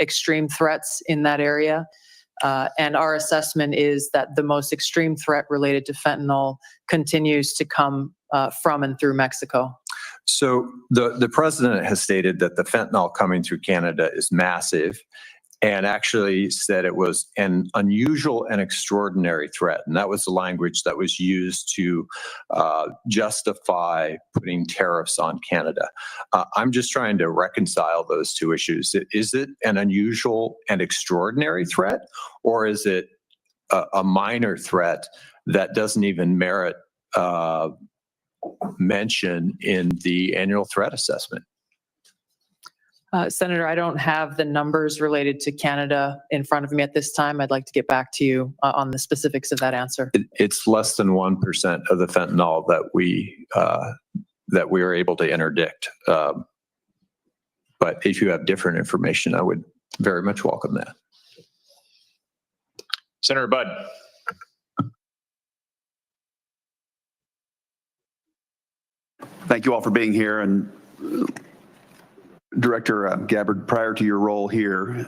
extreme threats in that area. And our assessment is that the most extreme threat related to fentanyl continues to come from and through Mexico. So the president has stated that the fentanyl coming through Canada is massive, and actually said it was an unusual and extraordinary threat. And that was the language that was used to justify putting tariffs on Canada. I'm just trying to reconcile those two issues. Is it an unusual and extraordinary threat, or is it a minor threat that doesn't even merit mention in the annual threat assessment? Senator, I don't have the numbers related to Canada in front of me at this time. I'd like to get back to you on the specifics of that answer. It's less than 1% of the fentanyl that we are able to interdict. But if you have different information, I would very much welcome that. Senator Budd. Thank you all for being here. And Director Gabbard, prior to your role here,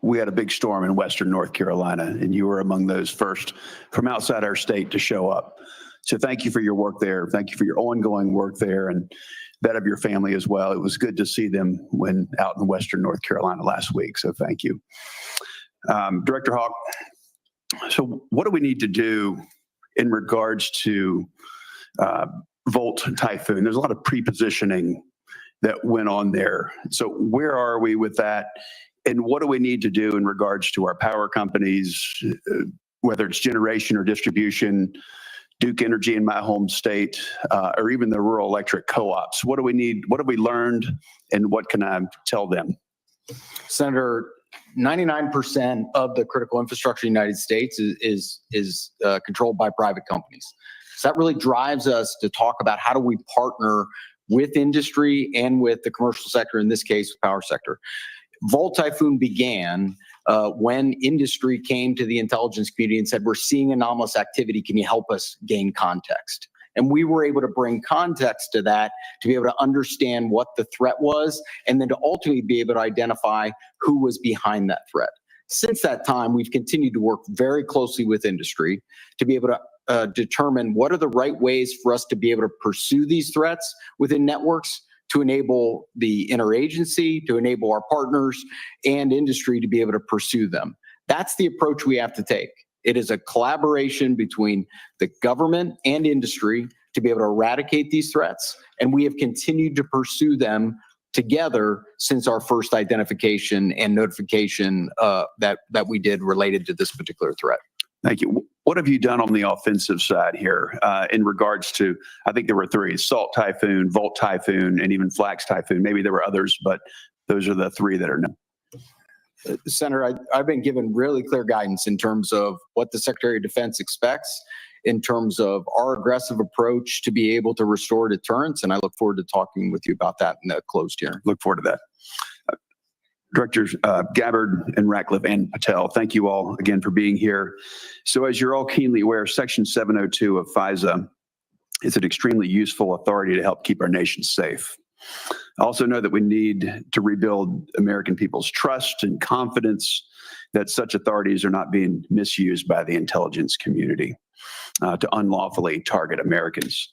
we had a big storm in Western North Carolina, and you were among those first from outside our state to show up. So thank you for your work there. Thank you for your ongoing work there and that of your family as well. It was good to see them when out in Western North Carolina last week. So thank you. Director Hawk, so what do we need to do in regards to Volt Typhoon? There's a lot of pre-positioning that went on there. So where are we with that? And what do we need to do in regards to our power companies, whether it's generation or distribution, Duke Energy in my home state, or even the rural electric co-ops? What do we need? What have we learned? And what can I tell them? Senator, 99% of the critical infrastructure in the United States is controlled by private companies. So that really drives us to talk about how do we partner with industry and with the commercial sector, in this case, the power sector. Volt Typhoon began when industry came to the intelligence community and said, we're seeing anomalous activity. Can you help us gain context? And we were able to bring context to that to be able to understand what the threat was and then to ultimately be able to identify who was behind that threat. Since that time, we've continued to work very closely with industry to be able to determine what are the right ways for us to be able to pursue these threats within networks, to enable the interagency, to enable our partners and industry to be able to pursue them. That's the approach we have to take. It is a collaboration between the government and industry to be able to eradicate these threats, and we have continued to pursue them together since our first identification and notification that we did related to this particular threat. Thank you. What have you done on the offensive side here in regards to, I think there were three, Salt Typhoon, Volt Typhoon, and even Flax Typhoon. Maybe there were others, but those are the three that are known. Senator, I've been given really clear guidance in terms of what the Secretary of Defense expects in terms of our aggressive approach to be able to restore deterrence, and I look forward to talking with you about that in the closed hearing. Look forward to that. Directors Gabbard and Ratcliffe and Patel, thank you all again for being here. So as you're all keenly aware, Section 702 of FISA is an extremely useful authority to help keep our nation safe. I also know that we need to rebuild American people's trust and confidence that such authorities are not being misused by the intelligence community to unlawfully target Americans.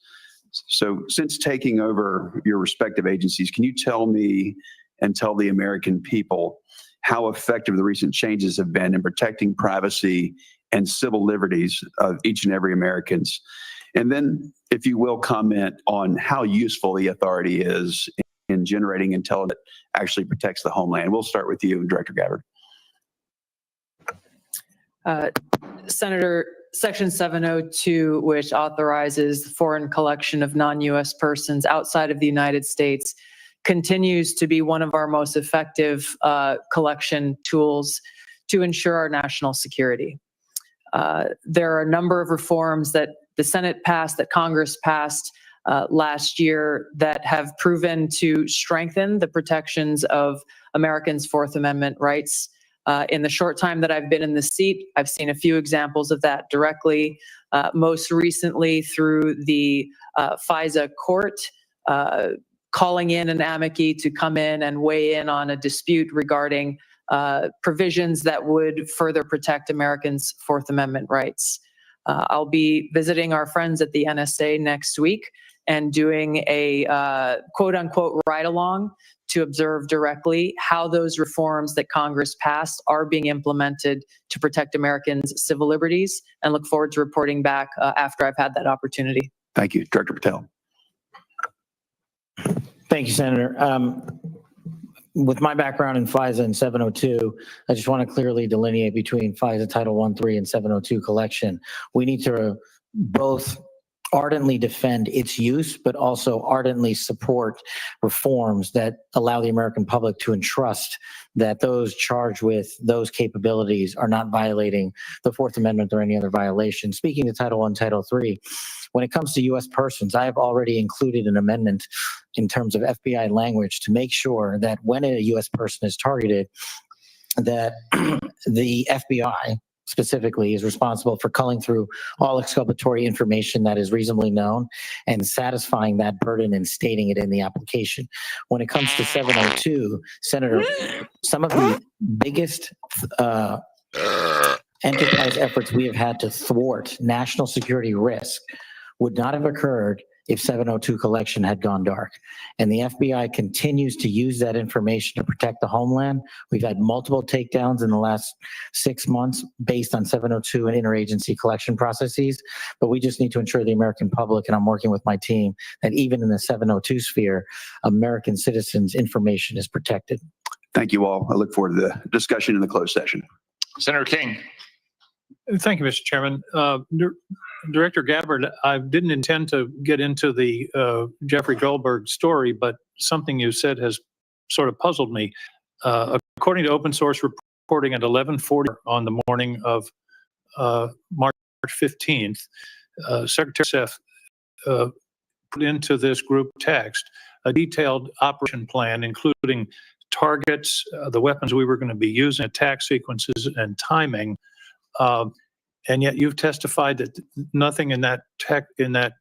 So since taking over your respective agencies, can you tell me and tell the American people how effective the recent changes have been in protecting privacy and civil liberties of each and every Americans? And then, if you will, comment on how useful the authority is in generating intelligence that actually protects the homeland. We'll start with you, Director Gabbard. Senator, Section 702, which authorizes the foreign collection of non-U.S. persons outside of the United States, continues to be one of our most effective collection tools to ensure our national security. There are a number of reforms that the Senate passed, that Congress passed last year, that have proven to strengthen the protections of Americans' Fourth Amendment rights. In the short time that I've been in the seat, I've seen a few examples of that directly, most recently through the FISA court, calling in an amici to come in and weigh in on a dispute regarding provisions that would further protect Americans' Fourth Amendment rights. I'll be visiting our friends at the NSA next week and doing a quote-unquote ride-along to observe directly how those reforms that Congress passed are being implemented to protect Americans' civil liberties, and look forward to reporting back after I've had that opportunity. Thank you. Director Patel. Thank you, Senator. With my background in FISA and 702, I just want to clearly delineate between FISA Title 1.3 and 702 collection. We need to both ardently defend its use, but also ardently support reforms that allow the American public to entrust that those charged with those capabilities are not violating the Fourth Amendment or any other violation. Speaking to Title I, Title III, when it comes to U.S. persons, I have already included an amendment in terms of FBI language to make sure that when a U.S. person is targeted, that the FBI specifically is responsible for culling through all exculpatory information that is reasonably known and satisfying that burden and stating it in the application. When it comes to 702, Senator, some of the biggest enterprise efforts we have had to thwart national security risk would not have occurred if 702 collection had gone dark. And the FBI continues to use that information to protect the homeland. We've had multiple takedowns in the last 6 months based on 702 and interagency collection processes, but we just need to ensure the American public, and I'm working with my team, that even in the 702 sphere, American citizens' information is protected. Thank you all. I look forward to the discussion in the closed session. Senator King. Thank you, Mr. Chairman. Director Gabbard, I didn't intend to get into the Jeffrey Goldberg story, but something you said has sort of puzzled me. According to open source reporting at 11:40 on the morning of March 15th, Secretary Seth put into this group text a detailed operation plan, including targets, the weapons we were going to be using, attack sequences, and timing. And yet you've testified that nothing in that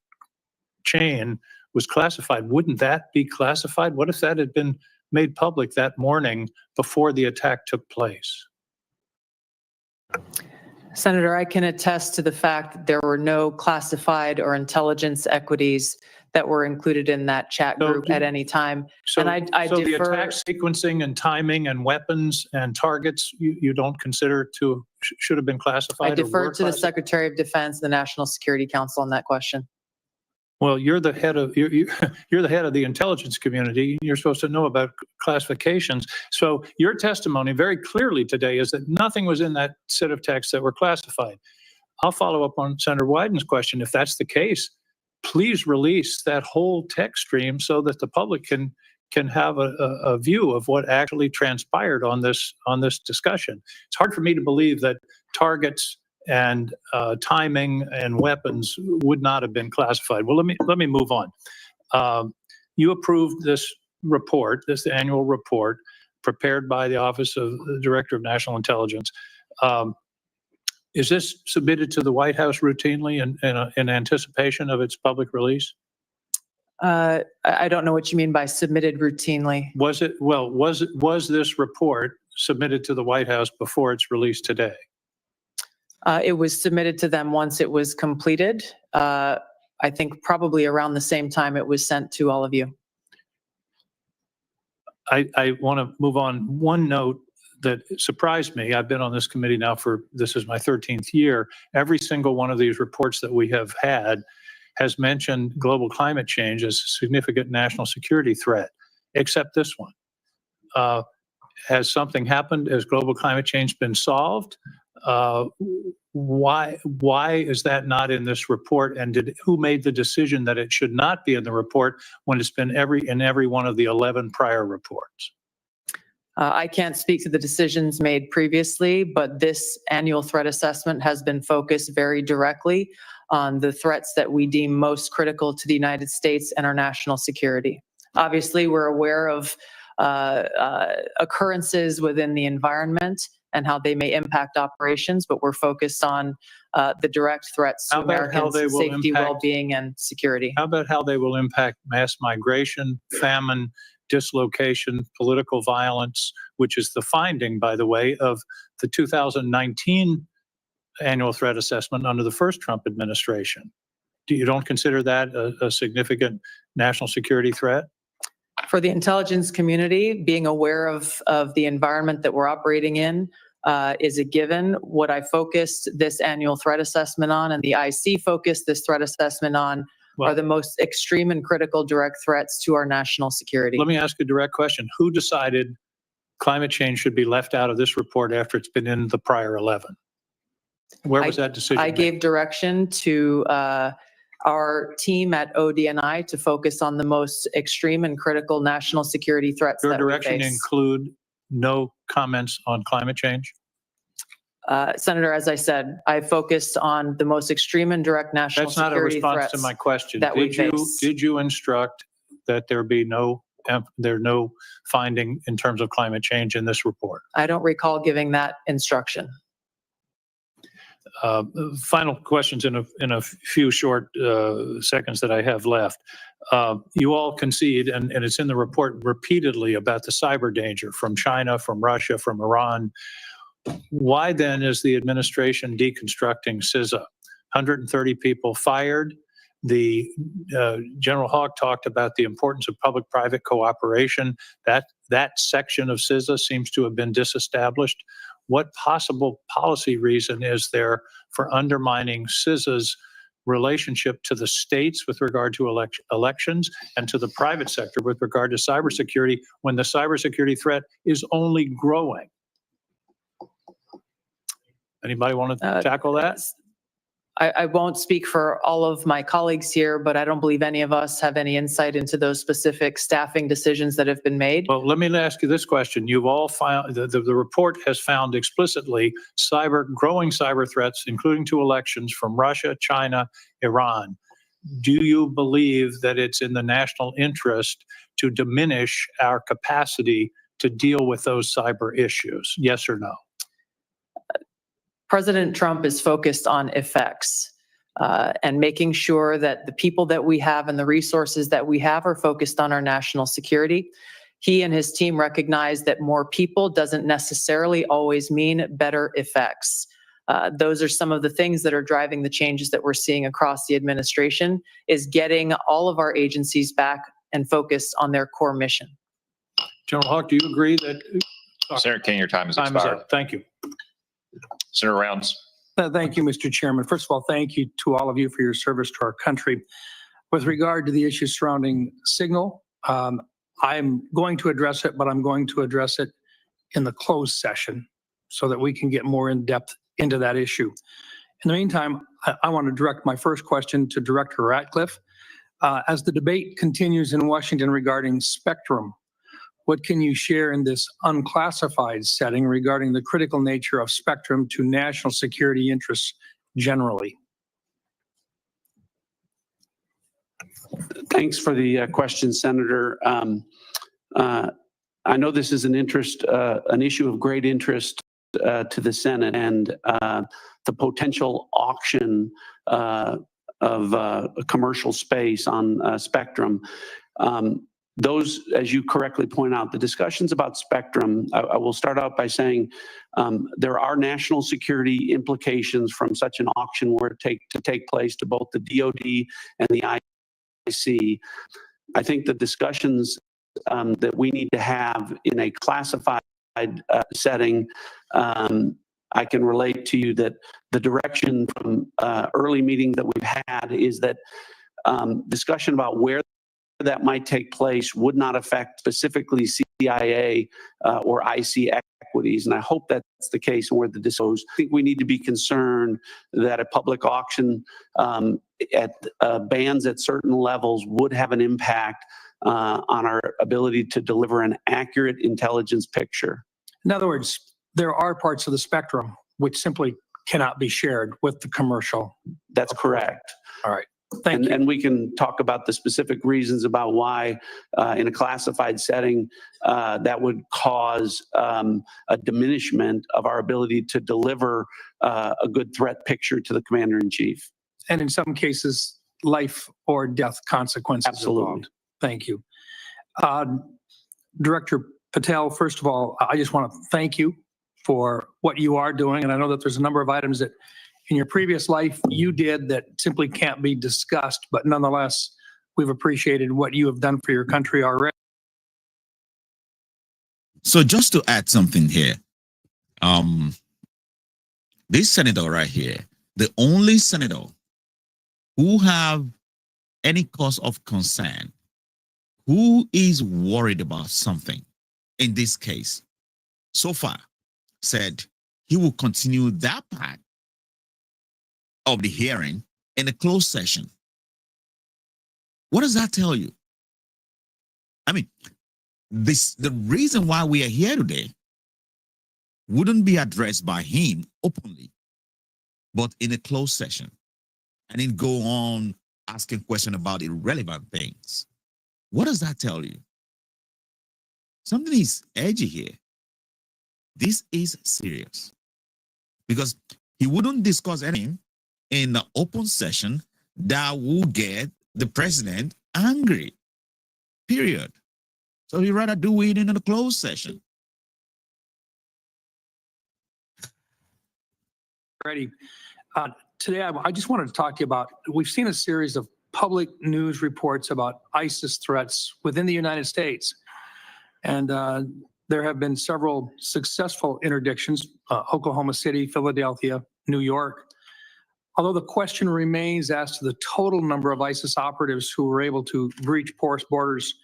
chain was classified. Wouldn't that be classified? What if that had been made public that morning before the attack took place? Senator, I can attest to the fact that there were no classified or intelligence equities that were included in that chat group at any time. So, and I so the defer, attack sequencing and timing and weapons and targets you don't consider should have been classified? I defer to the Secretary of Defense, the National Security Council on that question. Well, you're the head of you're the head of the intelligence community. You're supposed to know about classifications. So your testimony very clearly today is that nothing was in that set of texts that were classified. I'll follow up on Senator Wyden's question. If that's the case, please release that whole text stream so that the public can have a view of what actually transpired on this discussion. It's hard for me to believe that targets and timing and weapons would not have been classified. Well, let me move on. You approved this report, this annual report prepared by the Office of the Director of National Intelligence. Is this submitted to the White House routinely in anticipation of its public release? I don't know what you mean by submitted routinely. Was this report submitted to the White House before its release today? It was submitted to them once it was completed. I think probably around the same time it was sent to all of you. I want to move on. One note that surprised me, I've been on this committee now this is my 13th year. Every single one of these reports that we have had has mentioned global climate change as a significant national security threat, except this one. Has something happened? Has global climate change been solved? Why is that not in this report? And who made the decision that it should not be in the report when it's been in every one of the 11 prior reports? I can't speak to the decisions made previously, but this annual threat assessment has been focused very directly on the threats that we deem most critical to the United States and our national security. Obviously, we're aware of occurrences within the environment and how they may impact operations, but we're focused on the direct threats to Americans' safety, well-being, and security. How about how they will impact mass migration, famine, dislocation, political violence, which is the finding, by the way, of the 2019 annual threat assessment under the first Trump administration? You don't consider that a significant national security threat? For the intelligence community, being aware of the environment that we're operating in is a given. What I focused this annual threat assessment on, and the IC focused this threat assessment on, are the most extreme and critical direct threats to our national security. Let me ask a direct question. Who decided climate change should be left out of this report after it's been in the prior 11? Where was that decision I made? gave direction to our team at ODNI to focus on the most extreme and critical national security threats Your that we direction face. include no comments on climate change? Senator, as I said, I focused on the most extreme and direct national That's not a security response threats to my question. that we face. Did you instruct that there be no finding in terms of climate change in this report? I don't recall giving that instruction. Final questions in a few short seconds that I have left. You all concede, and it's in the report repeatedly, about the cyber danger from China, from Russia, from Iran. Why then is the administration deconstructing CISA? 130 people fired. The General Hawk talked about the importance of public-private cooperation. That section of CISA seems to have been disestablished. What possible policy reason is there for undermining CISA's relationship to the states with regard to elections and to the private sector with regard to cybersecurity when the cybersecurity threat is only growing? Anybody want to tackle that? I won't speak for all of my colleagues here, but I don't believe any of us have any insight into those specific staffing decisions that have been made. Well, let me ask you this question. You've all found, the report has found explicitly growing cyber threats, including to elections from Russia, China, Iran. Do you believe that it's in the national interest to diminish our capacity to deal with those cyber issues? Yes or no? President Trump is focused on effects and making sure that the people that we have and the resources that we have are focused on our national security. He and his team recognize that more people doesn't necessarily always mean better effects. Those are some of the things that are driving the changes that we're seeing across the administration, is getting all of our agencies back and focused on their core mission. General Hawk, do you agree that? Senator King, your time has expired. Thank you. Senator Rounds. Thank you, Mr. Chairman. First of all, thank you to all of you for your service to our country. With regard to the issues surrounding Signal, I'm going to address it, but I'm going to address it in the closed session so that we can get more in depth into that issue. In the meantime, I want to direct my first question to Director Ratcliffe. As the debate continues in Washington regarding spectrum, what can you share in this unclassified setting regarding the critical nature of spectrum to national security interests generally? Thanks for the question, Senator. I know this is an issue of great interest to the Senate, and the potential auction of commercial space on spectrum. Those, as you correctly point out, the discussions about spectrum, I will start out by saying there are national security implications from such an auction were to take place to both the DoD and the IC. I think the discussions that we need to have in a classified setting, I can relate to you that the direction from early meetings that we've had is that discussion about where that might take place would not affect specifically CIA or IC equities. And I hope that's the case where the disclose. I think we need to be concerned that a public auction at bands at certain levels would have an impact on our ability to deliver an accurate intelligence picture. In other words, there are parts of the spectrum which simply cannot be shared with the commercial. That's correct. All right. And we can talk about the specific reasons about why in a classified setting that would cause a diminishment of our ability to deliver a good threat picture to the commander-in-chief. And in some cases, life or death consequences. Absolutely. Involved. Thank you. Director Patel, first of all, I just want to thank you for what you are doing. And I know that there's a number of items that in your previous life you did that simply can't be discussed, but nonetheless, we've appreciated what you have done for your country already. So just to add something here, this senator right here, the only senator who have any cause of concern, who is worried about something in this case, so far said he will continue that part of the hearing in a closed session. What does that tell you? I mean, the reason why we are here today wouldn't be addressed by him openly, but in a closed session, and then go on asking questions about irrelevant things. What does that tell you? Something is edgy here. This is serious. Because He wouldn't discuss anything in the open session that would get the president angry, period. So he'd rather do it in a closed session. Ready. Today, I just wanted to talk to you about, we've seen a series of public news reports about ISIS threats within the United States. And there have been several successful interdictions, Oklahoma City, Philadelphia, New York. Although the question remains as to the total number of ISIS operatives who were able to breach porous borders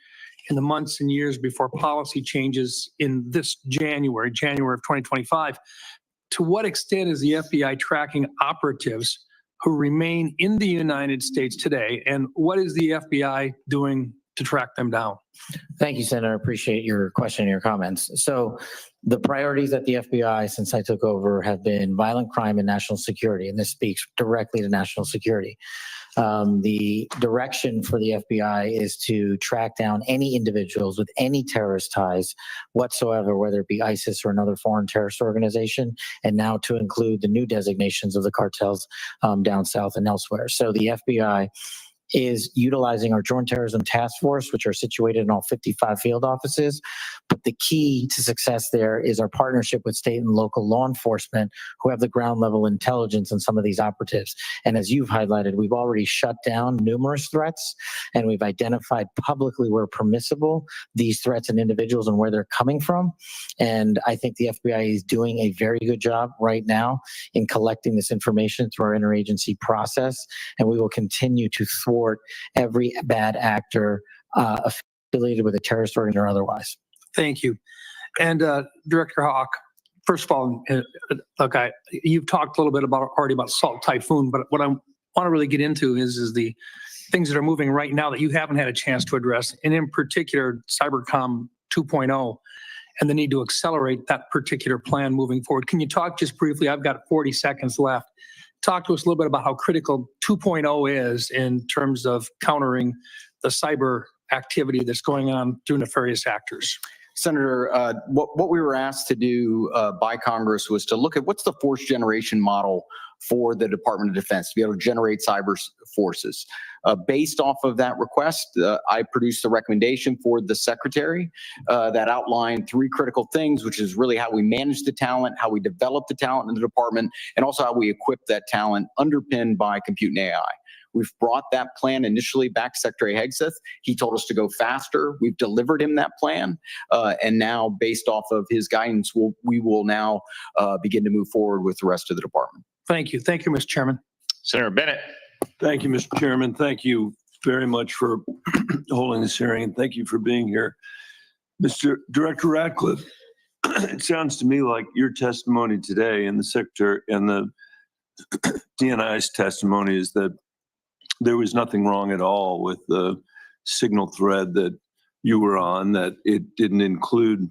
in the months and years before policy changes in this January of 2025, to what extent is the FBI tracking operatives who remain in the United States today, and what is the FBI doing to track them down? Thank you, Senator. I appreciate your question and your comments. So the priorities at the FBI since I took over have been violent crime and national security, and this speaks directly to national security. The direction for the FBI is to track down any individuals with any terrorist ties whatsoever, whether it be ISIS or another foreign terrorist organization, and now to include the new designations of the cartels down south and elsewhere. So the FBI is utilizing our Joint Terrorism Task Force, which are situated in all 55 field offices. But the key to success there is our partnership with state and local law enforcement who have the ground level intelligence on some of these operatives. And as you've highlighted, we've already shut down numerous threats, and we've identified publicly where permissible these threats and individuals and where they're coming from. And I think the FBI is doing a very good job right now in collecting this information through our interagency process, and we will continue to thwart every bad actor affiliated with a terrorist organization or otherwise. Thank you. And Director Hawk, first of all, okay, you've talked a little bit already about Salt Typhoon, but what I want to really get into is the things that are moving right now that you haven't had a chance to address, and in particular, Cybercom 2.0 and the need to accelerate that particular plan moving forward. Can you talk just briefly? I've got 40 seconds left. Talk to us a little bit about how critical 2.0 is in terms of countering the cyber activity that's going on through nefarious actors. Senator, what we were asked to do by Congress was to look at what's the force generation model for the Department of Defense to be able to generate cyber forces. Based off of that request, I produced a recommendation for the Secretary that outlined 3 critical things, which is really how we manage the talent, how we develop the talent in the department, and also how we equip that talent underpinned by compute and AI. We've brought that plan initially back to Secretary Hegseth. He told us to go faster. We've delivered him that plan. And now, based off of his guidance, we will now begin to move forward with the rest of the department. Thank you. Thank you, Mr. Chairman. Senator Bennett. Thank you, Mr. Chairman. Thank you very much for holding this hearing, and thank you for being here. Mr. Director Ratcliffe, it sounds to me like your testimony today and the Secretary and the DNI's testimony is that there was nothing wrong at all with the signal thread that you were on, that it didn't include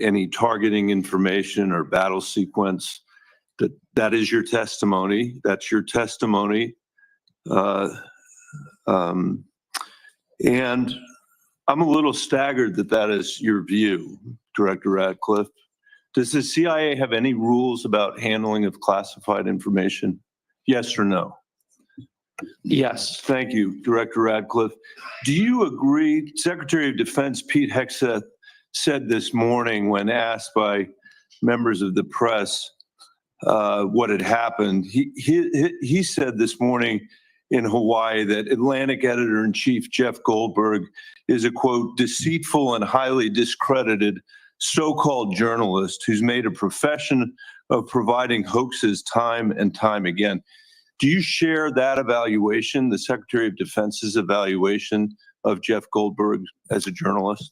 any targeting information or battle sequence. That is your testimony. That's your testimony. And I'm a little staggered that that is your view, Director Ratcliffe. Does the CIA have any rules about handling of classified information? Yes or no? Yes. Thank you, Director Ratcliffe. Do you agree, Secretary of Defense Pete Hegseth said this morning when asked by members of the press what had happened, he said this morning in Hawaii that Atlantic Editor-in-Chief Jeff Goldberg is a, quote, deceitful and highly discredited so-called journalist who's made a profession of providing hoaxes time and time again. Do you share that evaluation, the Secretary of Defense's evaluation of Jeff Goldberg as a journalist?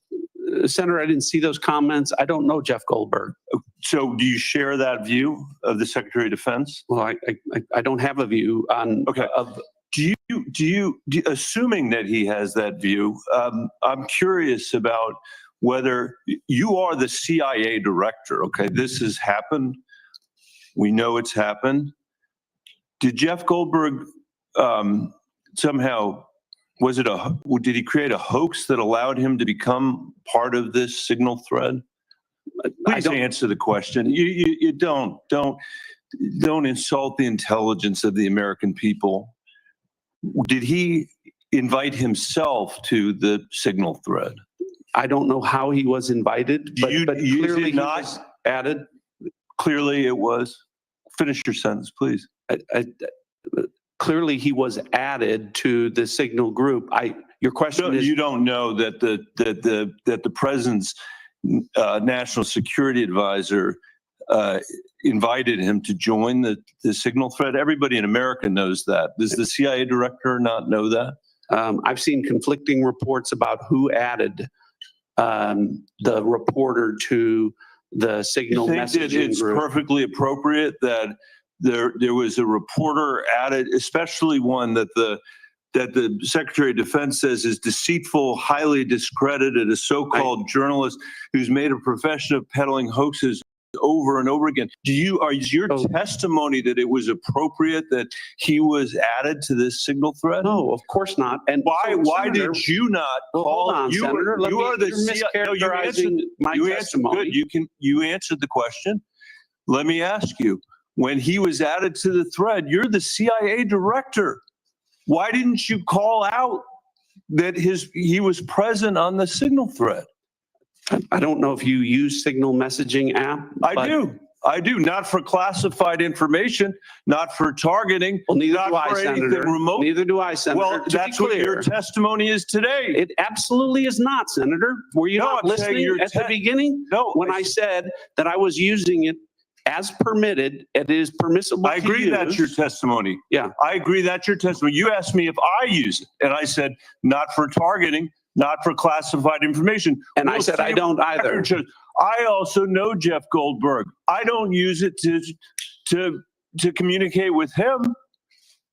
Senator, I didn't see those comments. I don't know Jeff Goldberg. So do you share that view of the Secretary of Defense? Well, I don't have a view on. Okay. Do you, assuming that he has that view, I'm curious about whether you are the CIA director. Okay, this has happened. We know it's happened. Did Jeff Goldberg somehow, did he create a hoax that allowed him to become part of this signal thread? Please answer the question. You don't insult the intelligence of the American people. Did he invite himself to the signal thread? I don't know how he was invited, but clearly he was added. Clearly it was. Finish your sentence, please. Clearly he was added to the signal group. Your question is, you don't know that the president's national security advisor invited him to join the signal thread. Everybody in America knows that. Does the CIA director not know that? I've seen conflicting reports about who added the reporter to the signal messaging group. You think that it's perfectly appropriate that there was a reporter added, especially one that the Secretary of Defense says is deceitful, highly discredited, a so-called journalist who's made a profession of peddling hoaxes over and over again. Is your testimony that it was appropriate that he was added to this signal thread? No, of course not. And why did you not call? Hold on, Senator. You are the mischaracterizing my testimony. You answered the question. Let me ask you: when he was added to the thread, you're the CIA director. Why didn't you call out that he was present on the signal thread? I don't know if you use signal messaging app. I do. Not for classified information, not for targeting. Well, neither not do I, for Senator. Remote. Neither do I, Senator. Well, that's what your testimony is today. It absolutely is not, Senator. Were you not listening at the beginning? No. When I said that I was using it as permitted, it is permissible I agree that's your testimony. Yeah. I agree that's your testimony. You asked me if I use it, and I said not for targeting, not for classified information. And I said I don't either. I also know Jeff Goldberg. I don't use it to communicate with him,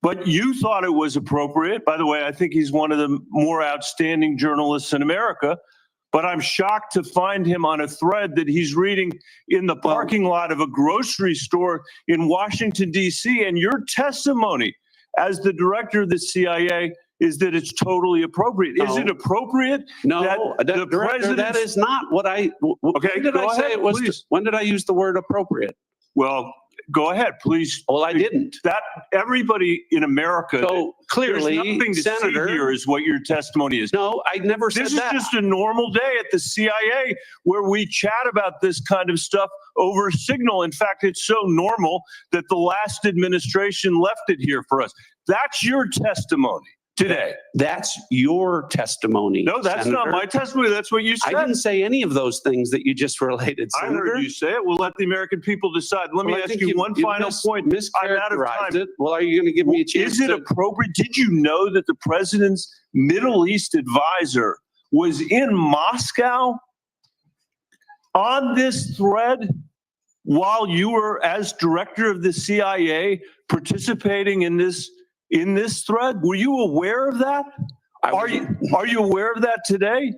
but you thought it was appropriate. By the way, I think he's one of the more outstanding journalists in America. But I'm shocked to find him on a thread that he's reading in the parking lot of a grocery store in Washington, D.C. And your testimony as the director of the CIA is that it's totally appropriate. Is it appropriate? No, Director, that is not what I. Okay, when did I say it was? Please. When did I use the word appropriate? Well, go ahead, please. Well, I didn't. That everybody in America. So clearly, there's nothing to Senator, see here is what your testimony is. No, I never said that. This is just a normal day at the CIA where we chat about this kind of stuff over signal. In fact, it's so normal that the last administration left it here for us. That's your testimony today. That's your testimony. No, that's Senator. not my testimony. That's what you said. I didn't say any of those things that you just related, Senator. I heard you say it. We'll let the American people decide. Let me ask you one final point. I'm out of time. Well, are you going to give me a chance? Is it appropriate? Did you know that the president's Middle East advisor was in Moscow on this thread while you were, as director of the CIA, participating in this thread? Were you aware of that? Are you aware of that today?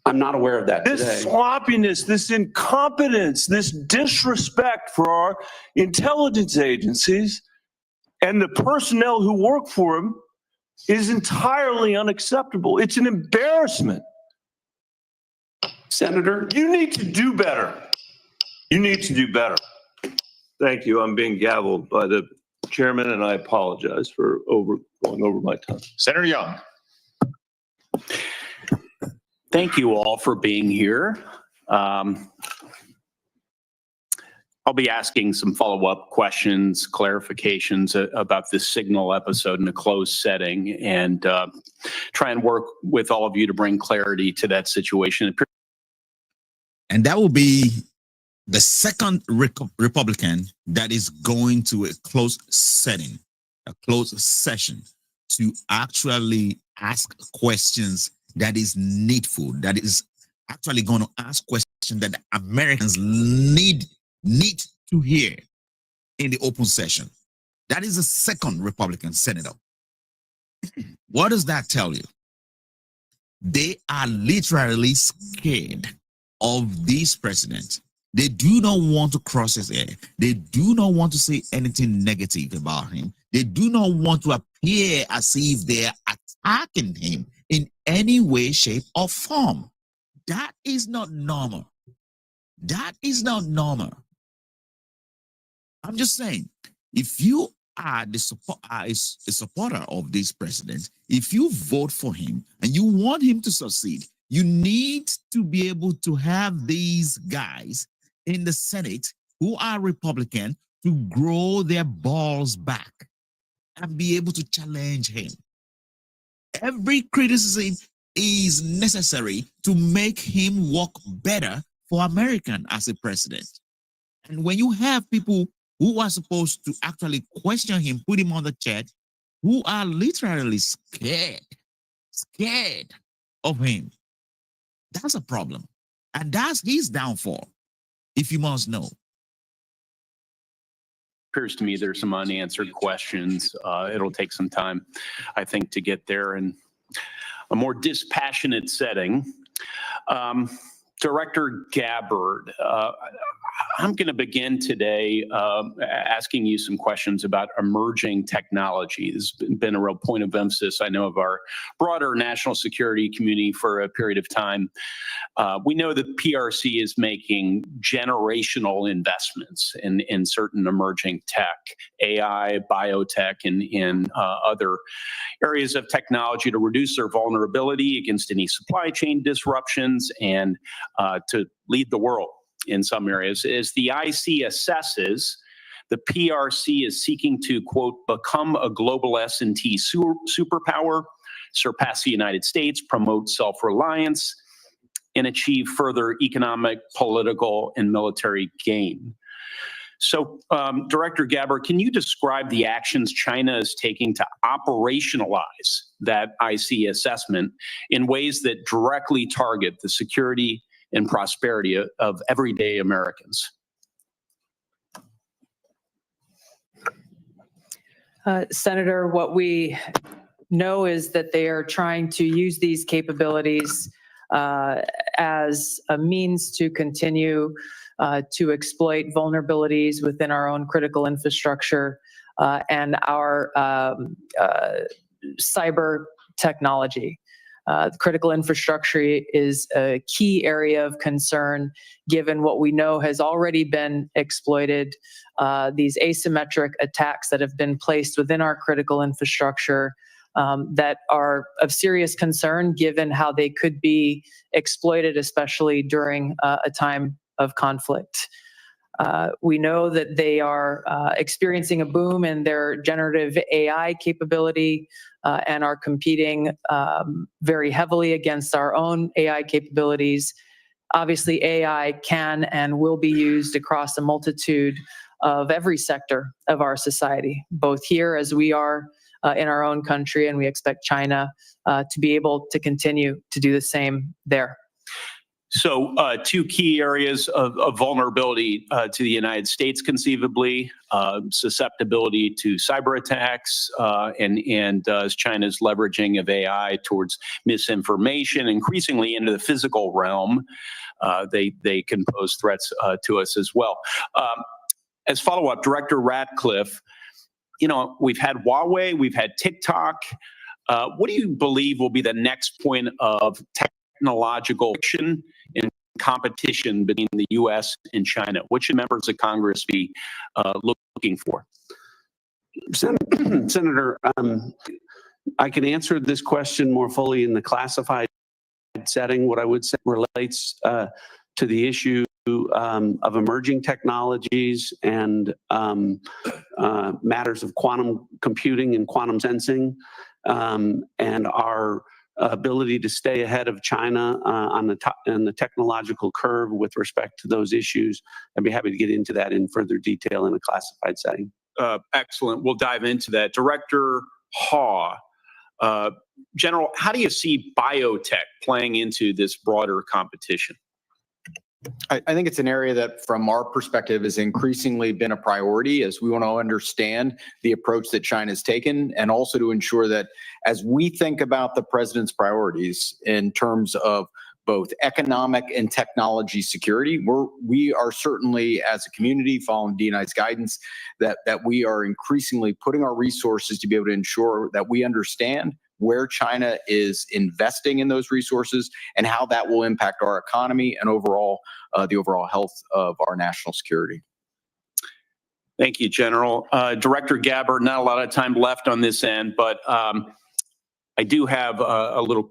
I'm not aware of that today. This sloppiness, this incompetence, this disrespect for our intelligence agencies and the personnel who work for them is entirely unacceptable. It's an embarrassment. Senator, you need to do better. You need to do better. Thank you. I'm being gavelled by the chairman, and I apologize for going over my time. Senator Young. Thank you all for being here. I'll be asking some follow-up questions, clarifications about this signal episode in a closed setting, and try and work with all of you to bring clarity to that situation. And that will be the second Republican that is going to a closed setting, a closed session, to actually ask questions that is needful, that is actually going to ask questions that Americans need to hear in the open session. That is the second Republican senator. What does that tell you? They are literally scared of this president. They do not want to cross his air. They do not want to say anything negative about him. They do not want to appear as if they are attacking him in any way, shape, or form. That is not normal. That is not normal. I'm just saying, if you are a supporter of this president, if you vote for him and you want him to succeed, you need to be able to have these guys in the Senate who are Republican to grow their balls back and be able to challenge him. Every criticism is necessary to make him work better for America as a president. And when you have people who are supposed to actually question him, put him on the chair, who are literally scared of him, that's a problem. And that's his downfall, if you must know. Appears to me there's some unanswered questions. It'll take some time, I think, to get there in a more dispassionate setting. Director Gabbard, I'm going to begin today asking you some questions about emerging technology. This has been a real point of emphasis, I know, of our broader national security community for a period of time. We know that PRC is making generational investments in certain emerging tech, AI, biotech, and in other areas of technology to reduce their vulnerability against any supply chain disruptions and to lead the world in some areas. As the IC assesses, the PRC is seeking to, quote, become a global S&T superpower, surpass the United States, promote self-reliance, and achieve further economic, political, and military gain. So, Director Gabbard, can you describe the actions China is taking to operationalize that IC assessment in ways that directly target the security and prosperity of everyday Americans? Senator, what we know is that they are trying to use these capabilities as a means to continue to exploit vulnerabilities within our own critical infrastructure and our cyber technology. Critical infrastructure is a key area of concern given what we know has already been exploited, these asymmetric attacks that have been placed within our critical infrastructure that are of serious concern given how they could be exploited, especially during a time of conflict. We know that they are experiencing a boom in their generative AI capability and are competing very heavily against our own AI capabilities. Obviously, AI can and will be used across a multitude of every sector of our society, both here as we are in our own country, and we expect China to be able to continue to do the same there. So two key areas of vulnerability to the United States, conceivably, susceptibility to cyber attacks, and as China's leveraging of AI towards misinformation, increasingly into the physical realm, they can pose threats to us as well. As follow-up, Director Ratcliffe, we've had Huawei, we've had TikTok. What do you believe will be the next point of technological friction and competition between the U.S. and China? What should members of Congress be looking for? Senator, I can answer this question more fully in the classified setting. What I would say relates to the issue of emerging technologies and matters of quantum computing and quantum sensing, and our ability to stay ahead of China on the technological curve with respect to those issues. I'd be happy to get into that in further detail in a classified setting. Excellent. We'll dive into that. Director Haw, General, how do you see biotech playing into this broader competition? I think it's an area that, from our perspective, has increasingly been a priority as we want to understand the approach that China's taken, and also to ensure that as we think about the president's priorities in terms of both economic and technology security, we are certainly, as a community, following DNI's guidance, that we are increasingly putting our resources to be able to ensure that we understand where China is investing in those resources and how that will impact our economy and overall the overall health of our national security. Thank you, General. Director Gabbard, not a lot of time left on this end, but I do have a little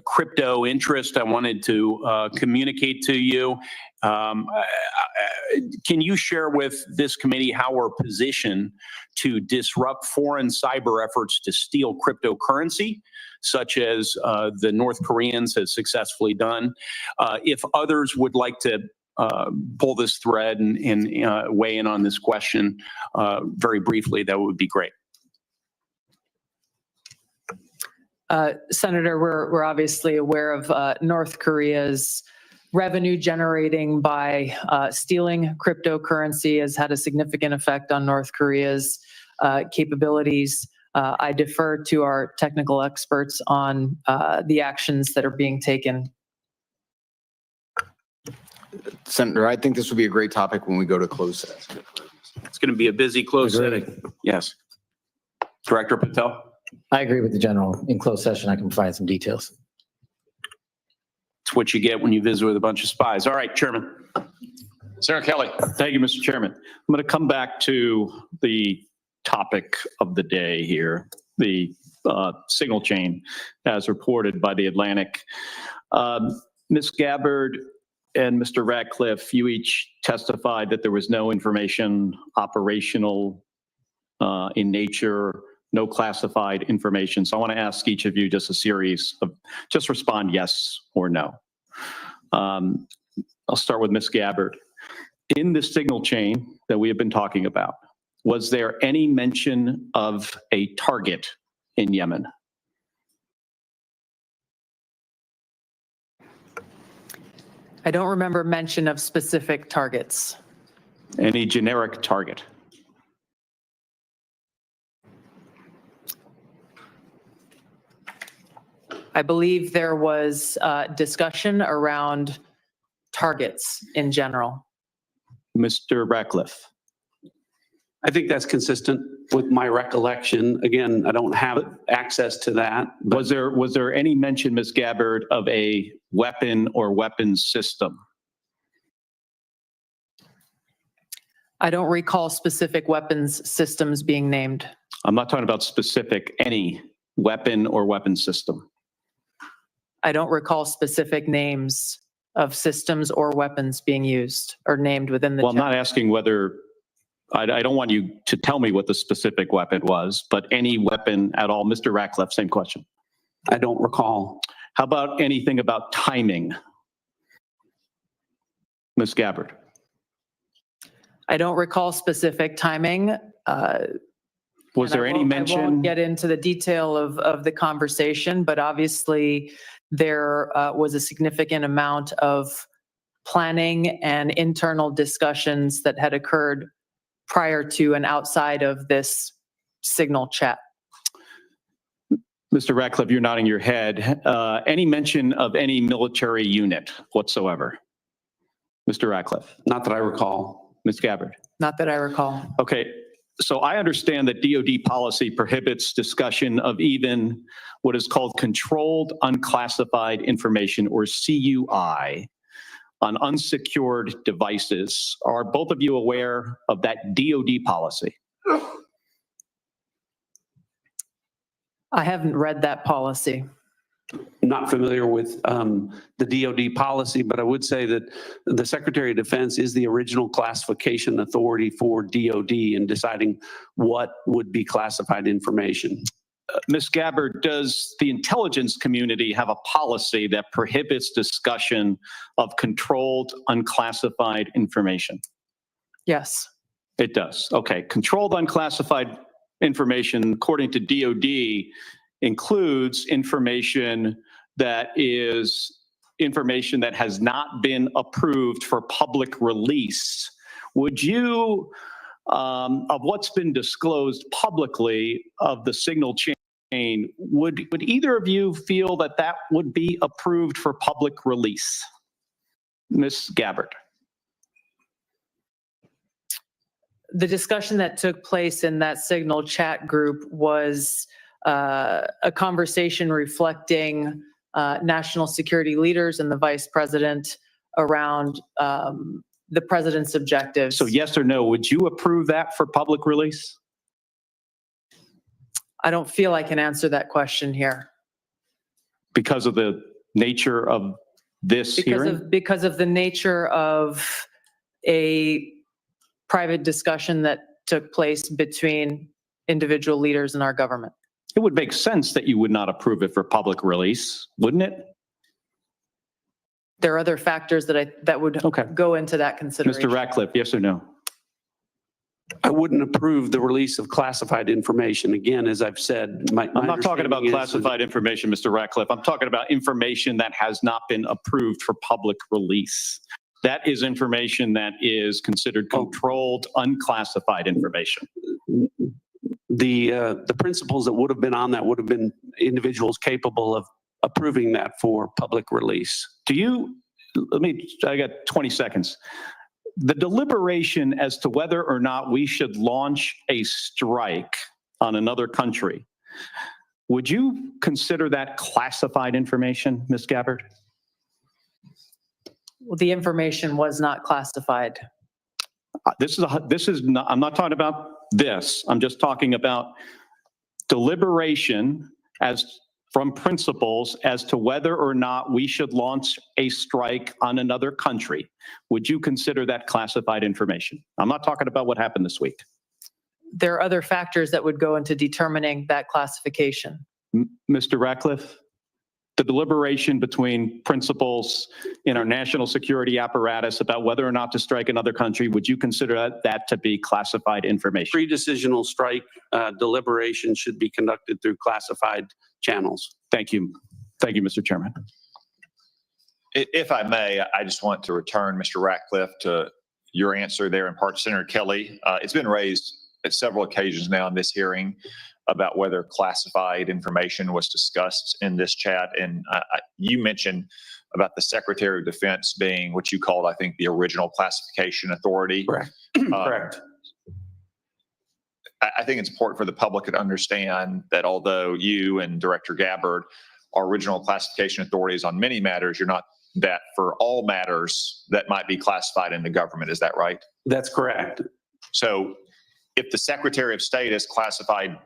crypto interest I wanted to communicate to you. Can you share with this committee how we're positioned to disrupt foreign cyber efforts to steal cryptocurrency, such as the North Koreans have successfully done? If others would like to pull this thread and weigh in on this question very briefly, that would be great. Senator, we're obviously aware of North Korea's revenue generating by stealing cryptocurrency has had a significant effect on North Korea's capabilities. I defer to our technical experts on the actions that are being taken. Senator, I think this would be a great topic when we go to closed session. It's going to be a busy closed setting. Yes. Director Patel? I agree with the general. In closed session, I can provide some details. It's what you get when you visit with a bunch of spies. All right, Chairman. Senator Kelly. Thank you, Mr. Chairman. I'm going to come back to the topic of the day here, the signal chain as reported by the Atlantic. Ms. Gabbard and Mr. Ratcliffe, you each testified that there was no information operational in nature, no classified information. So I want to ask each of you just a series of, just respond yes or no. I'll start with Ms. Gabbard. In the signal chain that we have been talking about, was there any mention of a target in Yemen? I don't remember mention of specific targets. Any generic target? I believe there was discussion around targets in general. Mr. Ratcliffe. I think that's consistent with my recollection. Again, I don't have access to that. Was there any mention, Ms. Gabbard, of a weapon or weapons system? I don't recall specific weapons systems being named. I'm not talking about specific, any weapon or weapon system. I don't recall specific names of systems or weapons being used or named within the. Well, I'm not asking whether, I don't want you to tell me what the specific weapon was, but any weapon at all. Mr. Ratcliffe, same question. I don't recall. How about anything about timing? Ms. Gabbard. I don't recall specific timing. Was there any mention? I won't get into the detail of the conversation, but obviously there was a significant amount of planning and internal discussions that had occurred prior to and outside of this signal chat. Mr. Ratcliffe, you're nodding your head. Any mention of any military unit whatsoever? Mr. Ratcliffe. Not that I recall. Ms. Gabbard. Not that I recall. Okay. So I understand that DoD policy prohibits discussion of even what is called controlled unclassified information, or CUI, on unsecured devices. Are both of you aware of that DoD policy? I haven't read that policy. Not familiar with the DoD policy, but I would say that the Secretary of Defense is the original classification authority for DoD in deciding what would be classified information. Ms. Gabbard, does the intelligence community have a policy that prohibits discussion of controlled unclassified information? Yes. It does. Okay. Controlled unclassified information, according to DoD, includes information that is information that has not been approved for public release. Would you, of what's been disclosed publicly of the signal chain, would either of you feel that that would be approved for public release? Ms. Gabbard. The discussion that took place in that signal chat group was a conversation reflecting national security leaders and the vice president around the president's objectives. So yes or no, would you approve that for public release? I don't feel I can answer that question here. Because of the nature of this hearing? Because of the nature of a private discussion that took place between individual leaders in our government. It would make sense that you would not approve it for public release, wouldn't it? There are other factors that would go into that consideration. Mr. Ratcliffe, yes or no? I wouldn't approve the release of classified information. Again, as I've said, I'm not talking about classified information, Mr. Ratcliffe. I'm talking about information that has not been approved for public release. That is information that is considered controlled, unclassified information. The principles that would have been on that would have been individuals capable of approving that for public release. I got 20 seconds. The deliberation as to whether or not we should launch a strike on another country, would you consider that classified information, Ms. Gabbard? Well, the information was not classified. I'm not talking about this. I'm just talking about deliberation from principles as to whether or not we should launch a strike on another country. Would you consider that classified information? I'm not talking about what happened this week. There are other factors that would go into determining that classification. Mr. Ratcliffe, the deliberation between principals in our national security apparatus about whether or not to strike another country, would you consider that to be classified information? Pre-decisional strike deliberation should be conducted through classified channels. Thank you. Thank you, Mr. Chairman. If I may, I just want to return, Mr. Ratcliffe, to your answer there in part, Senator Kelly. It's been raised at several occasions now in this hearing about whether classified information was discussed in this chat. And you mentioned about the Secretary of Defense being what you called, I think, the original classification authority. Correct. Correct. I think it's important for the public to understand that although you and Director Gabbard are original classification authorities on many matters, you're not that for all matters that might be classified in the government. Is that right? That's correct. So if the Secretary of State has classified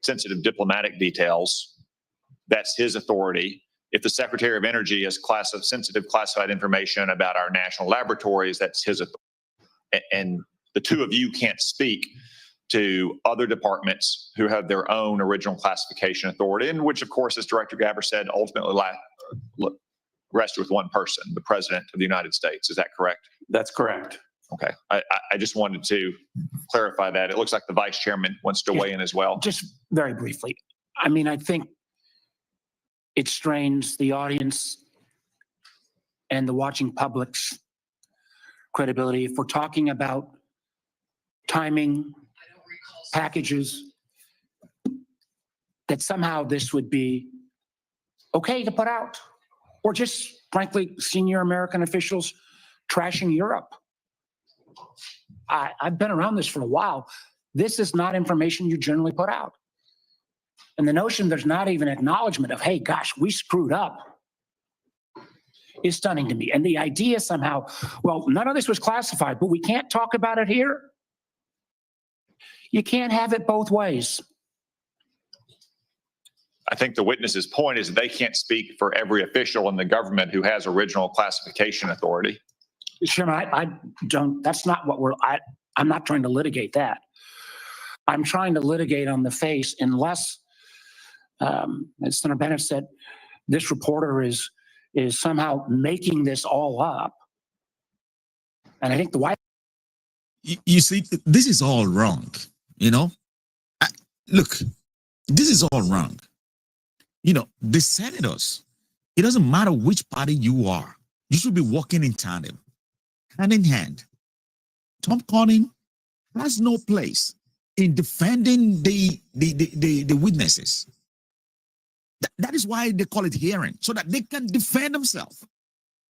sensitive diplomatic details, that's his authority. If the Secretary of Energy has sensitive classified information about our national laboratories, that's his authority. And the two of you can't speak to other departments who have their own original classification authority, and which, of course, as Director Gabbard said, ultimately rests with one person, the President of the United States. Is that correct? That's correct. Okay. I just wanted to clarify that. It looks like the Vice Chairman wants to weigh in as well. Just very briefly. I mean, I think it strains the audience and the watching public's credibility if we're talking about timing, packages, that somehow this would be okay to put out, or just frankly, senior American officials trashing Europe. I've been around this for a while. This is not information you generally put out. And the notion there's not even acknowledgement of, hey, gosh, we screwed up is stunning to me. And the idea somehow, well, none of this was classified, but we can't talk about it here. You can't have it both ways. I think the witness's point is that they can't speak for every official in the government who has original classification authority. Chairman, I don't, that's not what I'm not trying to litigate that. I'm trying to litigate on the face unless, as Senator Bennett said, this reporter is somehow making this all up. And I think the White You see, this is all wrong, you know? Look, this is all wrong. You know, the senators, it doesn't matter which party you are, you should be working in tandem, hand in hand. Tom Conning has no place in defending the witnesses. That is why they call it hearing, so that they can defend themselves.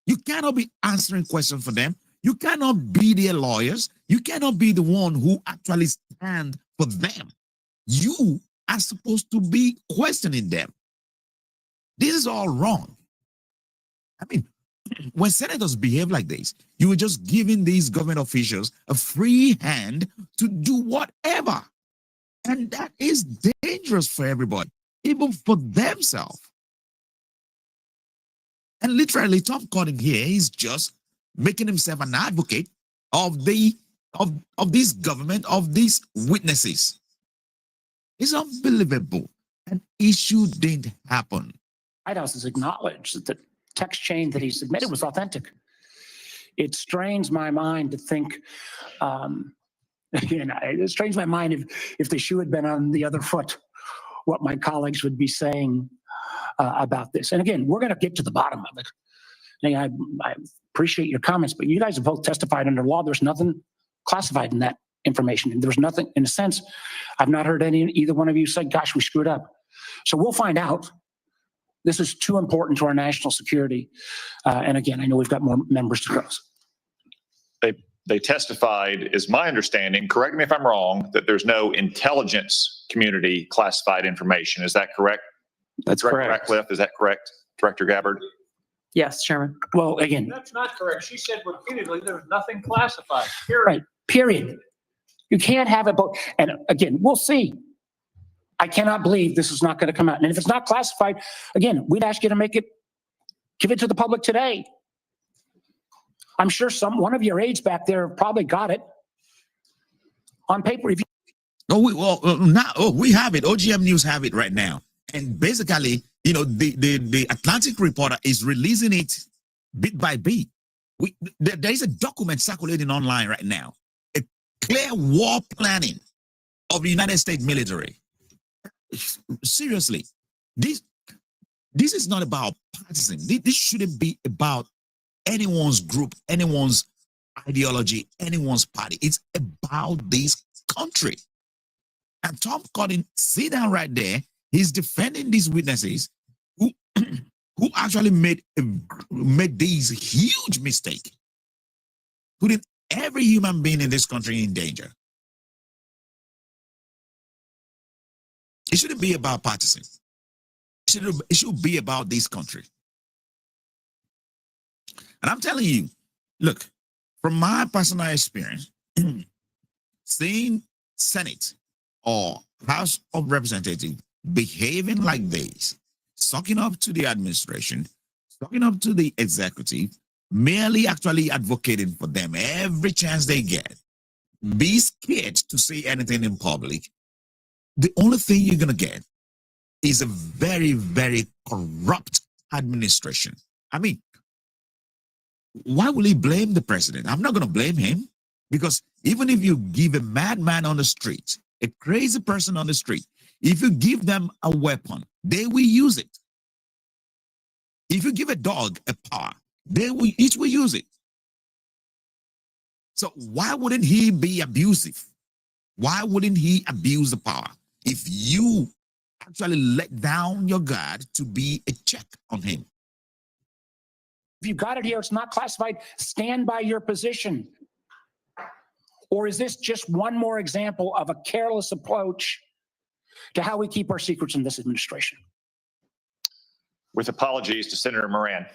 You cannot be answering questions for them. You cannot be their lawyers. You cannot be the one who actually stand for them. You are supposed to be questioning them. This is all wrong. I mean, when senators behave like this, you are just giving these government officials a free hand to do whatever. And that is dangerous for everybody, even for themselves. And literally, Tom Cotton here is just making himself an advocate of this government, of these witnesses. It's unbelievable. And it shouldn't happen. White House has acknowledged that the text chain that he submitted was authentic. It strains my mind to think, it strains my mind if the shoe had been on the other foot, what my colleagues would be saying about this. And again, we're going to get to the bottom of it. I appreciate your comments, but you guys have both testified under law. There's nothing classified in that information. And there's nothing, in a sense, I've not heard either one of you say, gosh, we screwed up. So we'll find out. This is too important to our national security. And again, I know we've got more members to close. They testified, is my understanding, correct me if I'm wrong, that there's no intelligence community classified information. Is that correct? That's correct. Ratcliffe, is that correct, Director Gabbard? Yes, Chairman. Well, again, That's not correct. She said repeatedly there's nothing classified. right, period. You can't have it both. And again, we'll see. I cannot believe this is not going to come out. And if it's not classified, again, we'd ask you to give it to the public today. I'm sure one of your aides back there probably got it on paper. If you We have it. OGM News have it right now. And basically, the Atlantic Reporter is releasing it bit by bit. There is a document circulating online right now. A clear war planning of the United States military. Seriously, this is not about partisan. This shouldn't be about anyone's group, anyone's ideology, anyone's party. It's about this country. And Tom Cotton, sit down right there. He's defending these witnesses who actually made these huge mistake, putting every human being in this country in danger. It shouldn't be about partisan. It should be about this country. And I'm telling you, look, from my personal experience, seeing Senate or House of Representatives behaving like this, sucking up to the administration, sucking up to the executive, merely actually advocating for them every chance they get, be scared to say anything in public, the only thing you're going to get is a very, very corrupt administration. I mean, why will he blame the president? I'm not going to blame him, because even if you give a madman on the street, a crazy person on the street, if you give them a weapon, they will use it. If you give a dog a power, each will use it. So why wouldn't he be abusive? Why wouldn't he abuse the power if you actually let down your guard to be a check on him? If you got it here, it's not classified, stand by your position. Or is this just one more example of a careless approach to how we keep our secrets in this administration? With apologies to Senator Moran.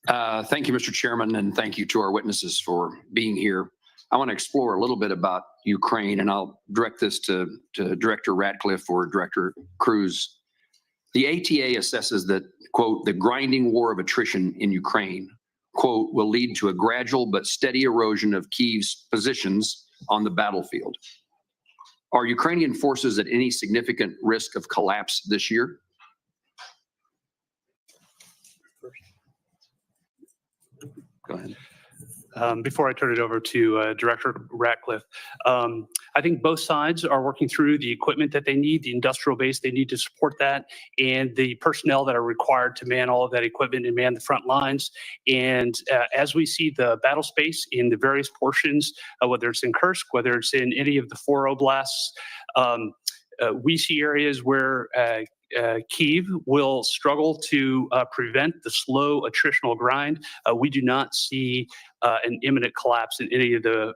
Thank you, Mr. Chairman, and thank you to our witnesses for being here. I want to explore a little bit about Ukraine, and I'll direct this to Director Ratcliffe or Director Cruz. The ATA assesses that, quote, the grinding war of attrition in Ukraine, quote, will lead to a gradual but steady erosion of Kyiv's positions on the battlefield. Are Ukrainian forces at any significant risk of collapse this year? Go ahead. Before I turn it over to Director Ratcliffe, I think both sides are working through the equipment that they need, the industrial base they need to support that, and the personnel that are required to man all of that equipment and man the front lines. And as we see the battle space in the various portions, whether it's in Kursk, whether it's in any of the 4 oblasts, we see areas where Kyiv will struggle to prevent the slow attritional grind. We do not see an imminent collapse in any of the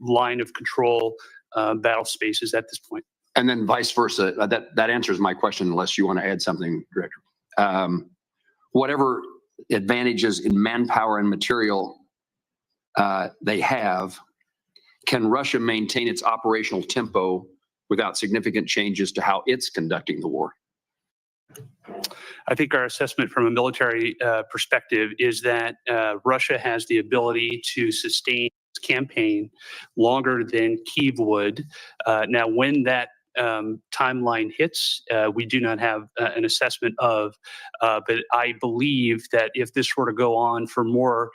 line of control battle spaces at this point. And then vice versa. That answers my question unless you want to add something, Director. Whatever advantages in manpower and material they have, can Russia maintain its operational tempo without significant changes to how it's conducting the war? I think our assessment from a military perspective is that Russia has the ability to sustain its campaign longer than Kyiv would. Now, when that timeline hits, we do not have an assessment of, but I believe that if this were to go on for more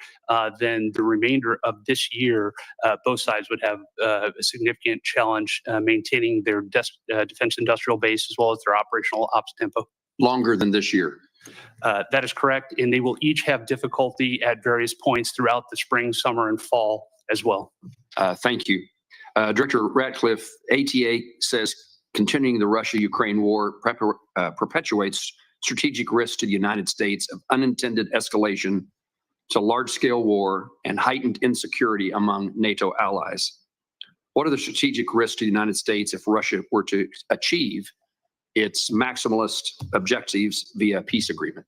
than the remainder of this year, both sides would have a significant challenge maintaining their defense industrial base as well as their operational ops tempo. Longer than this year? That is correct, and they will each have difficulty at various points throughout the spring, summer, and fall as well. Thank you. Director Ratcliffe, ATA says continuing the Russia-Ukraine war perpetuates strategic risks to the United States of unintended escalation to large-scale war and heightened insecurity among NATO allies. What are the strategic risks to the United States if Russia were to achieve its maximalist objectives via peace agreement?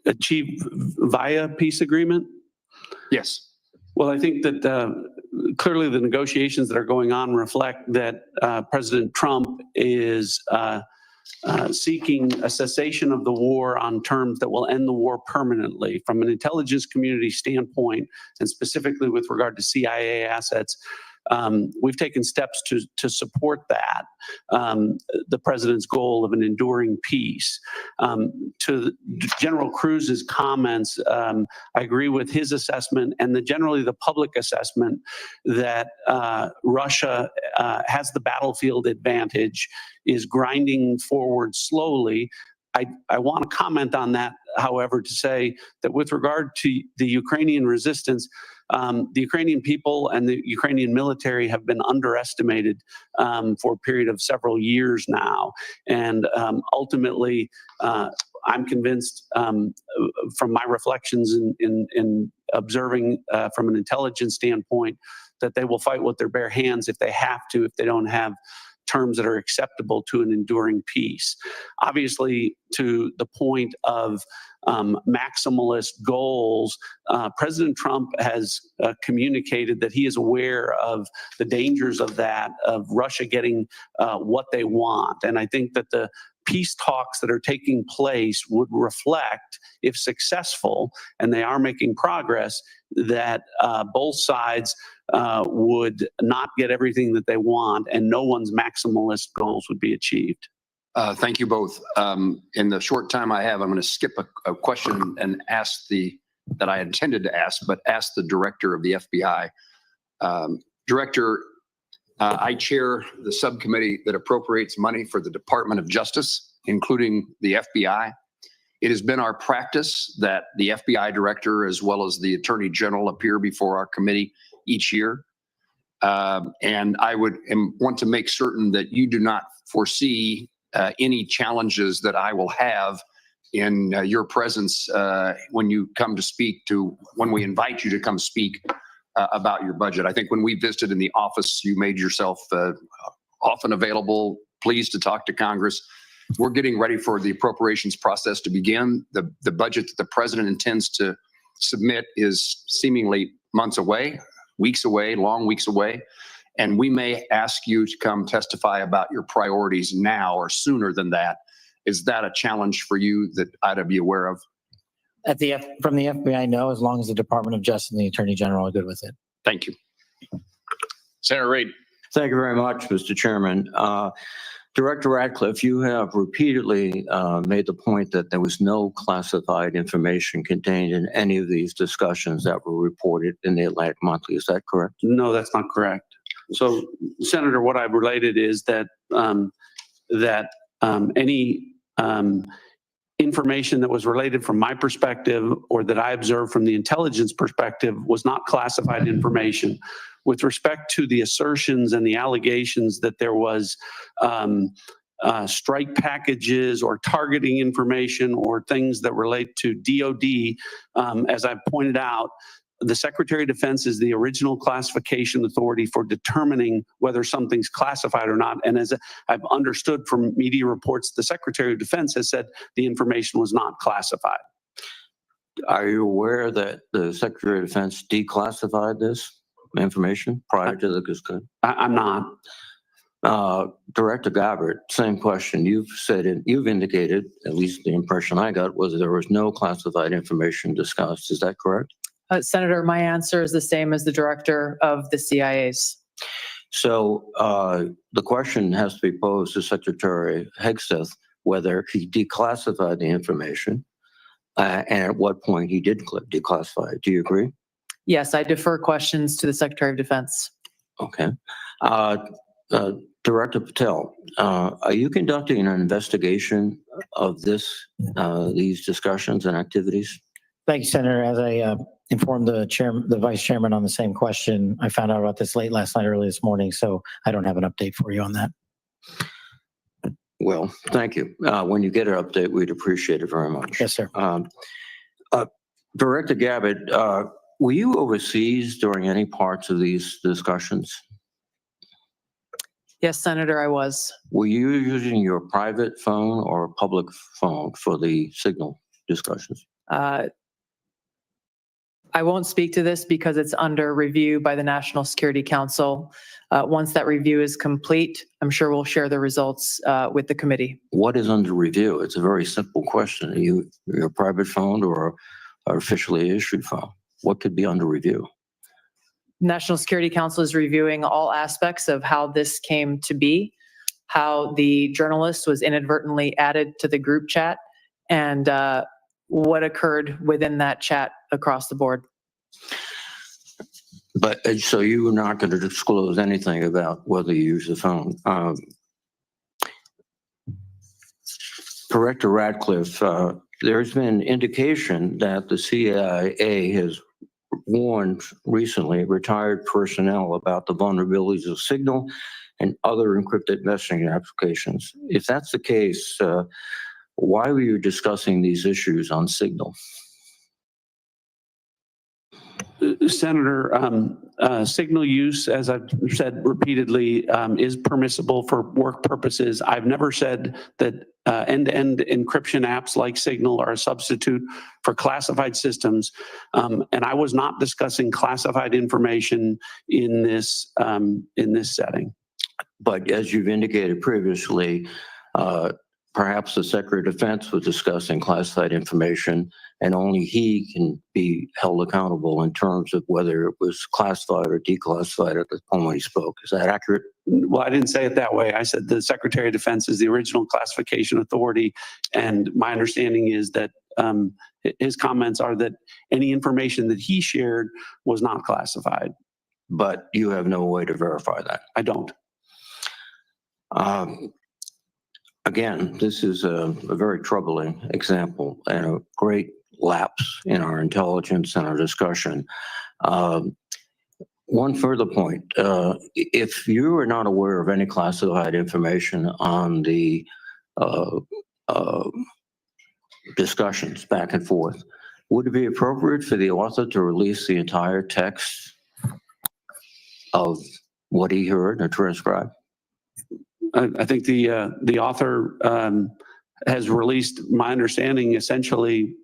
Achieve via peace agreement? Yes. Well, I think that clearly the negotiations that are going on reflect that President Trump is seeking a cessation of the war on terms that will end the war permanently. From an intelligence community standpoint, and specifically with regard to CIA assets, we've taken steps to support that, the president's goal of an enduring peace. To General Cruz's comments, I agree with his assessment and generally the public assessment that Russia has the battlefield advantage, is grinding forward slowly. I want to comment on that, however, to say that with regard to the Ukrainian resistance, the Ukrainian people and the Ukrainian military have been underestimated for a period of several years now. And ultimately, I'm convinced from my reflections in observing from an intelligence standpoint that they will fight with their bare hands if they have to, if they don't have terms that are acceptable to an enduring peace. Obviously, to the point of maximalist goals, President Trump has communicated that he is aware of the dangers of that, of Russia getting what they want. And I think that the peace talks that are taking place would reflect, if successful, and they are making progress, that both sides would not get everything that they want and no one's maximalist goals would be achieved. Thank you both. In the short time I have, I'm going to skip a question and ask that I intended to ask, but ask the director of the FBI. Director, I chair the subcommittee that appropriates money for the Department of Justice, including the FBI. It has been our practice that the FBI director, as well as the Attorney General, appear before our committee each year. And I want to make certain that you do not foresee any challenges that I will have in your presence when you come to speak when we invite you to come speak about your budget. I think when we visited in the office, you made yourself often available, pleased to talk to Congress. We're getting ready for the appropriations process to begin. The budget that the president intends to submit is seemingly months away, weeks away, long weeks away. And we may ask you to come testify about your priorities now or sooner than that. Is that a challenge for you that I ought to be aware of? From the FBI, no, as long as the Department of Justice and the Attorney General are good with it. Thank you. Senator Reid. Thank you very much, Mr. Chairman. Director Ratcliffe, you have repeatedly made the point that there was no classified information contained in any of these discussions that were reported in the Atlantic Monthly. Is that correct? No, that's not correct. So, Senator, what I've related is that any information that was related from my perspective or that I observed from the intelligence perspective was not classified information. With respect to the assertions and the allegations that there was strike packages or targeting information or things that relate to DOD, as I've pointed out, the Secretary of Defense is the original classification authority for determining whether something's classified or not. And as I've understood from media reports, the Secretary of Defense has said the information was not classified. Are you aware that the Secretary of Defense declassified this information prior to the discussion? I'm not. Director Gabbard, same question. You've indicated, at least the impression I got, was there was no classified information discussed. Is that correct? Senator, my answer is the same as the director of the CIA's. So the question has to be posed to Secretary Hegseth whether he declassified the information and at what point he did declassify it. Do you agree? Yes, I defer questions to the Secretary of Defense. Okay. Director Patel, are you conducting an investigation of these discussions and activities? Thank you, Senator. As I informed the vice chairman on the same question, I found out about this late last night, early this morning, so I don't have an update for you on that. Well, thank you. When you get an update, we'd appreciate it very much. Yes, sir. Director Gabbard, were you overseas during any parts of these discussions? Yes, Senator, I was. Were you using your private phone or a public phone for the signal discussions? I won't speak to this because it's under review by the National Security Council. Once that review is complete, I'm sure we'll share the results with the committee. What is under review? It's a very simple question. Are you your private phone or an officially issued phone? What could be under review? National Security Council is reviewing all aspects of how this came to be, how the journalist was inadvertently added to the group chat, and what occurred within that chat across the board. But so you were not going to disclose anything about whether you use the phone. Director Ratcliffe, there's been indication that the CIA has warned recently retired personnel about the vulnerabilities of Signal and other encrypted messaging applications. If that's the case, why were you discussing these issues on Signal? Senator, signal use, as I've said repeatedly, is permissible for work purposes. I've never said that end-to-end encryption apps like Signal are a substitute for classified systems. And I was not discussing classified information in this setting. But as you've indicated previously, perhaps the Secretary of Defense was discussing classified information and only he can be held accountable in terms of whether it was classified or declassified at the point when he spoke. Is that accurate? Well, I didn't say it that way. I said the Secretary of Defense is the original classification authority. And my understanding is that his comments are that any information that he shared was not classified. But you have no way to verify that? I don't. Again, this is a very troubling example and a great lapse in our intelligence and our discussion. One further point, if you are not aware of any classified information on the discussions back and forth, would it be appropriate for the author to release the entire text of what he heard or transcribed? I think the author has released, my understanding, essentially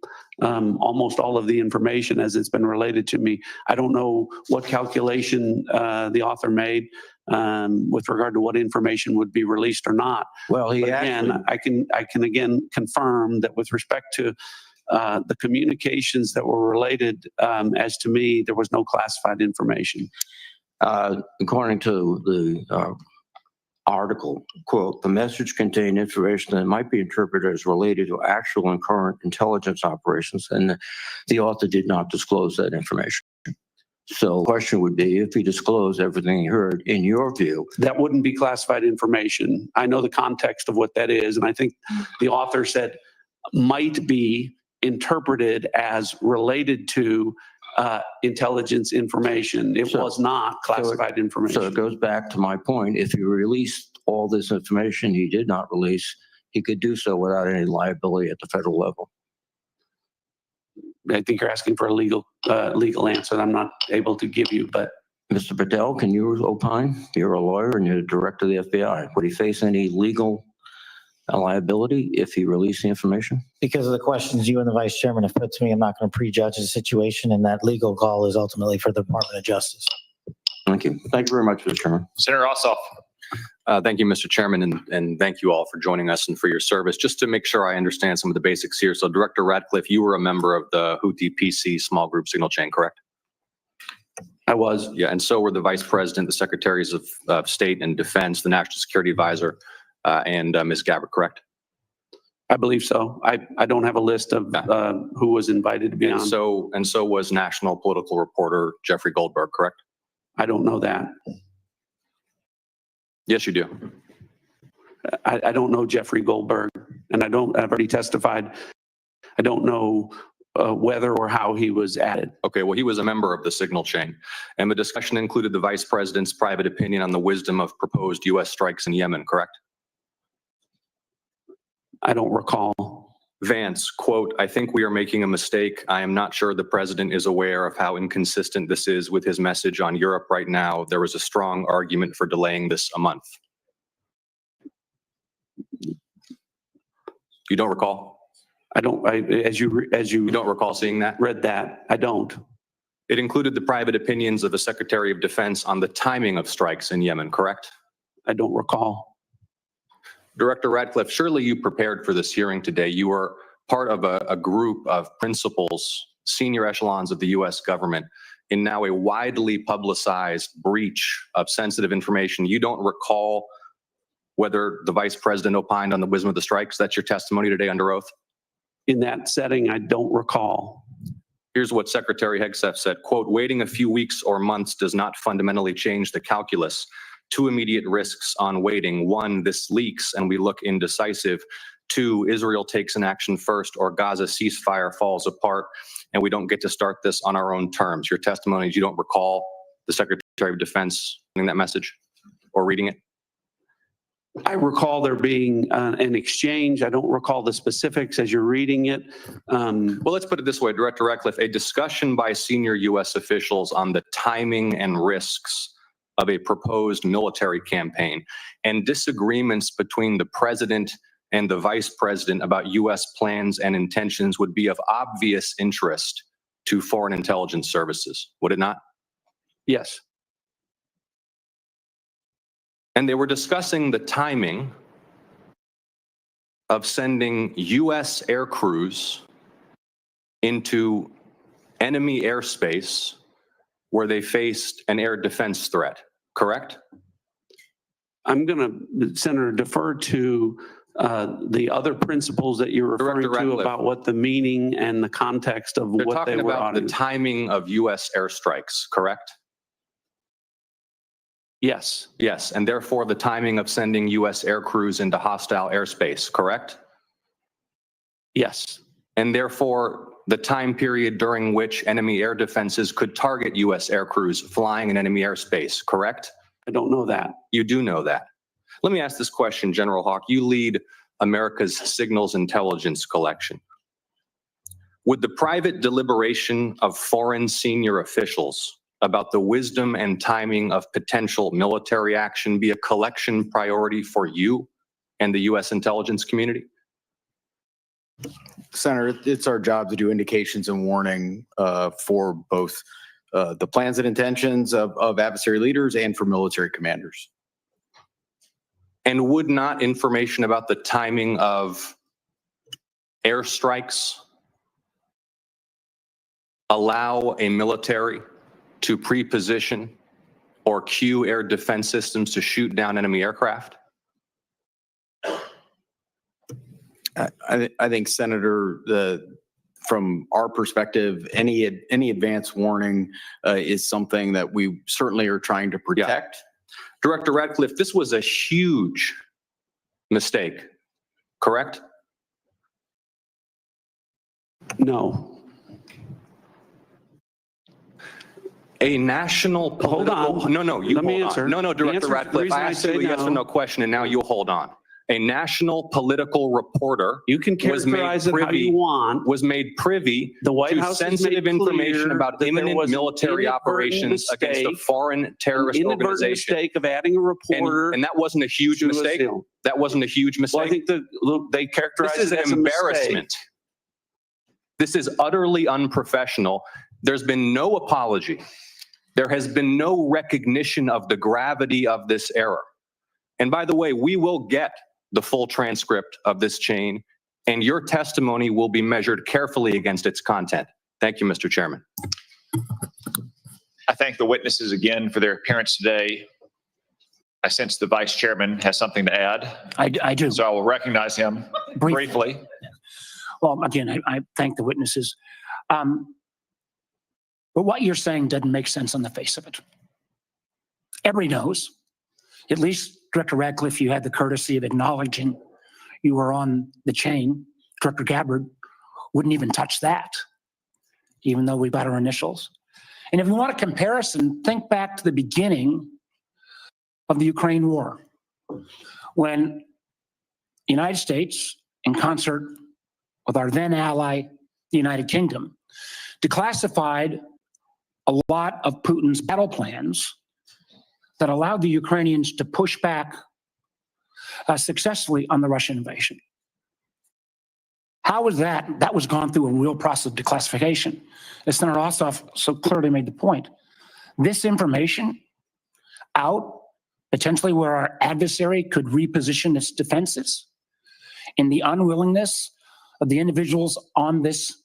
almost all of the information as it's been related to me. I don't know what calculation the author made with regard to what information would be released or not. Well, I can again confirm that with respect to the communications that were related as to me, there was no classified information. According to the article, quote, the message contained information that might be interpreted as related to actual and current intelligence operations, and the author did not disclose that information. So the question would be, if he disclosed everything he heard, in your view, that wouldn't be classified information. I know the context of what that is, and I think the author said might be interpreted as related to intelligence information. It was not classified information. So it goes back to my point. If you released all this information he did not release, he could do so without any liability at the federal level. I think you're asking for a legal answer that I'm not able to give you, but. Mr. Patel, can you opine? You're a lawyer and you're the director of the FBI. Would he face any legal liability if he released the information? Because of the questions you and the vice chairman have put to me, I'm not going to prejudge the situation, and that legal call is ultimately for the Department of Justice. Thank you. Thank you very much, Mr. Chairman. Senator Ossoff. Thank you, Mr. Chairman, and thank you all for joining us and for your service. Just to make sure I understand some of the basics here. So Director Radcliffe, you were a member of the Houthi PC small group signal chain, correct? I was. Yeah, and so were the Vice President, the Secretaries of State and Defense, the National Security Advisor, and Ms. Gabbard, correct? I believe so. I don't have a list of who was invited to be on. And so was national political reporter Jeffrey Goldberg, correct? I don't know that. Yes, you do. I don't know Jeffrey Goldberg, and I've already testified. I don't know whether or how he was added. Okay, well, he was a member of the signal chain, and the discussion included the Vice President's private opinion on the wisdom of proposed U.S. strikes in Yemen, correct? I don't recall. Vance, quote, I think we are making a mistake. I am not sure the president is aware of how inconsistent this is with his message on Europe right now. There was a strong argument for delaying this a month. You don't recall? I don't, as you don't recall seeing that? Read that. I don't. It included the private opinions of the Secretary of Defense on the timing of strikes in Yemen, correct? I don't recall. Director Radcliffe, surely you prepared for this hearing today. You were part of a group of principals, senior echelons of the U.S. government in now a widely publicized breach of sensitive information. You don't recall whether the Vice President opined on the wisdom of the strikes? That's your testimony today under oath? In that setting, I don't recall. Here's what Secretary Hegseth said, quote, waiting a few weeks or months does not fundamentally change the calculus. Two immediate risks on waiting. One, this leaks and we look indecisive. Two, Israel takes an action first or Gaza ceasefire falls apart and we don't get to start this on our own terms. Your testimony is you don't recall the Secretary of Defense getting that message or reading it? I recall there being an exchange. I don't recall the specifics as you're reading it. Well, let's put it this way, Director Radcliffe, a discussion by senior U.S. officials on the timing and risks of a proposed military campaign and disagreements between the president and the vice president about U.S. plans and intentions would be of obvious interest to foreign intelligence services, would it not? Yes. And they were discussing the timing of sending U.S. air crews into enemy airspace where they faced an air defense threat, correct? I'm going to, Senator, defer to the other principles that you're referring to about what the meaning and the context of They're what they talking were about the auditing. timing of U.S. airstrikes, correct? Yes. Yes, and therefore the timing of sending U.S. air crews into hostile airspace, correct? Yes. And therefore the time period during which enemy air defenses could target U.S. air crews flying in enemy airspace, correct? I don't know that. You do know that. Let me ask this question, General Hawk. You lead America's signals intelligence collection. Would the private deliberation of foreign senior officials about the wisdom and timing of potential military action be a collection priority for you and the U.S. intelligence community? Senator, it's our job to do indications and warning for both the plans and intentions of adversary leaders and for military commanders. And would not information about the timing of airstrikes allow a military to pre-position or cue air defense systems to shoot down enemy aircraft? I think, Senator, from our perspective, any advance warning is something that we certainly are trying to protect. Yeah. Director Radcliffe, this was a huge mistake, correct? No. A national political... Hold on. No, you Let me hold answer. on. No, Director Radcliffe, I asked you a yes or no question and now you hold on. A national political reporter You can was made characterize it how privy, you want. was made privy The White to House has sensitive made information clear about that there imminent was an military inadvertent operations against a mistake, foreign terrorist inadvertent organization. mistake of adding a reporter. And that wasn't a huge to a mistake. seal. That wasn't a huge Well, I mistake. think they characterize This is it an as a mistake. embarrassment. This is utterly unprofessional. There's been no apology. There has been no recognition of the gravity of this error. And by the way, we will get the full transcript of this chain, and your testimony will be measured carefully against its content. Thank you, Mr. Chairman. I thank the witnesses again for their appearance today. I sense the vice chairman has something to add. I do. So I will recognize him briefly. Well, again, I thank the witnesses. But what you're saying doesn't make sense on the face of it. Everybody knows, at least Director Radcliffe, you had the courtesy of acknowledging you were on the chain. Director Gabbard wouldn't even touch that, even though we got our initials. And if you want a comparison, think back to the beginning of the Ukraine war, when the United States, in concert with our then ally, the United Kingdom, declassified a lot of Putin's battle plans that allowed the Ukrainians to push back successfully on the Russian invasion. How was that? That was gone through a real process of declassification. As Senator Ossoff so clearly made the point, this information out potentially where our adversary could reposition its defenses, in the unwillingness of the individuals on this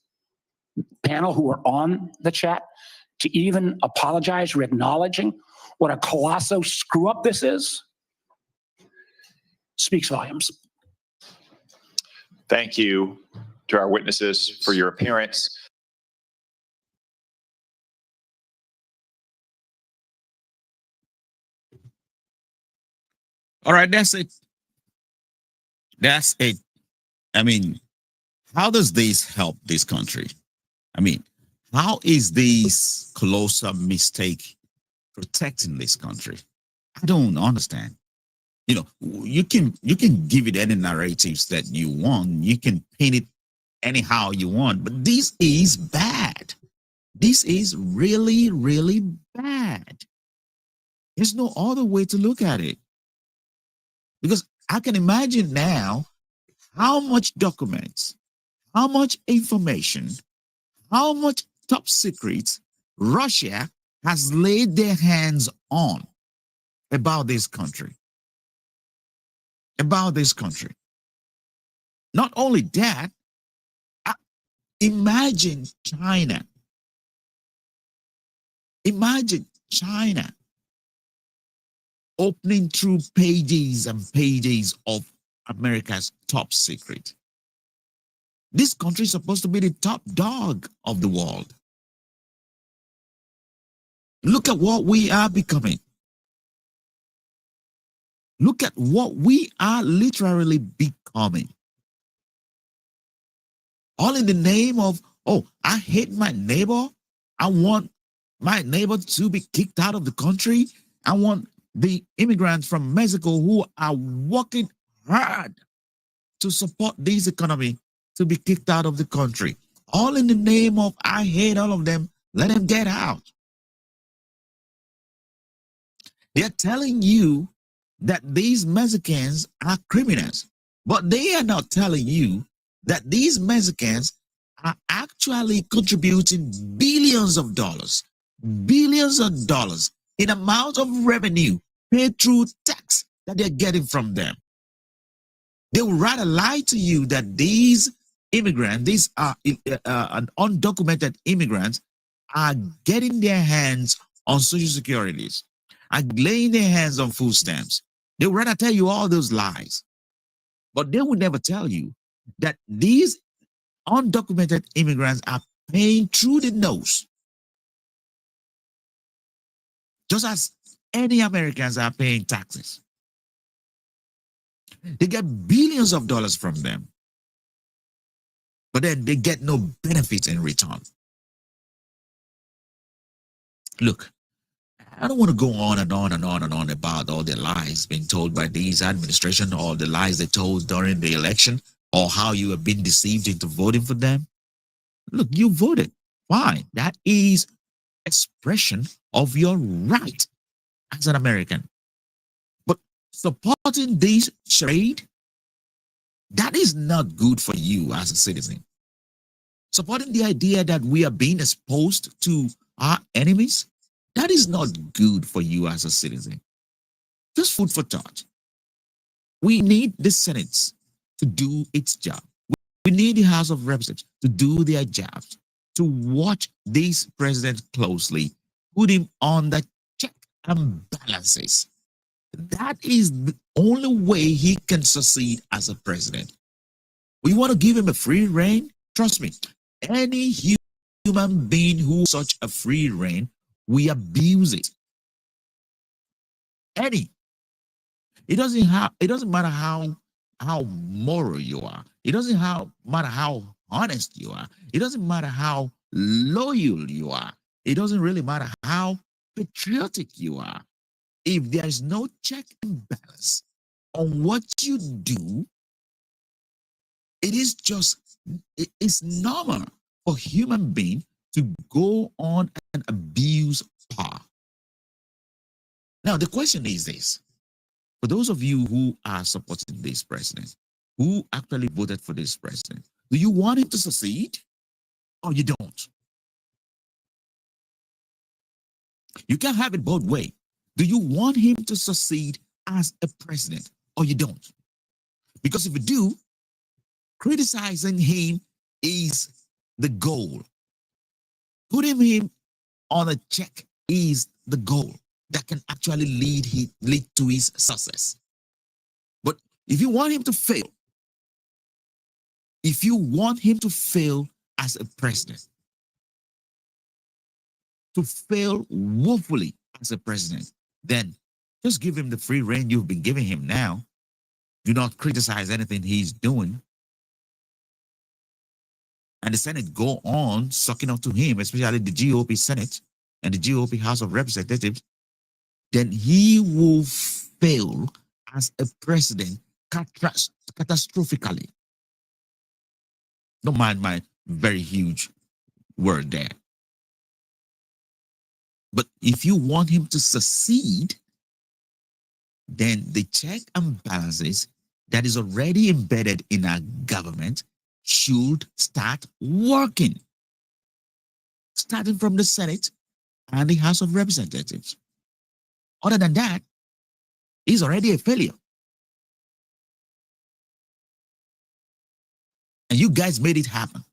panel who are on the chat to even apologize or acknowledging what a colossal screw up this is, speaks volumes. Thank you to our witnesses for your appearance. All right, that's it. That's it. I mean, how does this help this country? I mean, how is this colossal mistake protecting this country? I don't understand. You know, you can give it any narratives that you want. You can paint it anyhow you want, but this is bad. This is really, really bad. There's no other way to look at it. Because I can imagine now how much documents, how much information, how much top secrets Russia has laid their hands on about this country. About this country. Not only that, imagine China. Imagine China opening through pages and pages of America's top secret. This country is supposed to be the top dog of the world. Look at what we are becoming. Look at what we are literally becoming. All in the name of, oh, I hate my neighbor. I want my neighbor to be kicked out of the country. I want the immigrants from Mexico who are working hard to support this economy to be kicked out of the country. All in the name of, I hate all of them. Let them get out. They're telling you that these Mexicans are criminals, but they are not telling you that these Mexicans are actually contributing billions of dollars in amount of revenue paid through tax that they're getting from them. They would rather lie to you that these immigrants, these are undocumented immigrants, are getting their hands on Social Securities, are laying their hands on food stamps. They would rather tell you all those lies. But they would never tell you that these undocumented immigrants are paying through the nose, just as any Americans are paying taxes. They get billions of dollars from them, but then they get no benefits in return. Look, I don't want to go on and on and on and on about all the lies being told by these administration, or the lies they told during the election, or how you have been deceived into voting for them. Look, you voted. Fine. That is expression of your right as an American. But supporting this charade, that is not good for you as a citizen. Supporting the idea that we are being exposed to our enemies, that is not good for you as a citizen. Just food for thought. We need the Senate to do its job. We need the House of Representatives to do their jobs, to watch this president closely, put him on the check and balances. That is the only way he can succeed as a president. We want to give him a free rein. Trust me, any human being who such a free rein, we abuse it. Any. It doesn't matter how moral you are. It doesn't matter how honest you are. It doesn't matter how loyal you are. It doesn't really matter how patriotic you are. If there is no check and balance on what you do, it's normal for human being to go on and abuse power. Now, the question is this. For those of you who are supporting this president, who actually voted for this president, do you want him to succeed or you don't? You can't have it both ways. Do you want him to succeed as a president or you don't? Because if you do, criticizing him is the goal. Putting him on a check is the goal that can actually lead to his success. But if you want him to fail, as a president, to fail woefully as a president, then just give him the free rein you've been giving him now. Do not criticize anything he's doing. And the Senate go on sucking up to him, especially the GOP Senate and the GOP House of Representatives, then he will fail as a president catastrophically. Don't mind my very huge word there. But if you want him to succeed, then the check and balances that is already embedded in our government should start working, starting from the Senate and the House of Representatives. Other than that, he's already a failure. And you guys made it happen.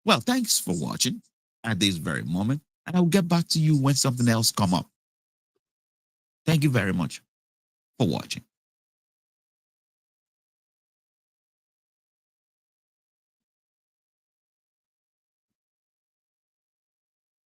Well, thanks for watching at this very moment, and I'll get back to you when something else come up. Thank you very much for watching.